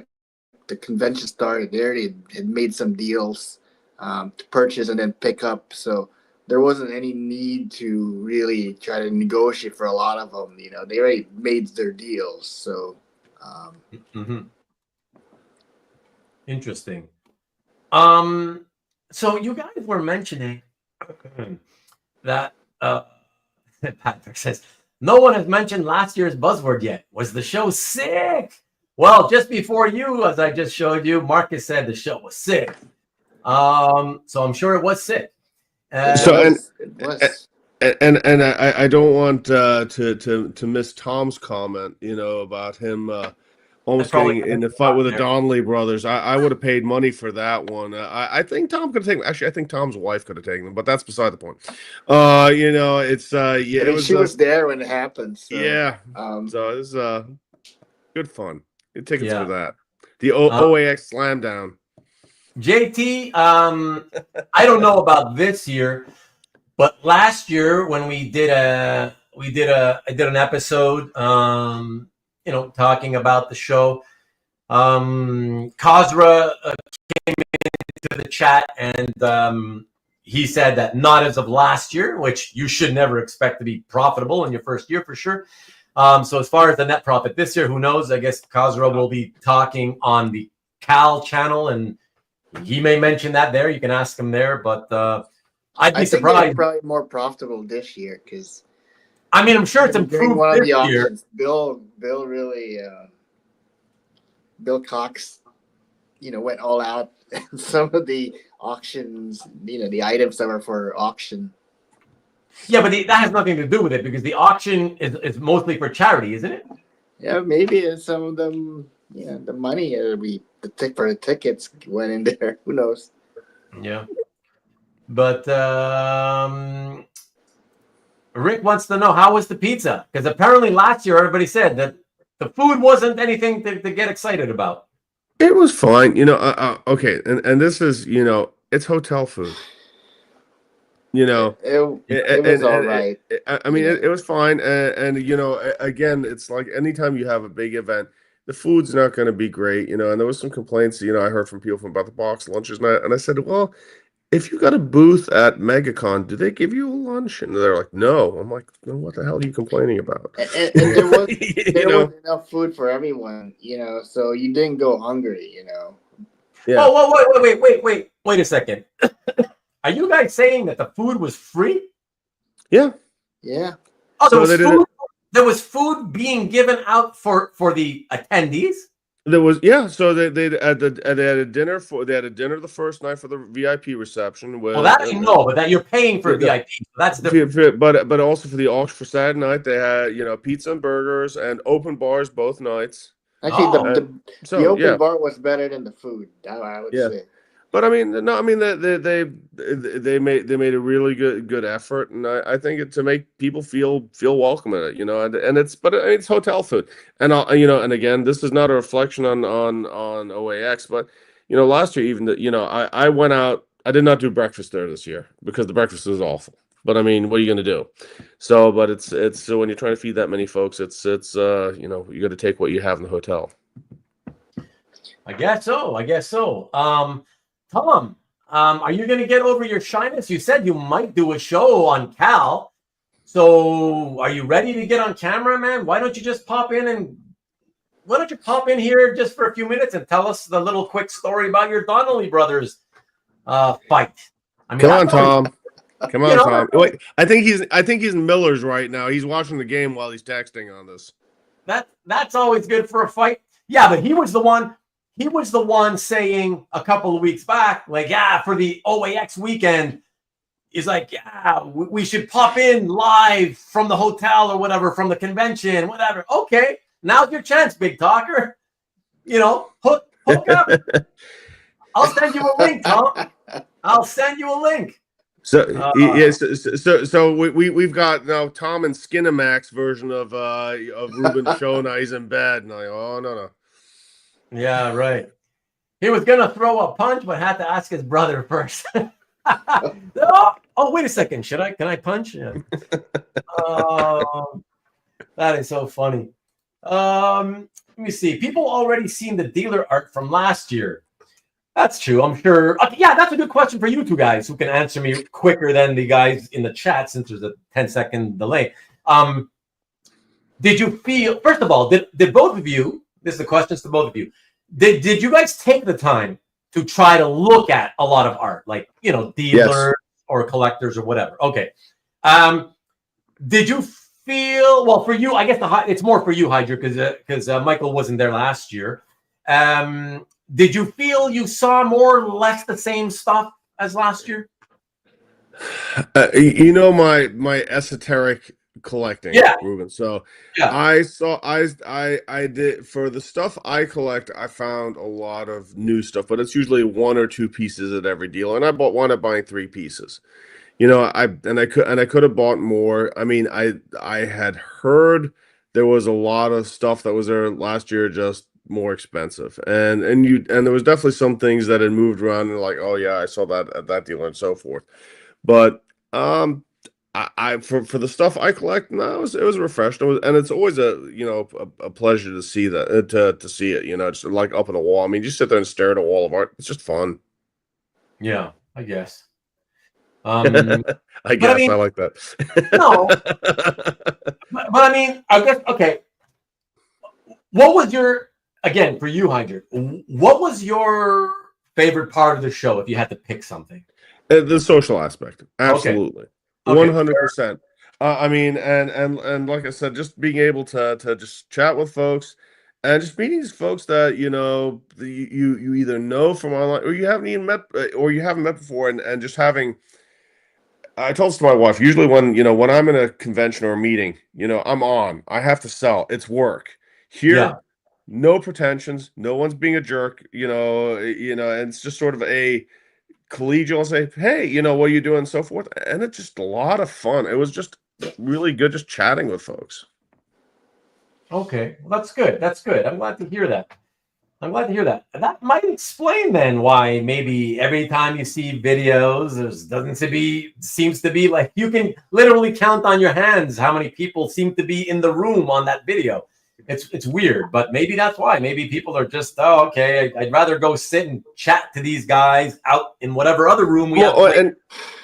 the convention started, they already had made some deals to purchase and then pick up. So there wasn't any need to really try to negotiate for a lot of them. They already made their deals. So Interesting. So you guys were mentioning that Patrick says no one has mentioned last year's buzzword yet. Was the show sick? Well, just before you, as I just showed you, Marcus said the show was sick. So I'm sure it was sick. it was. And I don't want to miss Tom's comment, about him almost getting in a fight with the Donnelly brothers. I would have paid money for that one. I think Tom could have taken. Actually, I think Tom's wife could have taken them, but that's beside the point. It's it was. She was there when it happened. So, yeah. So it was good fun. Good tickets for that. The OAX slam down. JT, I don't know about this year, but last year when I did an episode, talking about the show. Kazra came into the chat and he said that not as of last year, which you should never expect to be profitable in your first year for sure. So as far as the net profit this year, who knows? I guess Kazra will be talking on the Cal channel, and he may mention that there. You can ask him there, but I'd be surprised. I think they're probably more profitable this year because I'm sure it's improved one of this the auctions. year. Bill really, Bill Cox, went all out. Some of the auctions, the items that were for auction. Yeah, but that has nothing to do with it because the auction is mostly for charity, isn't it? Yeah, maybe some of them, the money for the tickets went in there. Who knows? Yeah. But Rick wants to know, how was the pizza? Because apparently last year everybody said that the food wasn't anything to get excited about. It was fine, okay, and this is, it's hotel food. It was all right. I mean, it was fine, and again, it's like anytime you have a big event, the food's not going to be great, and there was some complaints, I heard from people about the box lunches, and I said, well, if you got a booth at MegaCon, do they give you a lunch? And they're like, no. I'm like, no, what the hell are you complaining about? And there was You know? was enough food for everyone, so you didn't go hungry, Yeah. Oh, wait a second. Are you guys saying that the food was free? Yeah. Yeah. Oh, So they did food. There was food being given out for the attendees. There was so they had a dinner the first night for the VIP reception. Well, that I know, but that you're paying for VIP. So that's different. But also for the auction for Saturday night, they had pizza and burgers and open bars both nights. Actually, the open bar was better than the food. I would say. But I mean, no, I mean they made a really good effort, and I think to make people feel welcome in it, and it's hotel food, and and again, this is not a reflection on OAX, but last year even I went out, I did not do breakfast there this year because the breakfast was awful. But I mean, what are you going to do? So, but it's so when you're trying to feed that many folks, it's you got to take what you have in the hotel. I guess so. Tom, are you going to get over your shyness? You said you might do a show on Cal. So are you ready to get on camera, man? Why don't you just pop in here just for a few minutes and tell us the little quick story about your Donnelly brothers fight? I mean, come on, Tom. Come on, Tom. Wait, I think he's in Miller's right now. He's watching the game while he's texting on this. That's always good for a fight. Yeah, but he was the one saying a couple of weeks back, like, yeah, for the OAX weekend, he's like, yeah, we should pop in live from the hotel or whatever, from the convention, whatever. Okay, now's your chance, big talker. Hook up. I'll send you a link, Tom. I'll send you a link. So so we've got now Tom and Skinamax version of Rubén show. Now he's in bed, and no. Yeah, right. He was gonna throw a punch, but had to ask his brother first. Oh, wait a second. Can I punch? Yeah. That is so funny. Let me see. People already seen the dealer art from last year. That's true. I'm sure. Yeah, that's a good question for you two guys who can answer me quicker than the guys in the chat since there's a 10-second delay. Did you feel? First of all, did both of you? This is the questions to both of you. Did you guys take the time to try to look at a lot of art, like dealers or collectors or whatever? Okay. Did you feel? Well, for you, I guess it's more for you, Heidjer, because Michael wasn't there last year. Did you feel you saw more or less the same stuff as last year? My esoteric collecting, Rubén. So I did for the stuff I collect. I found a lot of new stuff, but it's usually one or two pieces at every deal, and I wound up buying 3 pieces. I could have bought more. I mean, I had heard there was a lot of stuff that was there last year, just more expensive, and there was definitely some things that had moved around and like, oh yeah, I saw that at that deal and so forth. But I for the stuff I collect, no, it was refreshed, and it's always a pleasure to see that to see it. It's like up on the wall. I mean, you sit there and stare at a wall of art. It's just fun. Yeah, I guess. I like that. No, but I mean, I guess okay. What was for you, Heidjer? What was your favorite part of the show if you had to pick something? The social aspect, absolutely. Okay. 100%. I mean, and like I said, just being able to just chat with folks, and just meeting these folks that you either know from online or you haven't even met before, and just having. I told this to my wife. Usually, when I'm in a convention or a meeting, I'm on. I have to sell. It's work. Here, no pretensions. No one's being a jerk. And it's just sort of a collegial, say, hey, what are you doing, and so forth, and it's just a lot of fun. It was just really good, just chatting with folks. Okay, well, that's good. I'm glad to hear that. That might explain then why maybe every time you see videos, seems to be like you can literally count on your hands how many people seem to be in the room on that video. It's weird, but maybe that's why. Maybe people are just, oh, okay, I'd rather go sit and chat to these guys out in whatever other room we have. And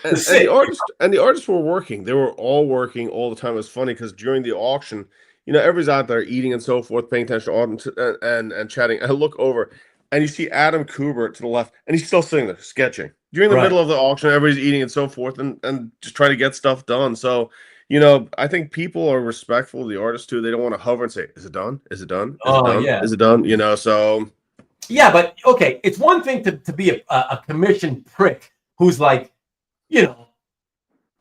the artists were working. They were all working all the time. It was funny because during the auction, everybody's out there eating and so forth, paying attention to audience and chatting. I look over and you see Adam Kubert to the left, and he's still sitting there sketching. During the middle of the auction, everybody's eating and so forth, and just trying to get stuff done. So, I think people are respectful of the artists too. They don't want to hover and say, "Is it done? Is it done? Is it done? Yeah. Is it done?" So. Yeah, but okay, it's one thing to be a commission prick who's like,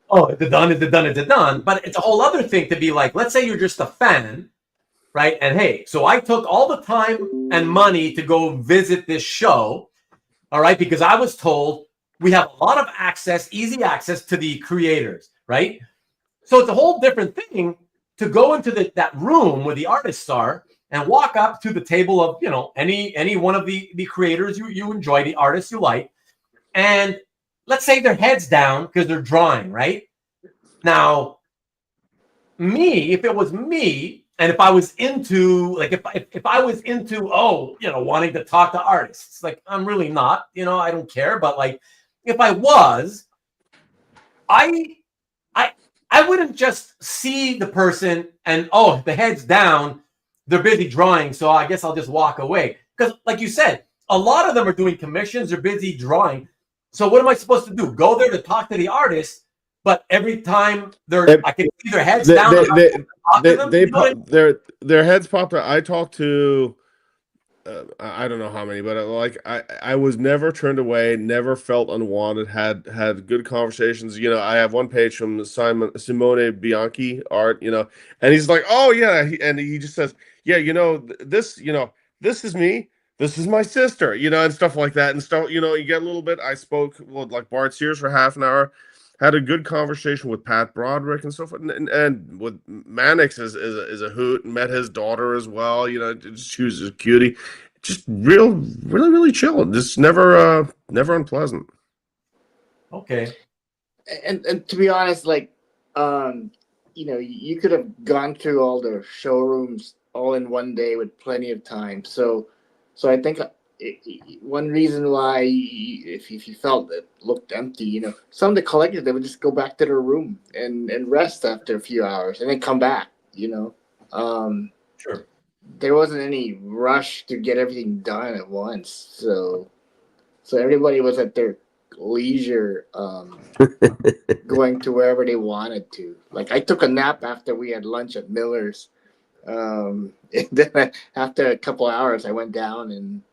oh, is it done? Is it done? Is it done? But it's a whole other thing to be like, let's say you're just a fan, right? And hey, so I took all the time and money to go visit this show, all right, because I was told we have a lot of access, easy access to the creators, right? So it's a whole different thing to go into that room where the artists are and walk up to the table of, any one of the creators you enjoy, the artists you like, and let's say their heads down because they're drawing, right? Now, if it was me, and if I was into, like, if I was into, wanting to talk to artists, like, I'm really not, I don't care, but like, if I was, I wouldn't just see the person and, the head's down, they're busy drawing, so I guess I'll just walk away. Because like you said, a lot of them are doing commissions, they're busy drawing. So what am I supposed to do? Go there to talk to the artist, but every time I can see their heads down. Their heads popped out. I talked to I don't know how many, but I was never turned away, never felt unwanted, had good conversations. I have one page from Simone Bianchi art, and he's like, oh yeah, and he just says, yeah, this is me, this is my sister, and stuff like that, and stuff. You get a little bit. I spoke with like Bart Sears for half an hour, had a good conversation with Pat Broderick and so forth, and with Mannix is a hoot. Met his daughter as well. She was a cutie. Just really chill. Just never unpleasant. Okay. And to be honest, like, you could have gone through all the showrooms all in one day with plenty of time. So I think one reason why, if you felt it looked empty, some of the collectors, they would just go back to their room and rest after a few hours and then come back. Sure. There wasn't any rush to get everything done at once, so everybody was at their leisure, going to wherever they wanted to. Like, I took a nap after we had lunch at Miller's. And then after a couple hours, I went down and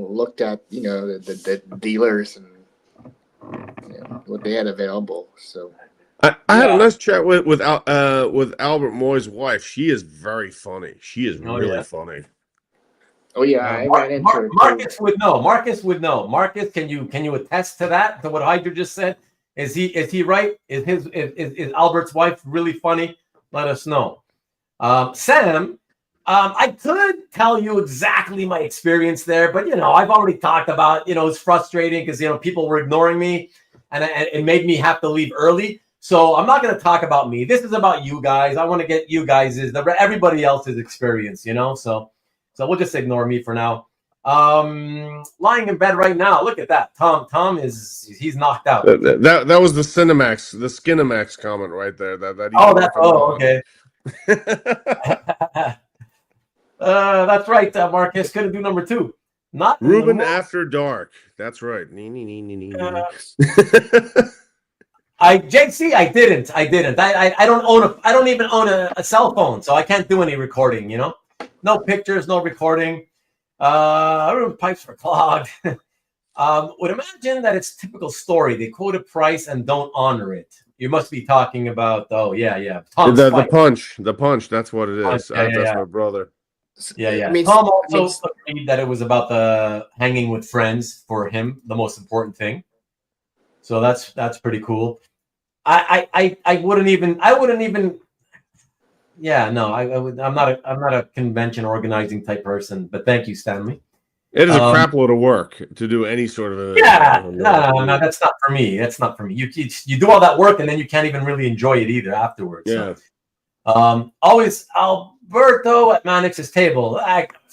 looked at the dealers and what they had available. So I had a nice chat with Albert Moy's wife. She is very funny. She is really funny. Oh yeah, I ran into her. Marcus would know. Marcus would know. Marcus, can you attest to that? To what Heidjer just said? Is he right? Is Albert's wife really funny? Let us know. Sam, I could tell you exactly my experience there, but I've already talked about, it's frustrating because people were ignoring me, and it made me have to leave early. So I'm not going to talk about me. This is about you guys. I want to get you guys everybody else's experience, So we'll just ignore me for now. Lying in bed right now. Look at that. Tom he's knocked out. That was the Skinemax comment right there. Okay. That's right, Marcus. Couldn't do number 2. Not Rubén After Dark. That's right. JC, I didn't. I don't even own a cell phone, so I can't do any recording. No pictures, no recording. Pipes were clogged. Would imagine that it's typical story. They quote a price and don't honor it. You must be talking about. Oh yeah. Tom's the punch. The punch. That's what it is. That's my brother. Yeah. Tom also agreed that it was about the hanging with friends for him, the most important thing. So that's pretty cool. I wouldn't even. Yeah, no, I'm not a convention organizing type person. But thank you, Stanley. It is a crap load of work to do any sort of. No, that's not for me. That's not for me. You do all that work and then you can't even really enjoy it either afterwards. Yeah. So, I'll Alberto at Mannix's table.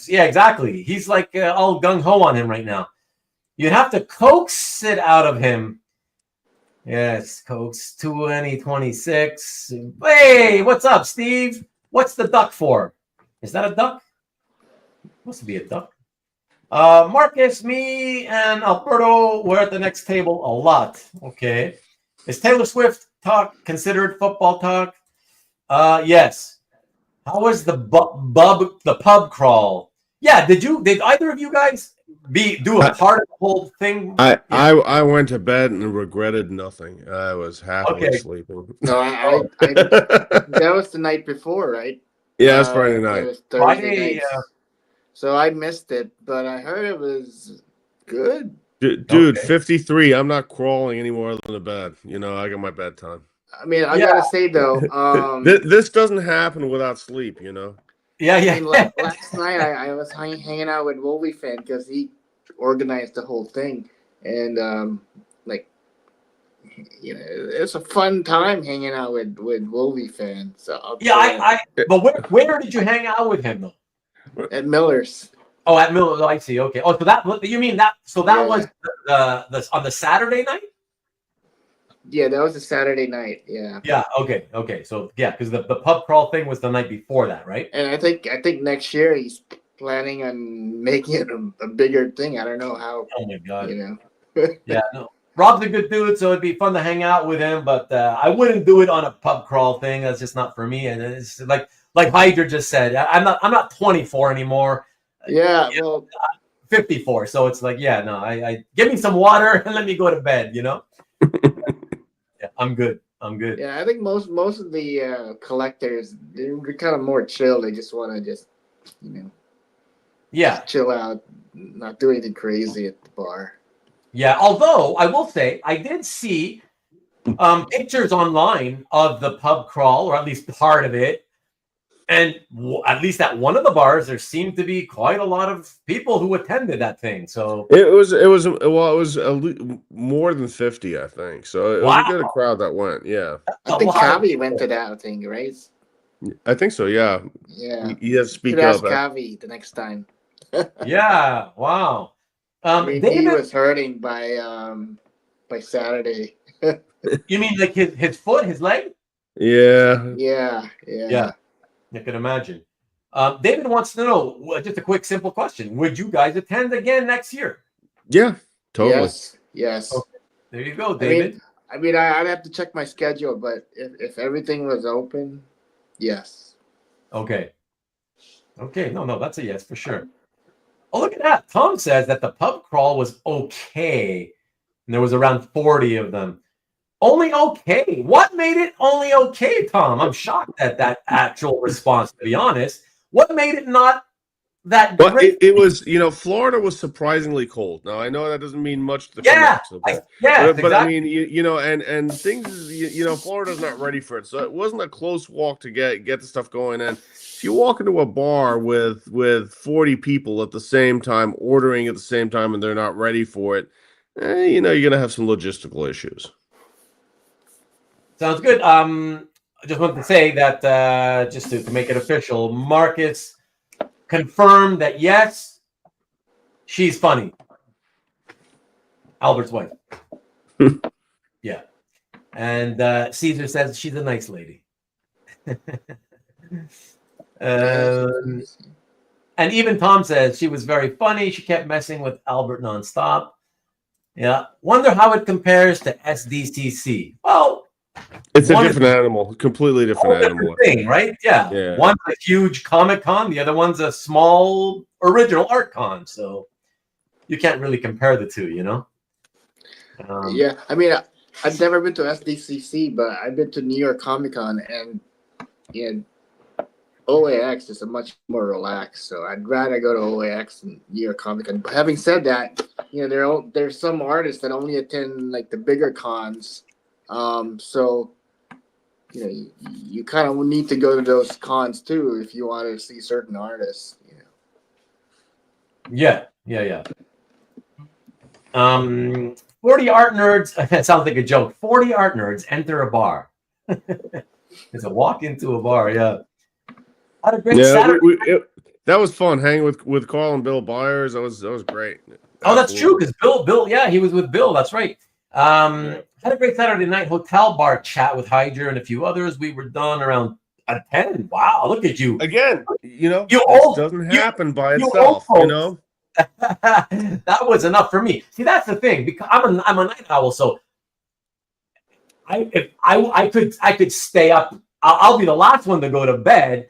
Yeah, exactly. He's like all gung-ho on him right now. You have to coax it out of him. Yes, coax 2026. Hey, what's up, Steve? What's the duck for? Is that a duck? Must be a duck. Marcus, me, and Alberto were at the next table a lot. Okay. Is Taylor Swift talk considered football talk? Yes. How was the pub crawl? Yeah, did either of you guys do a part of the whole thing? I went to bed and regretted nothing. I was happily sleeping. No, that was the night before, right? Yeah, it's Friday night. It was Friday, night. So I missed it, but I heard it was good. Dude, 53. I'm not crawling any more than a bed. You know, I got my bedtime. I mean, I gotta say though, this doesn't happen without sleep. You know. Yeah. I mean, last night I was hanging out with Wolvie fan because he organized the whole thing, and it's a fun time hanging out with Wolvie fan. So but where did you hang out with him though? At Miller's. Oh, at Miller. I see. Okay. Oh, so that you mean that? So that was the on the Saturday night. Yeah, that was a Saturday night. Yeah. Yeah. Okay. So yeah, because the pub crawl thing was the night before that, right? And I think next year he's planning on making it a bigger thing. I don't know how. Oh my god. You know. Yeah. No. Rob's a good dude, so it'd be fun to hang out with him. But I wouldn't do it on a pub crawl thing. That's just not for me. And it's like Heidjer just said, I'm not 24 anymore. Yeah. Well, 54. So it's like, yeah, no. I give me some water and let me go to bed. You know. Yeah, I'm good. Yeah, I think most of the collectors, they're kind of more chill. They just want to just chill out, not do anything crazy at the bar. Yeah, although I will say I did see pictures online of the pub crawl, or at least part of it, and at least at one of the bars, there seemed to be quite a lot of people who attended that thing. So it was more than 50, I think. So it was a good crowd that went. Yeah, I think Kavi went to that thing, right? I think so. Yeah. Yeah. You have to speak up. Ask Kavi the next time. Yeah. Wow. He was hurting by Saturday. You mean like his foot, his leg? Yeah. Yeah. I can imagine. David wants to know, just a quick, simple question: would you guys attend again next year? Yeah, totally. Yes. Okay. There you go, David. I mean, I'd have to check my schedule, but if everything was open, yes. Okay. No, that's a yes for sure. Oh, look at that. Tom says that the pub crawl was okay. And there was around 40 of them. Only okay. What made it only okay, Tom? I'm shocked at that actual response, to be honest. What made it not that great? Well, it was, Florida was surprisingly cold. Now, I know that doesn't mean much to Yes, but exactly. I mean, and things, Florida's not ready for it. So it wasn't a close walk to get the stuff going in. If you walk into a bar with 40 people at the same time, ordering at the same time, and they're not ready for it, you're going to have some logistical issues. Sounds good. I just wanted to say that just to make it official, Marcus confirmed that yes, she's funny. Albert's wife. Yeah. And Caesar says she's a nice lady. And even Tom says she was very funny. She kept messing with Albert nonstop. Yeah. Wonder how it compares to SDCC. Well, it's a different animal, completely different animal thing, right? Yeah. One's a huge Comic Con, the other one's a small original art con. So you can't really compare the two, Yeah, I mean, I've never been to SDCC, but I've been to New York Comic Con, and OAX is a much more relaxed. So I'd rather go to OAX than New York Comic Con. But having said that, there's some artists that only attend like the bigger cons. So you kind of need to go to those cons too if you want to see certain artists. Yeah. 40 art nerds. That sounds like a joke. 40 art nerds enter a bar. It's a walk into a bar. Yeah. Had a great Yeah, Saturday. that was fun hanging with Carl and Bill Byers. That was great. Oh, that's true. Absolutely. Because Bill, yeah, he was with Bill. That's right. Had a great Saturday night hotel bar chat with Heidjer and a few others. We were done around 10. Wow, look at you. Again, You this old, doesn't happen by you old itself, folks. That was enough for me. See, that's the thing, because I'm a night owl, so I could stay up. I'll be the last one to go to bed.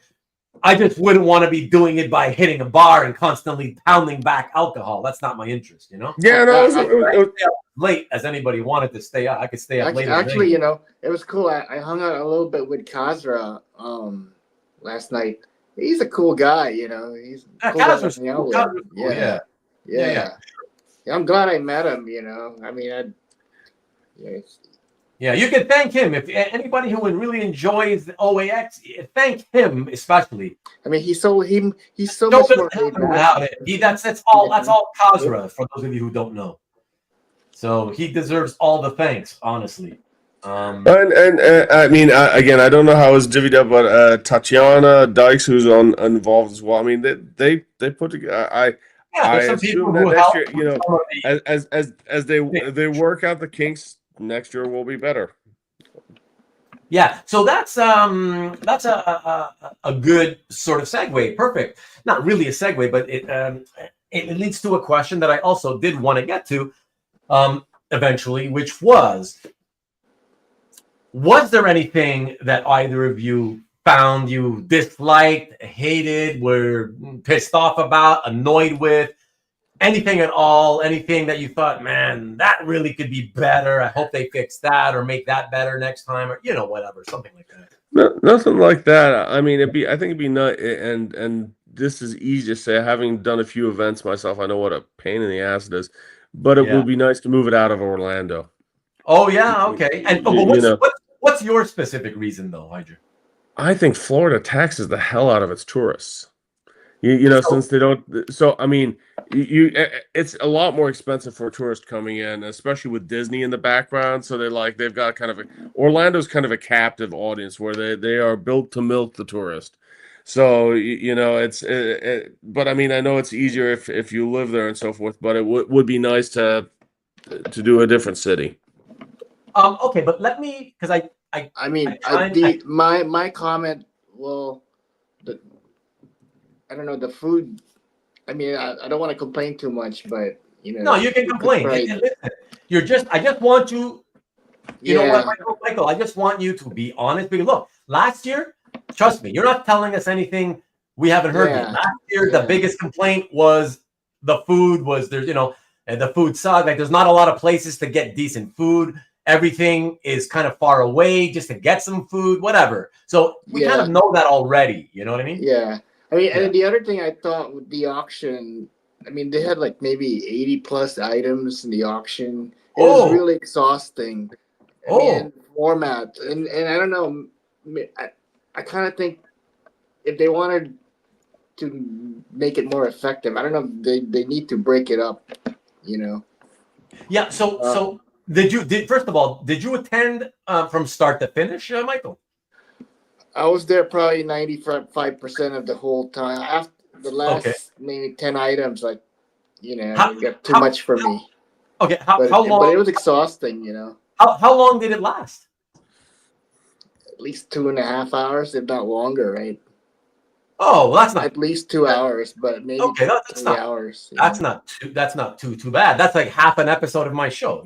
I just wouldn't want to be doing it by hitting a bar and constantly pounding back alcohol. That's not my interest, you know. Yeah, no, I- it was Late as anybody wanted to stay up. I could stay up late. Actually, it was cool. I hung out a little bit with Kazra last night. He's a cool guy, He's cool guy Kazra's to hang out cool. with. Kazra's cool, yeah. Yeah. I'm glad I met him. I mean, Yeah, you can thank him. If anybody who really enjoys OAX, thank him especially. I mean, he's so much more laid back. That's all Kazra, for those of you who don't know. So he deserves all the thanks, honestly. and I mean, again, I don't know how it's divvied up, but Tatiana Dykes, who's involved as well. I mean, they put together. I assume that next year, as they work out the kinks, next year will be better. Yeah, so that's a good sort of segue. Perfect. Not really a segue, but it leads to a question that I also did want to get to eventually, which was there anything that either of you found you disliked, hated, were pissed off about, annoyed with? Anything at all, anything that you thought, man, that really could be better. I hope they fix that or make that better next time, or whatever, something like that. No, nothing like that. I mean, I think it'd be nice, and this is easy to say. Having done a few events myself, I know what a pain in the ass it is. But it would be nice to move it out of Orlando. Oh yeah, okay. And what's your specific reason though, Heidjer? I think Florida taxes the hell out of its tourists. Since they don't. So I mean, it's a lot more expensive for tourists coming in, especially with Disney in the background. So they've got Orlando's kind of a captive audience where they are built to milk the tourist. So but I mean, I know it's easier if you live there and so forth. But it would be nice to do a different city. Okay, but let me, because my comment. Well, I don't know, the food. I mean, I don't want to complain too much, but no, you can complain. Listen, I just want you. You know what, Michael? I just want you to be honest. Because look, last year, trust me, you're not telling us anything we haven't heard yet. Last year, the biggest complaint was the food. And the food sucked. Like, there's not a lot of places to get decent food. Everything is kind of far away just to get some food, whatever. So we kind of know that already. You know what I mean? Yeah. I mean, and the other thing I thought with the auction, I mean, they had like maybe 80 plus items in the auction. It was really exhausting. I mean, format. And I don't know, I kind of think if they wanted to make it more effective, I don't know, they need to break it up, Yeah, so first of all, did you attend from start to finish, Michael? I was there probably 95% of the whole time. After the last maybe 10 items, it got too much for me. Okay, how long? But it was exhausting, How long did it last? At least 2.5 hours, if not longer, right? Oh, well, that's not at least 2 hours, but maybe 3 hours. That's not too bad. That's like half an episode of my show,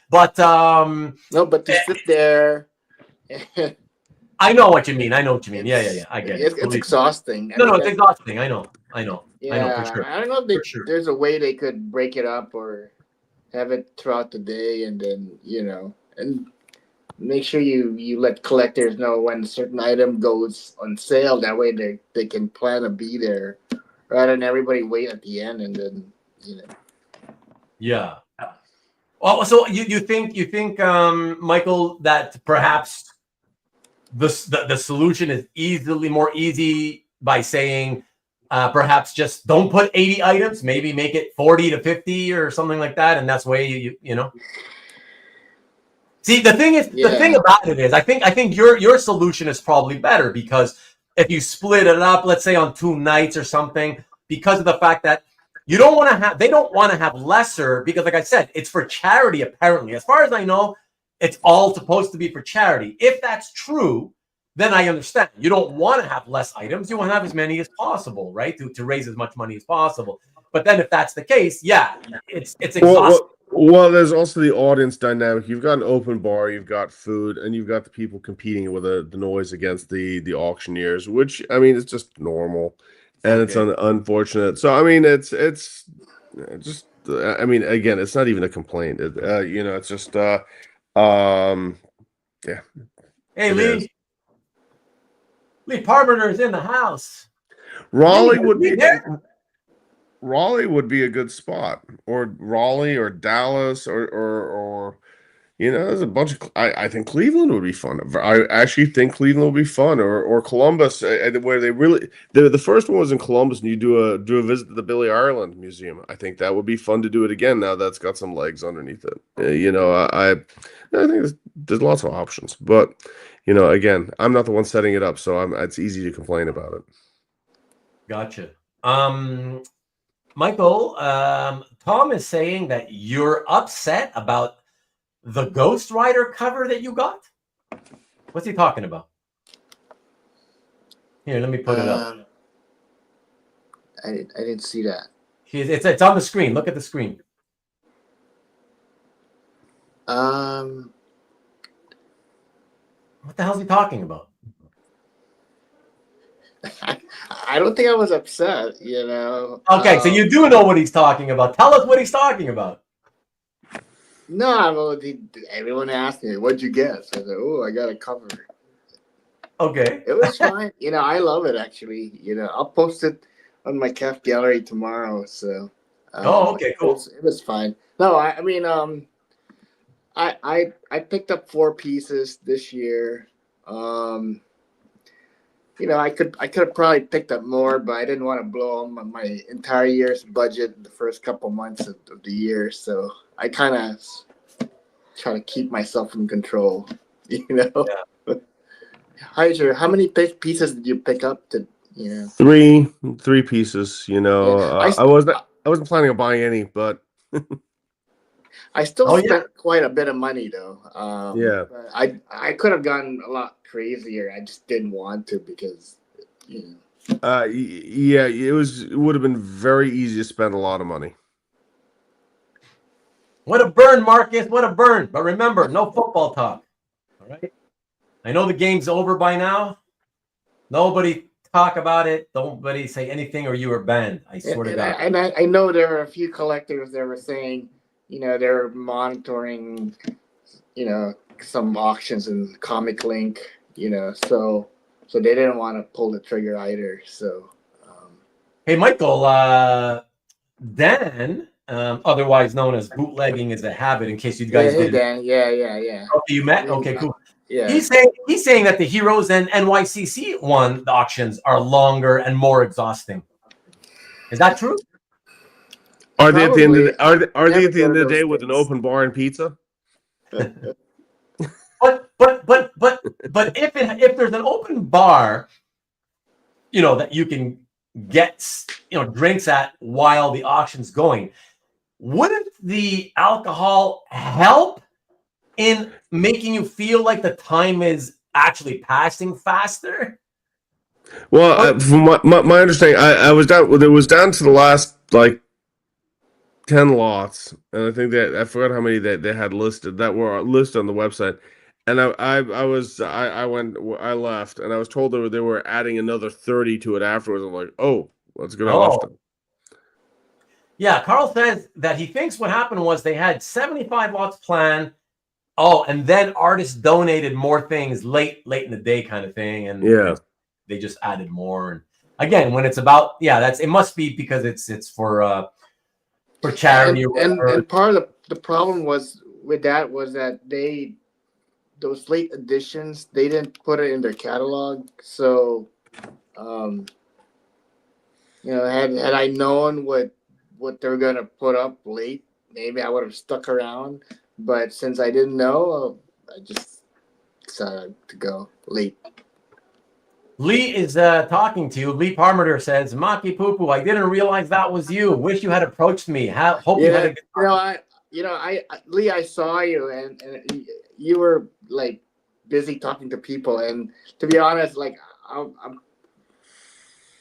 But no, but to sit there. I know what you mean. Yeah. I get it. It's exhausting. No, it's exhausting. I know. Yeah, I know for sure. I don't know if there's a way they could break it up or have it throughout the day, and then and make sure you let collectors know when a certain item goes on sale. That way they can plan to be there, rather than everybody wait at the end and then Yeah. Well, so you think Michael, that perhaps the solution is more easy by saying perhaps just don't put 80 items, maybe make it 40 to 50 or something like that, and that's the way you know. See, the thing about it is, I think your solution is probably better, because if you split it up, let's say on 2 nights or something, because of the fact that you don't want to have, they don't want to have lesser because, like I said, it's for charity, apparently. As far as I know, it's all supposed to be for charity. If that's true, then I understand. You don't want to have less items. You want to have as many as possible, right? To raise as much money as possible. But then if that's the case, yeah, it's exhausting. Well, there's also the audience dynamic. You've got an open bar, you've got food, and you've got the people competing with the noise against the auctioneers, which, I mean, it's just normal. And it's unfortunate. So, I mean, it's just, I mean, again, it's not even a complaint. It's just, yeah. Hey, Lee. Lee Parmenter's in the house. Raleigh Lee, would be a good spot, or Raleigh, or Dallas, or there's a bunch of. I think Cleveland would be fun. I actually think Cleveland would be fun, or Columbus, where they really the first one was in Columbus, and you do a visit to the Billy Ireland Museum. I think that would be fun to do it again. Now that's got some legs underneath it. I think there's lots of options, but again, I'm not the one setting it up, so it's easy to complain about it. Gotcha. Michael, Tom is saying that you're upset about the Ghost Rider cover that you got. What's he talking about? Here, let me put it up. I didn't see that. It's on the screen. Look at the screen. What the hell is he talking about? I don't think I was upset, Okay, so you do know what he's talking about. Tell us what he's talking about. No, everyone asked me, "What'd you get?" So I said, "Oh, I got a cover." Okay. It was fine. I love it actually. I'll post it on my Calf gallery tomorrow. So. Okay, cool. It was fine. No, I mean, I picked up 4 pieces this year. I could have probably picked up more, but I didn't want to blow on my entire year's budget the first couple months of the year. So I kind of try to keep myself in control. Yeah. Heidjer, how many pieces did you pick up? Three pieces. Yeah. I wasn't planning on buying any, but I still spent quite a bit of money though. Yeah. I could have gone a lot crazier. I just didn't want to because yeah, it would have been very easy to spend a lot of money. What a burn, Marcus. What a burn. But remember, no football talk. All right. I know the game's over by now. Nobody talk about it. Nobody say anything or you are banned. I swear to God. And I know there are a few collectors that were saying, they're monitoring, some auctions in Comic Link, so they didn't want to pull the trigger either. So, hey, Michael, Dan, otherwise known as Bootlegging is a Habit, in case you guys didn't. Dan. Yeah. Okay, you met? Okay, cool. Yeah. He's saying that the Heroes and NYCC the auctions are longer and more exhausting. Is that true? Are they at the end of the day with an open bar and pizza? But if there's an open bar, that you can get drinks at while the auction's going, wouldn't the alcohol help in making you feel like the time is actually passing faster? Well, from my understanding, I was down. It was down to the last 10 lots, and I think that I forgot how many they had listed that were listed on the website. And I left, and I was told they were adding another 30 to it afterwards. I'm like, oh, that's good. I left them. Yeah, Carl says that he thinks what happened was they had 75 lots planned. Oh, and then artists donated more things late in the day, kind of thing, and they just added more. And again, when it's about it must be because it's for charity and part of the problem was with that was that those late editions they didn't put it in their catalog. So, had I known what they were gonna put up late, maybe I would have stuck around. But since I didn't know, I just decided to go late. Lee is talking to you. Lee Parmenter says, Makipoopoo, I didn't realize that was you. Wish you had approached me. Hope you had a good time. Lee, I saw you, and you were like busy talking to people, and to be honest, like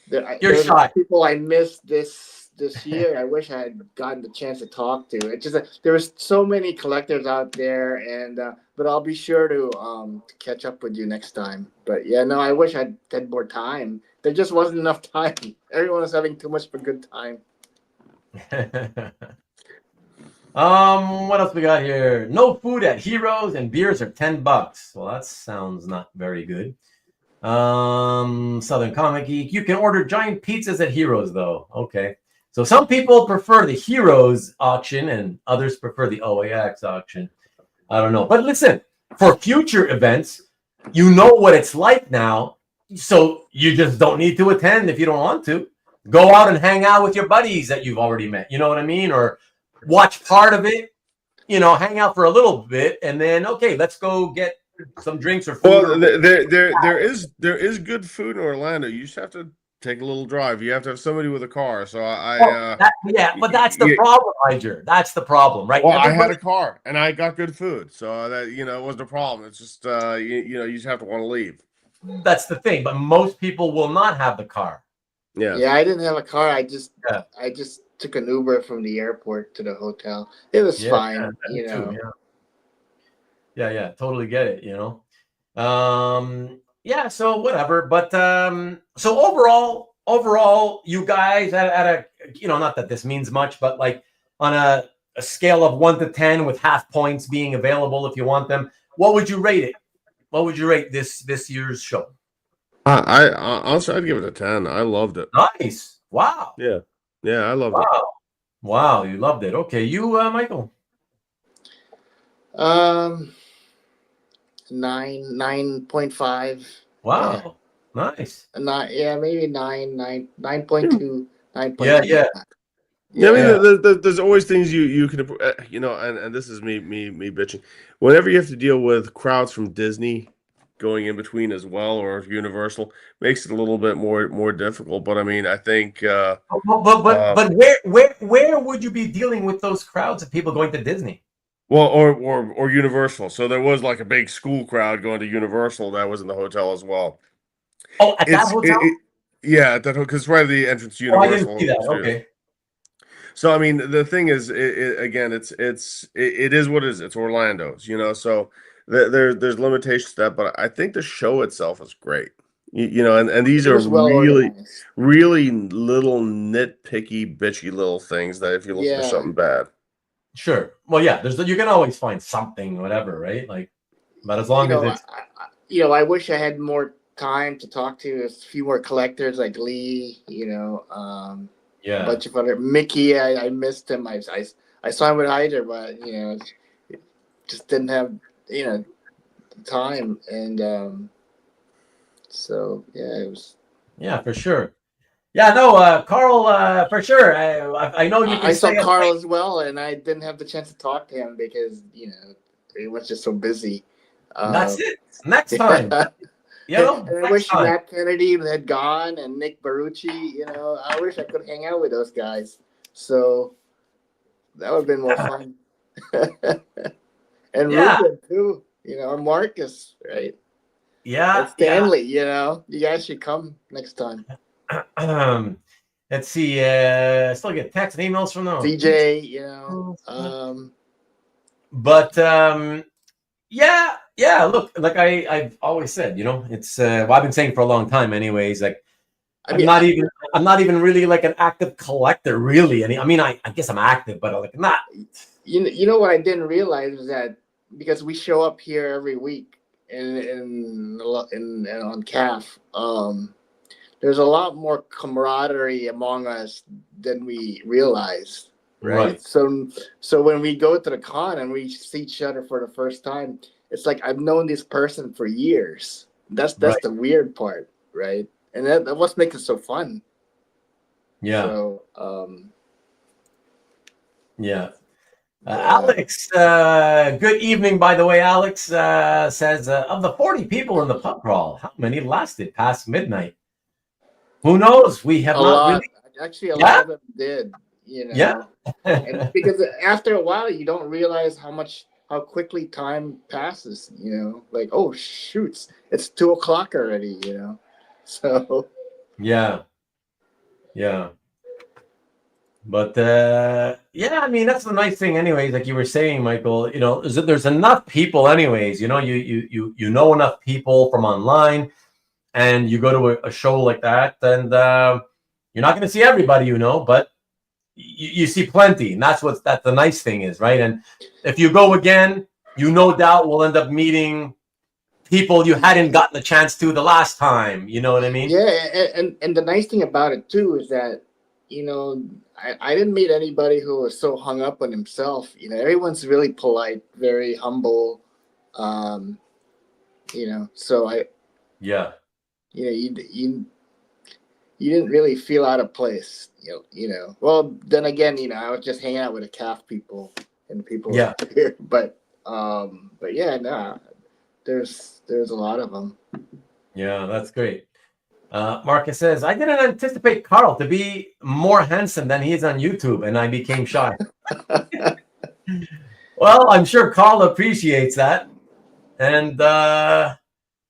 You're there's shy. people I missed this year. I wish I had gotten the chance to talk to. It's just there was so many collectors out there, and but I'll be sure to catch up with you next time. But yeah, no, I wish I had more time. There just wasn't enough time. Everyone was having too much of a good time. What else we got here? No food at Heroes and beers are $10. Well, that sounds not very good. Southern Comic Geek. You can order giant pizzas at Heroes, though. Okay. So some people prefer the Heroes auction and others prefer the OAX auction. I don't know. But listen, for future events, you know what it's like now. So you just don't need to attend if you don't want to. Go out and hang out with your buddies that you've already met. You know what I mean? Or watch part of it, hang out for a little bit, and then, okay, let's go get some drinks or food. Well, there is good food in Orlando. You just have to take a little drive. You have to have somebody with a car. So but that's the problem, Heidjer. That's the problem, right? Well, I had a car and I got good food, so that it wasn't a problem. It's just you just have to want to leave. That's the thing, but most people will not have the car. Yeah, I didn't have a car. I just took an Uber from the airport to the hotel. It was fine, Yeah, totally get it, so whatever. But so overall, you guys at a not that this means much, but like on a scale of 1 to 10 with half points being available if you want them, what would you rate it? What would you rate this year's show? I'll try to give it a 10. I loved it. Nice. Wow. Yeah, I loved it. Wow, you loved it. Okay, you, Michael. 9.5. Wow, nice. Maybe 9.2, 9.2. Yeah. I mean, there's always things you can, and this is me bitching. Whenever you have to deal with crowds from Disney going in between as well, or Universal, makes it a little bit more difficult. But I mean, I think. But where would you be dealing with those crowds of people going to Disney? Well, or Universal. So there was like a big school crowd going to Universal that was in the hotel as well. Oh, at that hotel? Yeah, at that hotel, because right at the entrance to Universal. I didn't see that. Okay. So I mean, the thing is, it is what it is. It's Orlando's, So there's limitations to that, but I think the show itself is great. And these are really little nitpicky, bitchy little things that if you look for something bad. Sure. Well, yeah. You can always find something, whatever, right? Like, but as long as it's. I wish I had more time to talk to a few more collectors like Lee. A bunch of other Mickey. I missed him. I saw him with Heidjer, but just didn't have time, and so it was. Yeah, for sure. Yeah, no, Carl, for sure. I know you can. I saw Carl as well, and I didn't have the chance to talk to him because he was just so busy. That's it. Next time. And I wish Matt Kennedy had gone and Nick Barucci. I wish I could hang out with those guys. So that would have been more fun. And Ruben too. Or Marcus, right? Yeah. And Stanley. You guys should come next time. Let's see. Still get texts and emails from them. DJ, yeah. Look, like I've always said, it's I've been saying for a long time, anyways. Like, I'm not even really like an active collector, really. I mean, I guess I'm active, but like not. You know what I didn't realize was that because we show up here every week in on CAF, there's a lot more camaraderie among us than we realize, right? So when we go to the con and we see each other for the first time, it's like I've known this person for years. That's the weird part, right? And that what makes it so fun. Yeah. So yeah. Alex, good evening, by the way. Alex says, of the 40 people in the pub crawl, how many lasted past midnight? Who knows? We have A not lot. really. Actually, a Yeah? lot of them did. Yeah. And because after a while, you don't realize how quickly time passes. Like, oh shoots, it's 2 o'clock already. So Yeah. Yeah. But yeah, I mean that's the nice thing, anyways. Like you were saying, Michael, there's enough people, anyways. You know enough people from online, and you go to a show like that, and you're not going to see everybody, but you see plenty, and that's the nice thing is, right? And if you go again, you no doubt will end up meeting people you hadn't gotten a chance to the last time. You know what I mean? yeah, and the nice thing about it too is that I didn't meet anybody who was so hung up on himself. Everyone's really polite, very humble. So Yeah. you didn't really feel out of place. Well, then again, I was just hanging out with the calf people and people Yeah. here, but yeah, nah, there's a lot of them. Yeah, that's great. Marcus says, I didn't anticipate Carl to be more handsome than he is on YouTube, and I became shy. Well, I'm sure Carl appreciates that. And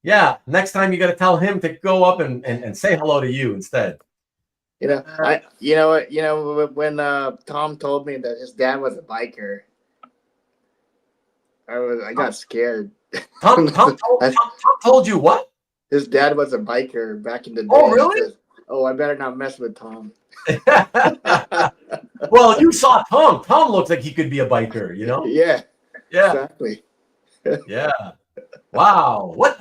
yeah, next time you got to tell him to go up and say hello to you instead. When Tom told me that his dad was a biker, I got scared. Tom told you what? His dad was a biker back in the day. Oh, really? Says, I better not mess with Tom. Well, you saw Tom. Tom looks like he could be a biker, Yeah. Yeah. Exactly. Yeah. Wow. What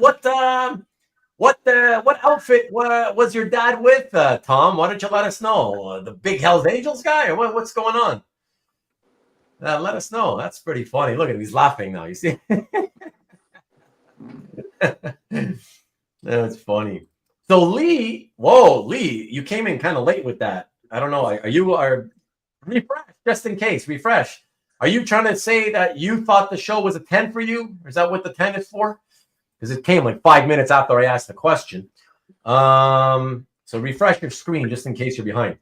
outfit was your dad with, Tom? Why don't you let us know? The big Hell's Angels guy, or what's going on? Let us know. That's pretty funny. Look at him. He's laughing now. You see? That's funny. So Lee, you came in kind of late with that. I don't know. Are refresh, just in case, refresh. Are you trying to say that you thought the show was a 10 for you? Is that what the 10 is for? Because it came like 5 minutes after I asked the question. So refresh your screen just in case you're behind.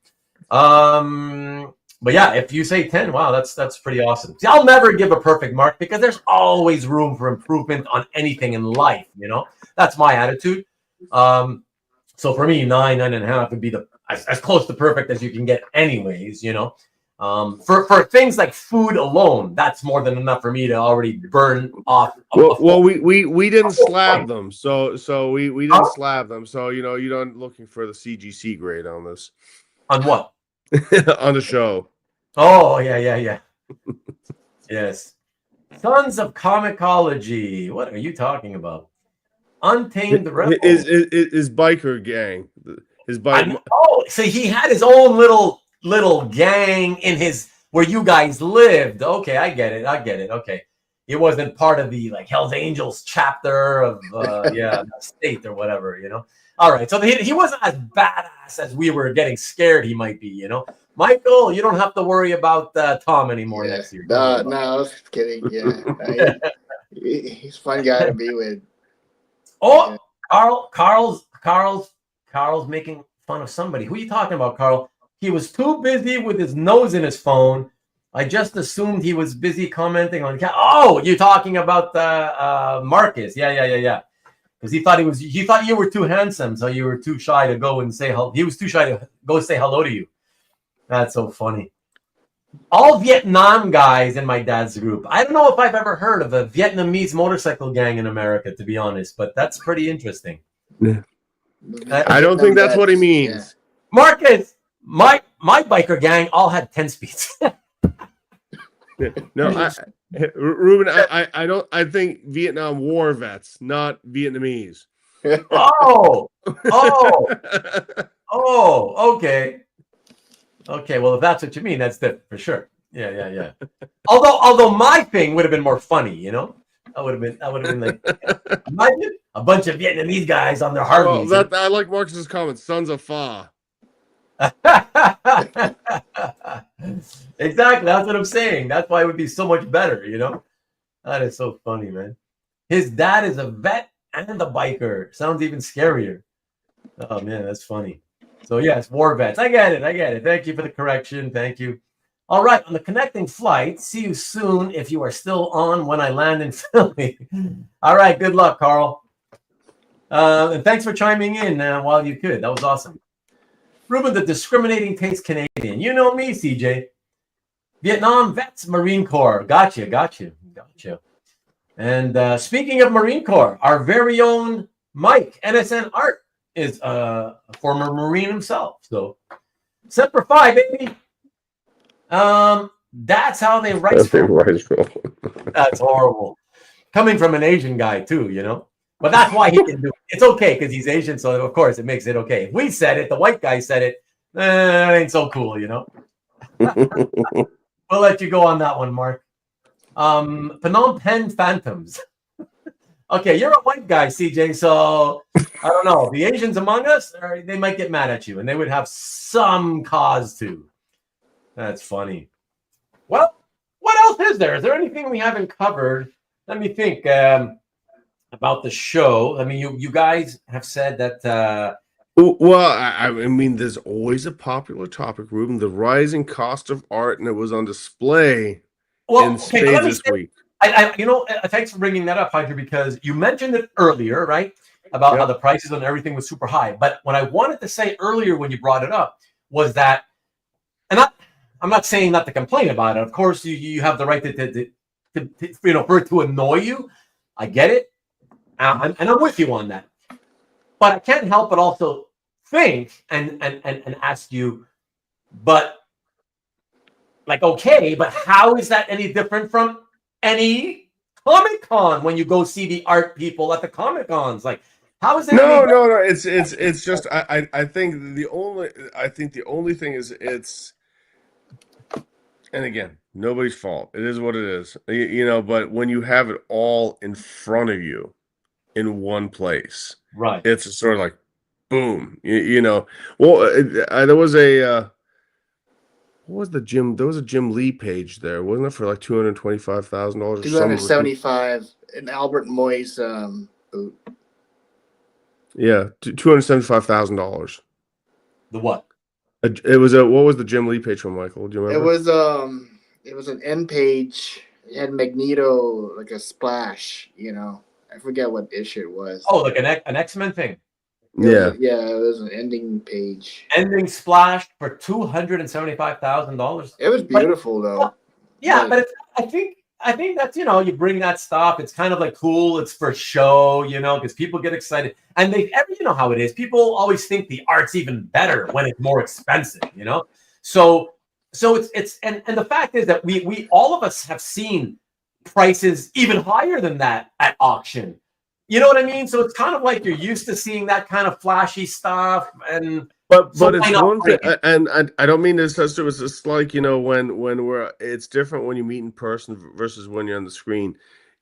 But yeah, if you say 10, wow, that's pretty awesome. See, I'll never give a perfect mark because there's always room for improvement on anything in life, That's my attitude. So for me, 9.5 would be as close to perfect as you can get anyways, For things like food alone, that's more than enough for me to already burn off. Well, we didn't slab them, so we didn't slab them. So you don't looking for the CGC grade on this. On what? On the show. Oh yeah. Yes. Sons of Comicology. What are you talking about? Untamed Rebel. His biker gang. His bike. Oh, so he had his own little gang in where you guys lived. Okay, I get it. Okay, it wasn't part of the Hell's Angels chapter of state or whatever. All right, so he wasn't as badass as we were getting scared he might be. Michael, you don't have to worry about Tom anymore next year. No, I was kidding. Yeah, he's a fun guy to be with. Oh, yeah. Carl's making fun of somebody. Who are you talking about, Carl? He was too busy with his nose in his phone. I just assumed he was busy commenting on. Oh, you're talking about Marcus? Yeah. Because he thought you were too handsome, so you were too shy to go and say hello. He was too shy to go say hello to you. That's so funny. All Vietnam guys in my dad's group. I don't know if I've ever heard of a Vietnamese motorcycle gang in America, to be honest, but that's pretty interesting. Yeah. I don't think that's what he means. Yeah. Marcus, my biker gang all had 10 speeds. No, Ruben, I think Vietnam War vets, not Vietnamese. Okay. Okay, well, if that's what you mean, that's different for sure. Yeah. Although my thing would have been more funny, I would have been like, imagine a bunch of Vietnamese guys on their Harleys. Well, I like Marcus's comment. Sons of Fa. Exactly. That's what I'm saying. That's why it would be so much better, you know? That is so funny, man. His dad is a vet and a biker. Sounds even scarier. Oh, man, that's funny. So, yes, war vets. I get it. Thank you for the correction. Thank you. All right, on the connecting flight, see you soon if you are still on when I land in Philly. All right, good luck, Carl. And thanks for chiming in while you could. That was awesome. Ruben, the discriminating taste Canadian. You know me, CJ. Vietnam vets, Marine Corps. Gotcha. And speaking of Marine Corps, our very own Mike, NSN Art, is a former Marine himself. So, Semper Fi, baby. That's how they rice roll. That's horrible. Coming from an Asian guy, too, you know? But that's why he can do it. It's okay because he's Asian, so of course it makes it okay. If we said it, the white guy said it, it ain't so cool, you know? We'll let you go on that one, Mark. Phnom Penh Phantoms. Okay, you're a white guy, CJ, so I don't know. The Asians among us, they might get mad at you, and they would have some cause to. That's funny. Well, what else is there? Is there anything we haven't covered? Let me think about the show. I mean, you guys have said that. Well, I mean, there's always a popular topic, Ruben, the rising cost of art, and it was on display in spades this week. Thanks for bringing that up, Heidjer, because you mentioned it earlier, right? About how the prices on everything was super high. But what I wanted to say earlier when you brought it up was that, and I'm not saying not to complain about it. Of course, you have the right to for it to annoy you. I get it. And I'm with you on that. But I can't help but also think and ask you, but like, okay, but how is that any different from any Comic-Con when you go see the art people at the Comic-Cons? Like, how is it? No. It's just I think the only thing is it's, and again, nobody's fault. It is what it is, you know. But when you have it all in front of you, in one place, right? It's sort of like, boom, you know. Well, there was a what was the Jim? There was a Jim Lee page there, wasn't it, for like $225,000? $275 in Albert Moy's boot. Yeah, $275,000. The what? It was what was the Jim Lee page from, Michael? Do you remember? It was an end page. It had Magneto, like a splash, you know. I forget what issue it was. Oh, like an X-Men thing. Yeah, it was an ending page. Ending splash for $275,000. It was beautiful, though. Well, yeah, but I think that's, you know, you bring that stuff. It's kind of like cool. It's for show, you know, because people get excited, and you know how it is. People always think the art's even better when it's more expensive, you know. So it's and the fact is that we all of us have seen prices even higher than that at auction. You know what I mean? So it's kind of like you're used to seeing that kind of flashy stuff, and but it's one thing, and I don't mean this as to it's just like, you know, when it's different when you meet in person versus when you're on the screen.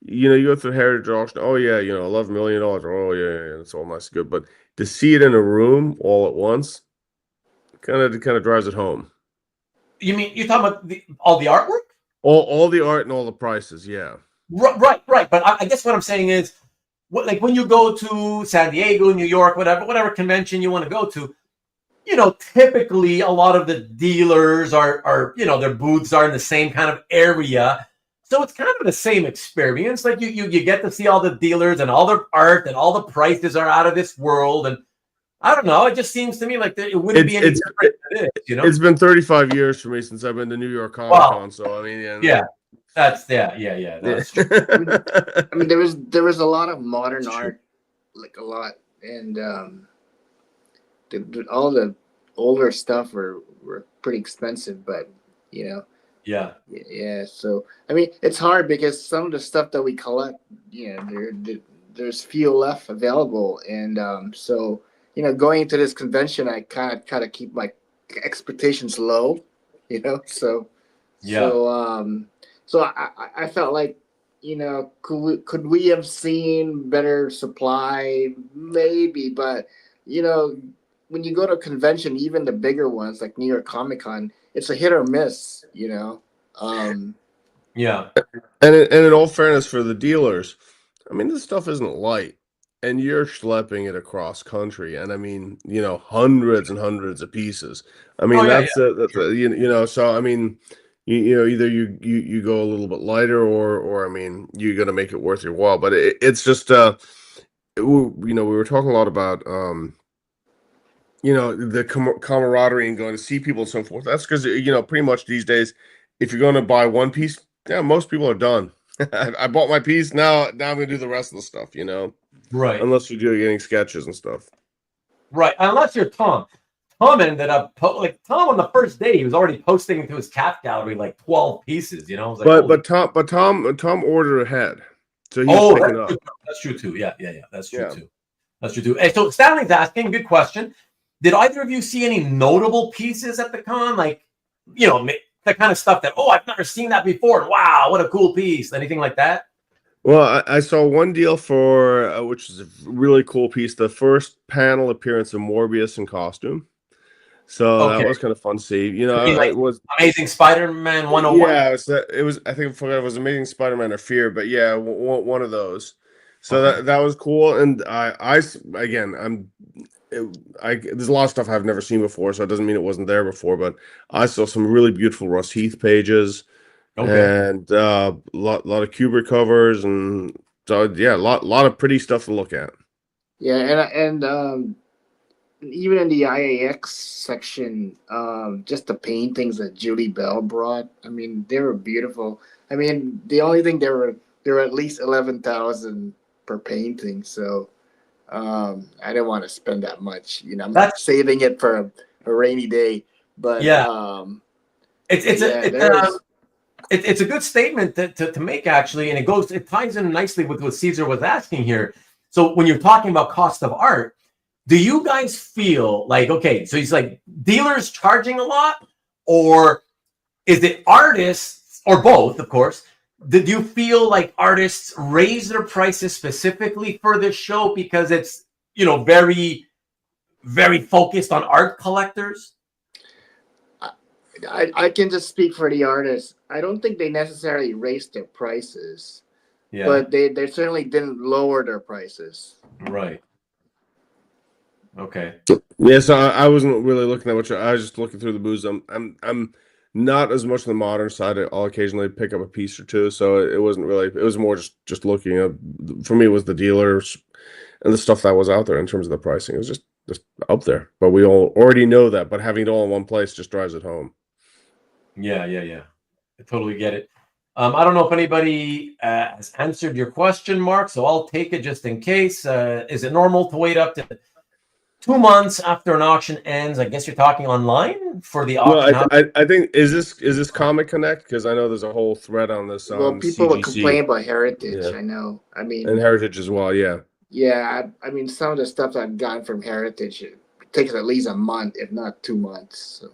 You know, you go through the Heidjer auction. Oh yeah, you know, $11 million. Oh yeah, it's all nice and good. But to see it in a room all at once, kind of drives it home. You mean you're talking about all the artwork? All the art and all the prices, yeah. Right. But I guess what I'm saying is, like when you go to San Diego, New York, whatever convention you want to go to, you know, typically a lot of the dealers are, you know, their booths are in the same kind of area. So it's kind of the same experience. Like you get to see all the dealers and all their art, and all the prices are out of this world. And I don't know, it just seems to me like it wouldn't be any different than this, you know? It's been 35 years for me since I've been to New York Comic-Con, so I mean, yeah. That's true. I mean, there was a lot of modern art, like a lot, and all the older stuff were pretty expensive, but you know. Yeah. So I mean, it's hard because some of the stuff that we collect, you know, there's few left available, and so you know, going into this convention, I kind of keep my expectations low, you know. So So I felt like, you know, could we have seen better supply? Maybe, but you know, when you go to a convention, even the bigger ones like New York Comic Con, it's a hit or miss, Yeah. And in all fairness for the dealers, I mean, this stuff isn't light, and you're schlepping it across country, and I mean, hundreds and hundreds of pieces. I mean, Oh yeah, So I mean, either you go a little bit lighter, or I mean, you're gonna make it worth your while. But it's just, we were talking a lot about, the camaraderie and going to see people and so forth. That's because, pretty much these days, if you're going to buy one piece, yeah, most people are done. I bought my piece. Now I'm going to do the rest of the stuff, right. unless you're getting sketches and stuff. Right. Unless you're Tom. Tom ended up Tom on the first day, he was already posting into his cat gallery like 12 pieces, I was like, But Tom ordered ahead, so he's oh, picking up. that's true too. Yeah. That's true Yeah. too. That's true too. Hey, so Stanley's asking, good question. Did either of you see any notable pieces at the con? Like, the kind of stuff that, I've never seen that before. Wow, what a cool piece. Anything like that? Well, I saw one deal for, which is a really cool piece, the first panel appearance of Morbius in costume. So that was kind of fun to see. It was Amazing Spider-Man 101. Yeah, it was. I think I forgot it was Amazing Spider-Man or Fear, but yeah, one of those. So that was cool, and there's a lot of stuff I've never seen before, so it doesn't mean it wasn't there before. But I saw some really beautiful Russ Heath pages, and a lot of Kubrick covers, and so yeah, a lot of pretty stuff to look at. Yeah, and even in the IAX section, just the paintings that Julie Bell brought. I mean, they were beautiful. I mean, the only thing they were at least 11,000 per painting. So I didn't want to spend that much. I'm not saving it for a rainy day. But it's a good statement to make, actually, and it ties in nicely with what Caesar was asking here. So when you're talking about cost of art, do you guys feel like, okay, so he's like, dealers charging a lot, or is it artists, or both, of course? Do you feel like artists raise their prices specifically for this show because it's, very, very focused on art collectors? I can just speak for the artists. I don't think they necessarily raised their prices, but they certainly didn't lower their prices. Right. Okay. Yeah, so I wasn't really looking at I was just looking through the booths. I'm not as much on the modern side. I'll occasionally pick up a piece or two, so it wasn't really. It was more just looking at. For me, it was the dealers and the stuff that was out there in terms of the pricing. It was just up there, but we all already know that. But having it all in one place just drives it home. Yeah. I totally get it. I don't know if anybody has answered your question, Mark, so I'll take it just in case. Is it normal to wait up to 2 months after an auction ends? I guess you're talking online for the auction. Well, I think is this Comic Connect, because I know there's a whole thread on this. Well, people would complain about Heritage. Yeah. I know. I mean, and Heritage as well. Yeah. Yeah, I mean, some of the stuff I've gotten from Heritage, it takes at least a month, if not 2 months. So.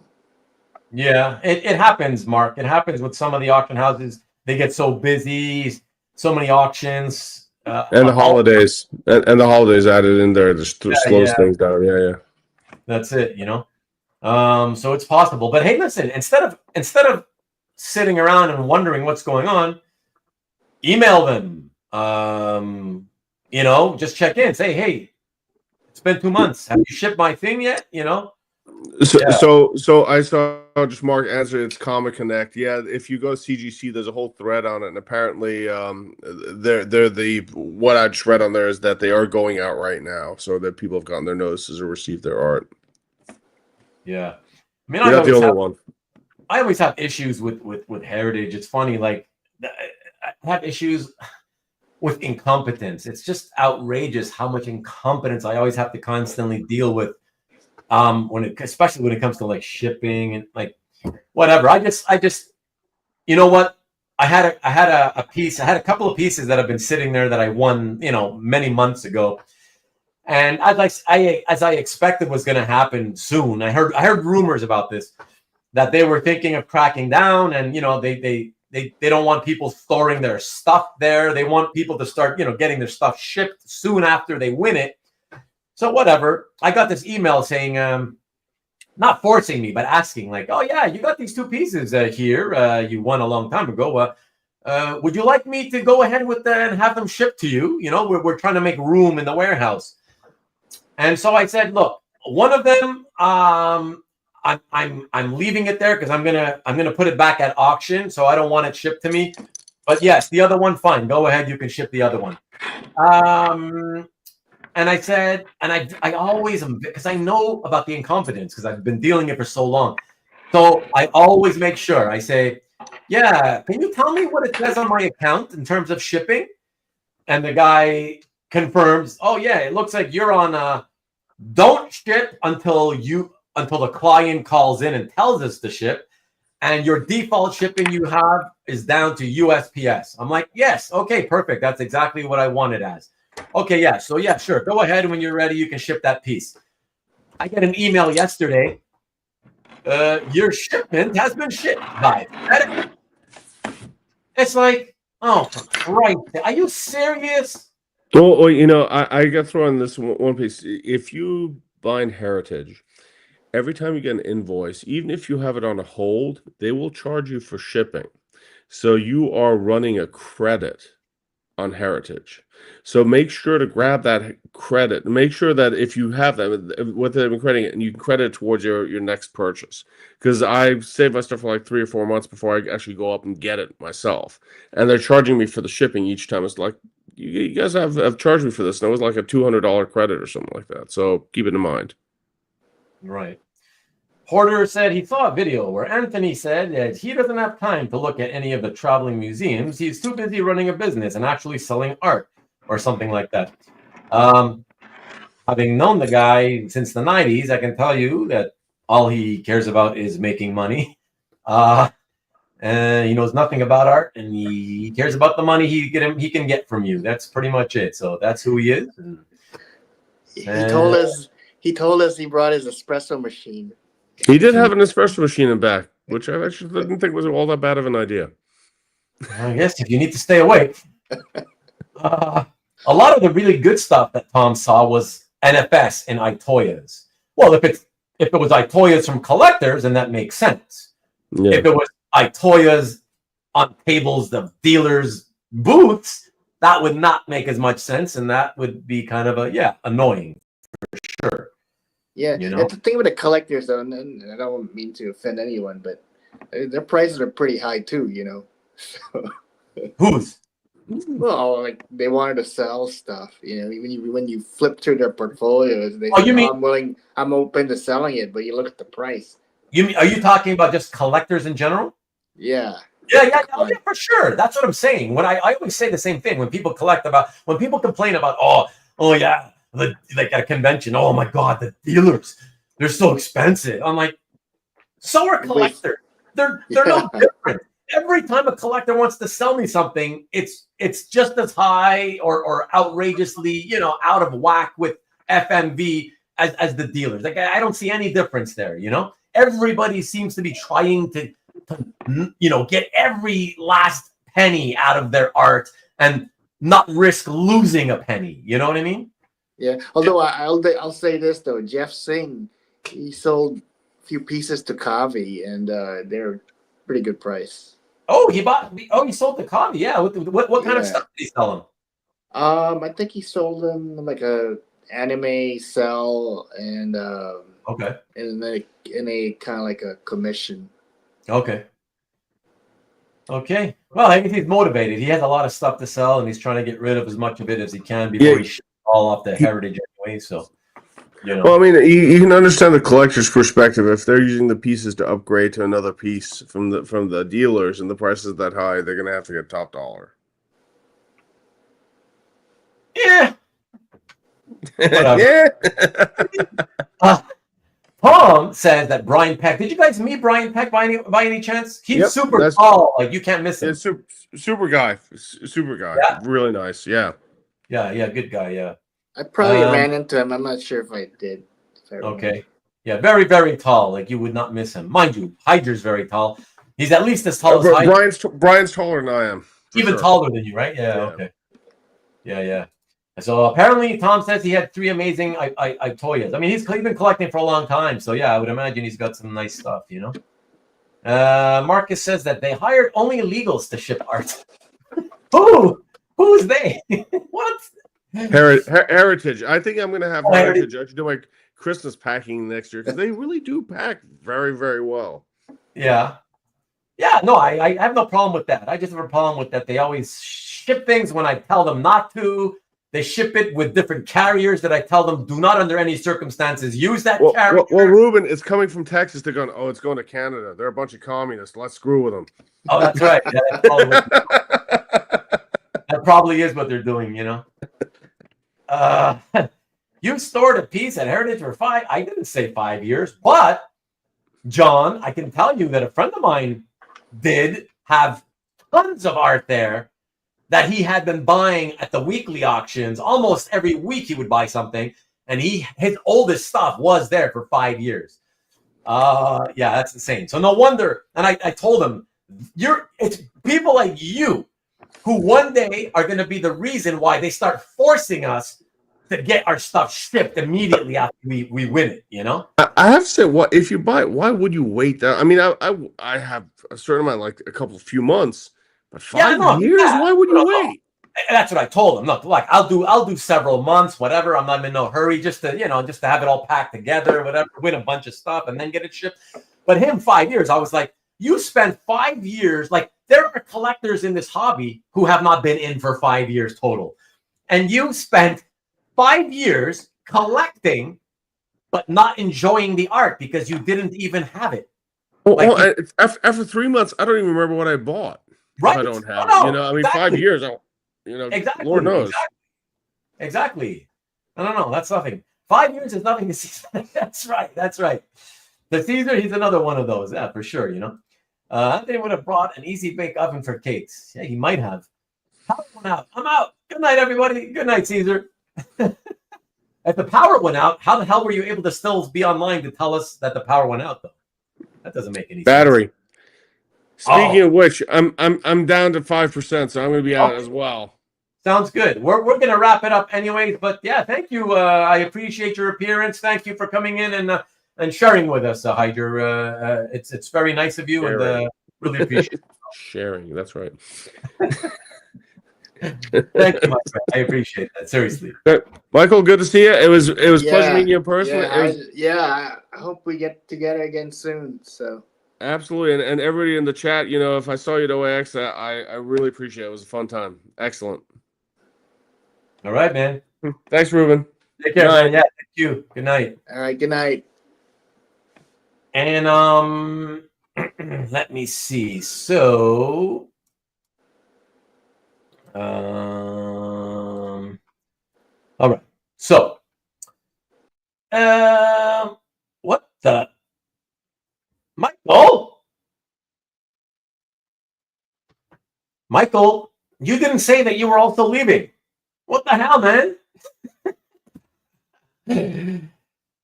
Yeah, it happens, Mark. It happens with some of the auction houses. They get so busy, so many auctions. And the holidays, and the holidays added in there just slows things down. Yeah. That's it, So it's possible. But hey, listen, instead of sitting around and wondering what's going on, email them. Just check in. Say, hey, it's been 2 months. Have you shipped my thing yet? So I saw just Mark answer. It's Comic Connect. Yeah, if you go to CGC, there's a whole thread on it, and apparently, what I just read on there is that they are going out right now, so that people have gotten their notices or received their art. Yeah, I mean, you're not the only one. I always have issues with Heritage. It's funny, like I have issues with incompetence. It's just outrageous how much incompetence I always have to constantly deal with. Especially when it comes to like shipping and like whatever. I just you know what? I had a piece. I had a couple of pieces that have been sitting there that I won, many months ago. And as I expected was going to happen soon. I heard rumors about this, that they were thinking of cracking down, and they don't want people storing their stuff there. They want people to start, getting their stuff shipped soon after they win it. So whatever, I got this email saying, not forcing me, but asking like, oh yeah, you got these 2 pieces here. You won a long time ago. Would you like me to go ahead with that and have them shipped to you? You know, we're trying to make room in the warehouse. And so I said, look, one of them, I'm leaving it there because I'm gonna put it back at auction, so I don't want it shipped to me. But yes, the other one, fine. Go ahead, you can ship the other one. And I said, and I always am, because I know about the incompetence because I've been dealing it for so long. So I always make sure I say, yeah, can you tell me what it says on my account in terms of shipping? And the guy confirms, oh yeah, it looks like you're on don't ship until the client calls in and tells us to ship. And your default shipping you have is down to USPS. I'm like, yes, okay, perfect. That's exactly what I wanted as. Okay, yeah, so yeah, sure. Go ahead. When you're ready, you can ship that piece. I get an email yesterday. Your shipment has been shipped by FedEx. It's like, oh, for Christ, are you serious? Well, you know, I got thrown on this one piece. If you bind Heritage, every time you get an invoice, even if you have it on a hold, they will charge you for shipping. So you are running a credit on Heritage. So make sure to grab that credit. Make sure that if you have that, what they've been crediting it, and you can credit it towards your next purchase. Because I saved my stuff for like 3 or 4 months before I actually go up and get it myself. And they're charging me for the shipping each time. It's like, you guys have charged me for this. And it was like a $200 credit or something like that. So keep it in mind. Right. Porter said he saw a video where Anthony said that he doesn't have time to look at any of the traveling museums. He's too busy running a business and actually selling art or something like that. Having known the guy since the 90s, I can tell you that all he cares about is making money. And he knows nothing about art, and he cares about the money he can get from you. That's pretty much it. So that's who he is. He told us he brought his espresso machine. He did have an espresso machine in back, which I actually didn't think was all that bad of an idea. I guess if you need to stay awake. A lot of the really good stuff that Tom saw was NFS and Itoyas. Well, if it was Itoyas from collectors, then that makes sense. Yeah. If it was Itoyas on tables of dealers' booths, that would not make as much sense, and that would be kind of annoying for sure. Yeah, you know? the thing with the collectors, though, and I don't mean to offend anyone, but their prices are pretty high too. You know. So, Whose? well, like they wanted to sell stuff. You know, when you flip through their portfolios, they Oh, say, you mean I'm open to selling it, but you look at the price. Are you talking about just collectors in general? Yeah. Yeah, for sure. That's what I'm saying. When I always say the same thing when people complain about, oh yeah, like at a convention, oh my God, the dealers, they're so expensive. I'm like, so are collectors. They're no different. Every time a collector wants to sell me something, it's just as high or outrageously, out of whack with FMV as the dealers. Like I don't see any difference there, Everybody seems to be trying to get every last penny out of their art and not risk losing a penny. You know what I mean? Yeah. Although I'll say this though, Jeff Singh, he sold a few pieces to Kavi, and they're pretty good price. Oh, he sold the Kavi. Yeah. What kind of stuff did he sell him? I think he sold them like a anime cell and okay, and in a kind of like a commission. Okay. Well, I think he's motivated. He has a lot of stuff to sell, and he's trying to get rid of as much of it as he can before he ships all off the Heritage anyway. So, Well, I mean, you can understand the collector's perspective. If they're using the pieces to upgrade to another piece from the dealers, and the price is that high, they're gonna have to get top dollar. Yeah. Yeah. Tom says that Brian Peck. Did you guys meet Brian Peck by any chance? He's super tall. Like you can't miss him. Yeah, super guy. Yeah. Really nice. Yeah. Yeah. Good guy. Yeah. I probably ran into him. I'm not sure if I did. Okay. Yeah. Very, very tall. Like you would not miss him. Mind you, Heidjer's very tall. He's at least as tall as Heidjer. Brian's taller than I am. Even taller than you, right? Yeah. Okay. Yeah. So apparently, Tom says he had 3 amazing Toyas. I mean, he's been collecting for a long time, so yeah, I would imagine he's got some nice stuff, you know. Marcus says that they hired only illegals to ship art. Who? Who is they? What? Heritage. I think I'm going to have Heritage. Heritage. I should do my Christmas packing next year because they really do pack very, very well. Yeah. Yeah, no, I have no problem with that. I just have a problem with that they always ship things when I tell them not to. They ship it with different carriers that I tell them do not under any circumstances use that carrier. Well, Ruben, it's coming from Texas. They're going, oh, it's going to Canada. They're a bunch of communists. Let's screw with them. Oh, that's right. Yeah, that probably is what they're doing, you know. You stored a piece at Heritage for 5. I didn't say 5 years, but John, I can tell you that a friend of mine did have tons of art there that he had been buying at the weekly auctions. Almost every week he would buy something, and his oldest stuff was there for 5 years. Yeah, that's insane. So no wonder. And I told him, it's people like you who one day are going to be the reason why they start forcing us to get our stuff shipped immediately after we win it, you know? I have to say, what if you buy it, why would you wait that? I mean, I have a certain amount, like a few months, but 5 years? Yeah. Why would you wait? That's what I told him. Look, like I'll do several months, whatever. I'm not in no hurry, just to have it all packed together, whatever, win a bunch of stuff and then get it shipped. But him, 5 years, I was like, you spent 5 years, like there are collectors in this hobby who have not been in for 5 years total. And you spent 5 years collecting, but not enjoying the art because you didn't even have it. After 3 months, I don't even remember what I bought. Right? I don't have it. You know, I mean, exactly. 5 years. Exactly. Lord knows. Exactly. No. That's nothing. 5 years is nothing to see. That's right. The Caesar, he's another one of those. Yeah, for sure. You know, Anthony would have brought an easy bake oven for cakes. Yeah, he might have. Power went out. I'm out. Good night, everybody. Good night, Caesar. If the power went out, how the hell were you able to still be online to tell us that the power went out, though? That doesn't make any Battery. sense. Speaking of which, I'm down to 5%, so I'm going to be out as well. Sounds good. We're going to wrap it up anyways, but yeah, thank you. I appreciate your appearance. Thank you for coming in and sharing with us, Heidjer. It's very nice of you, and really appreciate it. Sharing, that's right. Thank you, my friend. I appreciate that. Seriously. Michael, good to see you. It was pleasure meeting you in person. I hope we get together again soon. So absolutely, and everybody in the chat, if I saw you at OAX, I really appreciate it. It was a fun time. Excellent. All right, man. Thanks, Ruben. Take care, man. Yeah, thank you. Good night. All right, good night. And let me see. So all right. So what the Michael, you didn't say that you were also leaving. What the hell, man?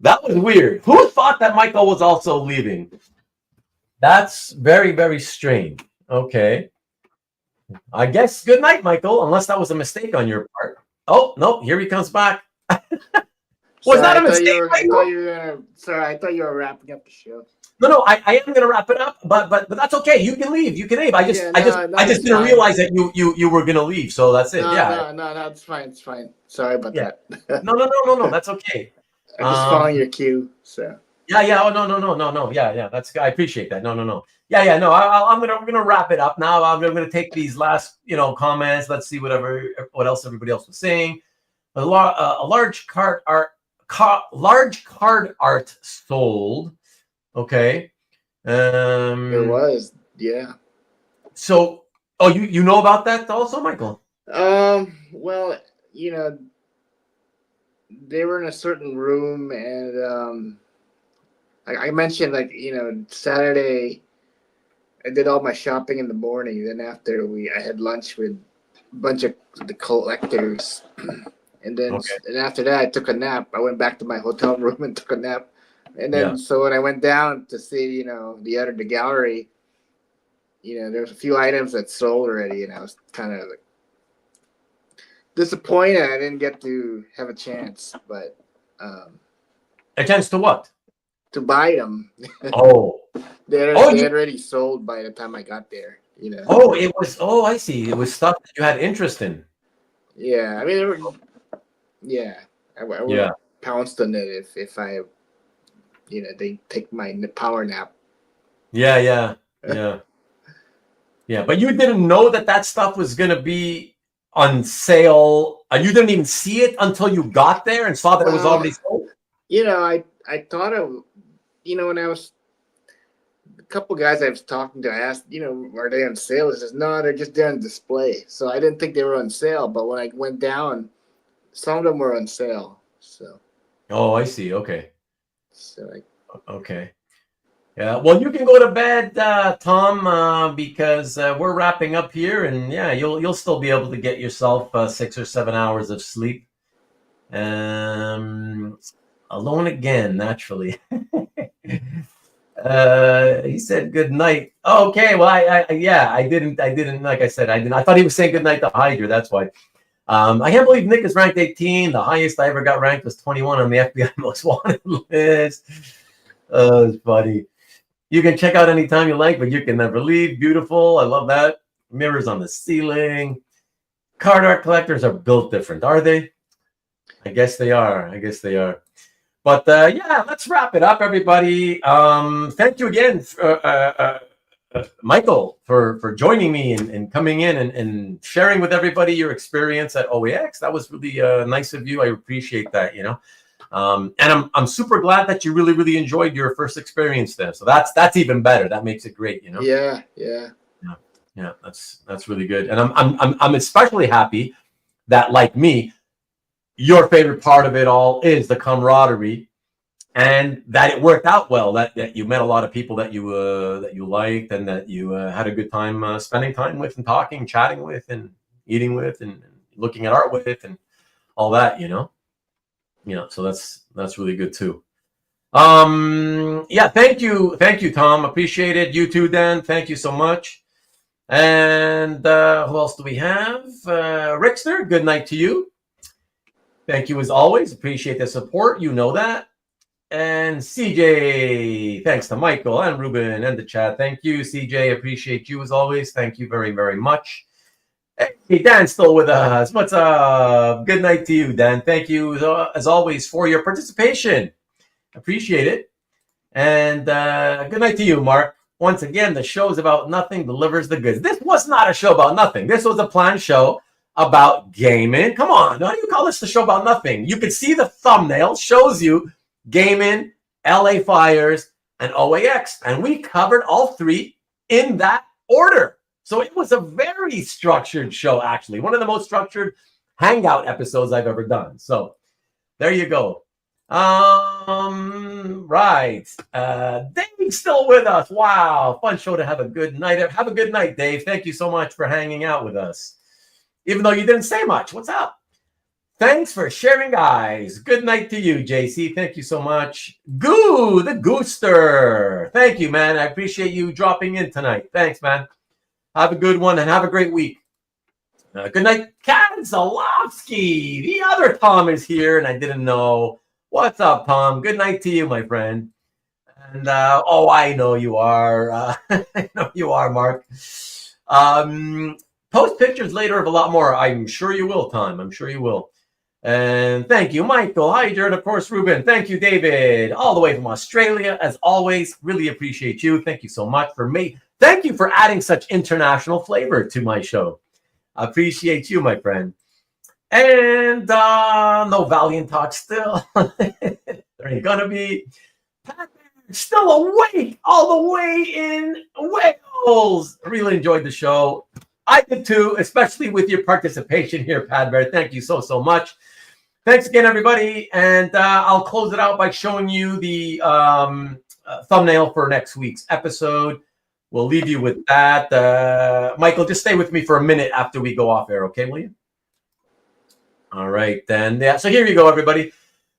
That was weird. Who thought that Michael was also leaving? That's very, very strange. Okay. I guess good night, Michael, unless that was a mistake on your part. Oh, no, here he comes back. Was that a mistake? I thought you were wrapping up the show. No, I am going to wrap it up, but that's okay. You can leave. I just didn't realize that you were going to leave, so that's it. No, it's fine. It's fine. Sorry about that. No, that's okay. I'm just following your cue, so. Yeah. Oh, no. Yeah. I appreciate that. No. Yeah. No, we're gonna wrap it up now. I'm gonna take these last, comments. Let's see what else everybody else was saying. A large card art sold. Okay. It was, yeah. So, you know about that also, Michael? Well, they were in a certain room, and I mentioned, Saturday I did all my shopping in the morning. Then after I had lunch with a bunch of the collectors, and then and after that I took a nap. I went back to my hotel room and took a nap, and then so when I went down to see the gallery, there's a few items that sold already, and I was kind of disappointed I didn't get to have a chance, but A chance to what? to buy them. Oh. they Oh, they you, had already sold by the time I got there. oh, it was. Oh, I see. It was stuff that you had interest in. Yeah, I mean, I would Yeah. have pounced on it if I, they take my power nap. Yeah. Yeah. Yeah. Yeah. But you didn't know that stuff was gonna be on sale. You didn't even see it until you got there and saw that it was Well, already sold. I thought of, when I was a couple guys I was talking to, I asked, are they on sale? He says, no, they're just there on display. So I didn't think they were on sale, but when I went down, some of them were on sale. So Oh, I see. Okay. I Okay. Yeah. Well, you can go to bed, Tom, because we're wrapping up here, and yeah, you'll still be able to get yourself 6 or 7 hours of sleep. Alone again, naturally. He said good night. Okay. Well, I didn't. Like I said, I didn't. I thought he was saying good night to Heidjer. That's why. I can't believe Nick is ranked 18. The highest I ever got ranked was 21 on the FBI most wanted list. It's funny. You can check out anytime you like, but you can never leave. Beautiful. I love that. Mirrors on the ceiling. Card art collectors are built different, are they? I guess they are. But yeah, let's wrap it up, everybody. Thank you again, Michael, for joining me and coming in and sharing with everybody your experience at OAX. That was really nice of you. I appreciate that. And I'm super glad that you really, really enjoyed your first experience there. So that's even better. That makes it great. Yeah. Yeah. That's really good. And I'm especially happy that, like me, your favorite part of it all is the camaraderie, and that it worked out well. That you met a lot of people that you liked, and that you had a good time spending time with, and talking, chatting with, and eating with, and looking at art with, and all that. So that's really good too. Yeah, thank you, Tom. Appreciate it. You too, Dan. Thank you so much. And who else do we have? Rickster, good night to you. Thank you as always. Appreciate the support. You know that. And CJ, thanks to Michael and Ruben and the chat. Thank you, CJ. Appreciate you as always. Thank you very, very much. Hey, Dan's still with us. What's up? Good night to you, Dan. Thank you as always for your participation. Appreciate it. And good night to you, Mark. Once again, the show's about nothing delivers the goods. This was not a show about nothing. This was a planned show about Gaiman. Come on, how do you call this the show about nothing? You can see the thumbnail shows you Gaiman, LA Fires, and OAX. And we covered all three in that order. So it was a very structured show, actually. One of the most structured hangout episodes I've ever done. So there you go. Right. Dave's still with us. Wow. Fun show to have a good night. Have a good night, Dave. Thank you so much for hanging out with us. Even though you didn't say much. What's up? Thanks for sharing, guys. Good night to you, JC. Thank you so much. Goo, the Gooster. Thank you, man. I appreciate you dropping in tonight. Thanks, man. Have a good one and have a great week. Good night, Kanzalowski. The other Tom is here, and I didn't know. What's up, Tom? Good night to you, my friend. And I know you are. I know you are, Mark. Post pictures later of a lot more. I'm sure you will, Tom. I'm sure you will. And thank you, Michael. Heidjer, and of course, Ruben. Thank you, David, all the way from Australia. As always, really appreciate you. Thank you so much for me. Thank you for adding such international flavor to my show. I appreciate you, my friend. And no Valiant talk still. There ain't gonna be. Still awake all the way in Wales. Really enjoyed the show. I did too, especially with your participation here, Pat Bear. Thank you so much. Thanks again, everybody. And I'll close it out by showing you the thumbnail for next week's episode. We'll leave you with that. Michael, just stay with me for a minute after we go off air, okay, will you? All right, then. Yeah, so here you go, everybody.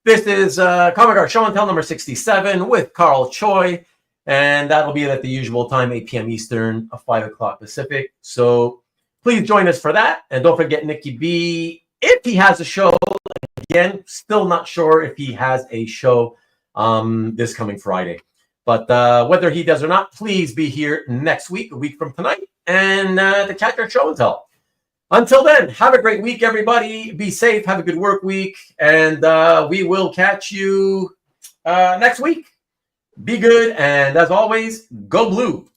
This is Comic Art Show and Tell number 67 with Carl Choi. And that'll be at the usual time, 8 p.m. Eastern, 5 o'clock Pacific. So please join us for that. And don't forget Nikki B if he has a show, again, still not sure if he has a show this coming Friday. But whether he does or not, please be here next week, a week from tonight, and to catch our show and tell. Until then, have a great week, everybody. Be safe. Have a good work week. And we will catch you next week. Be good. And as always, go blue.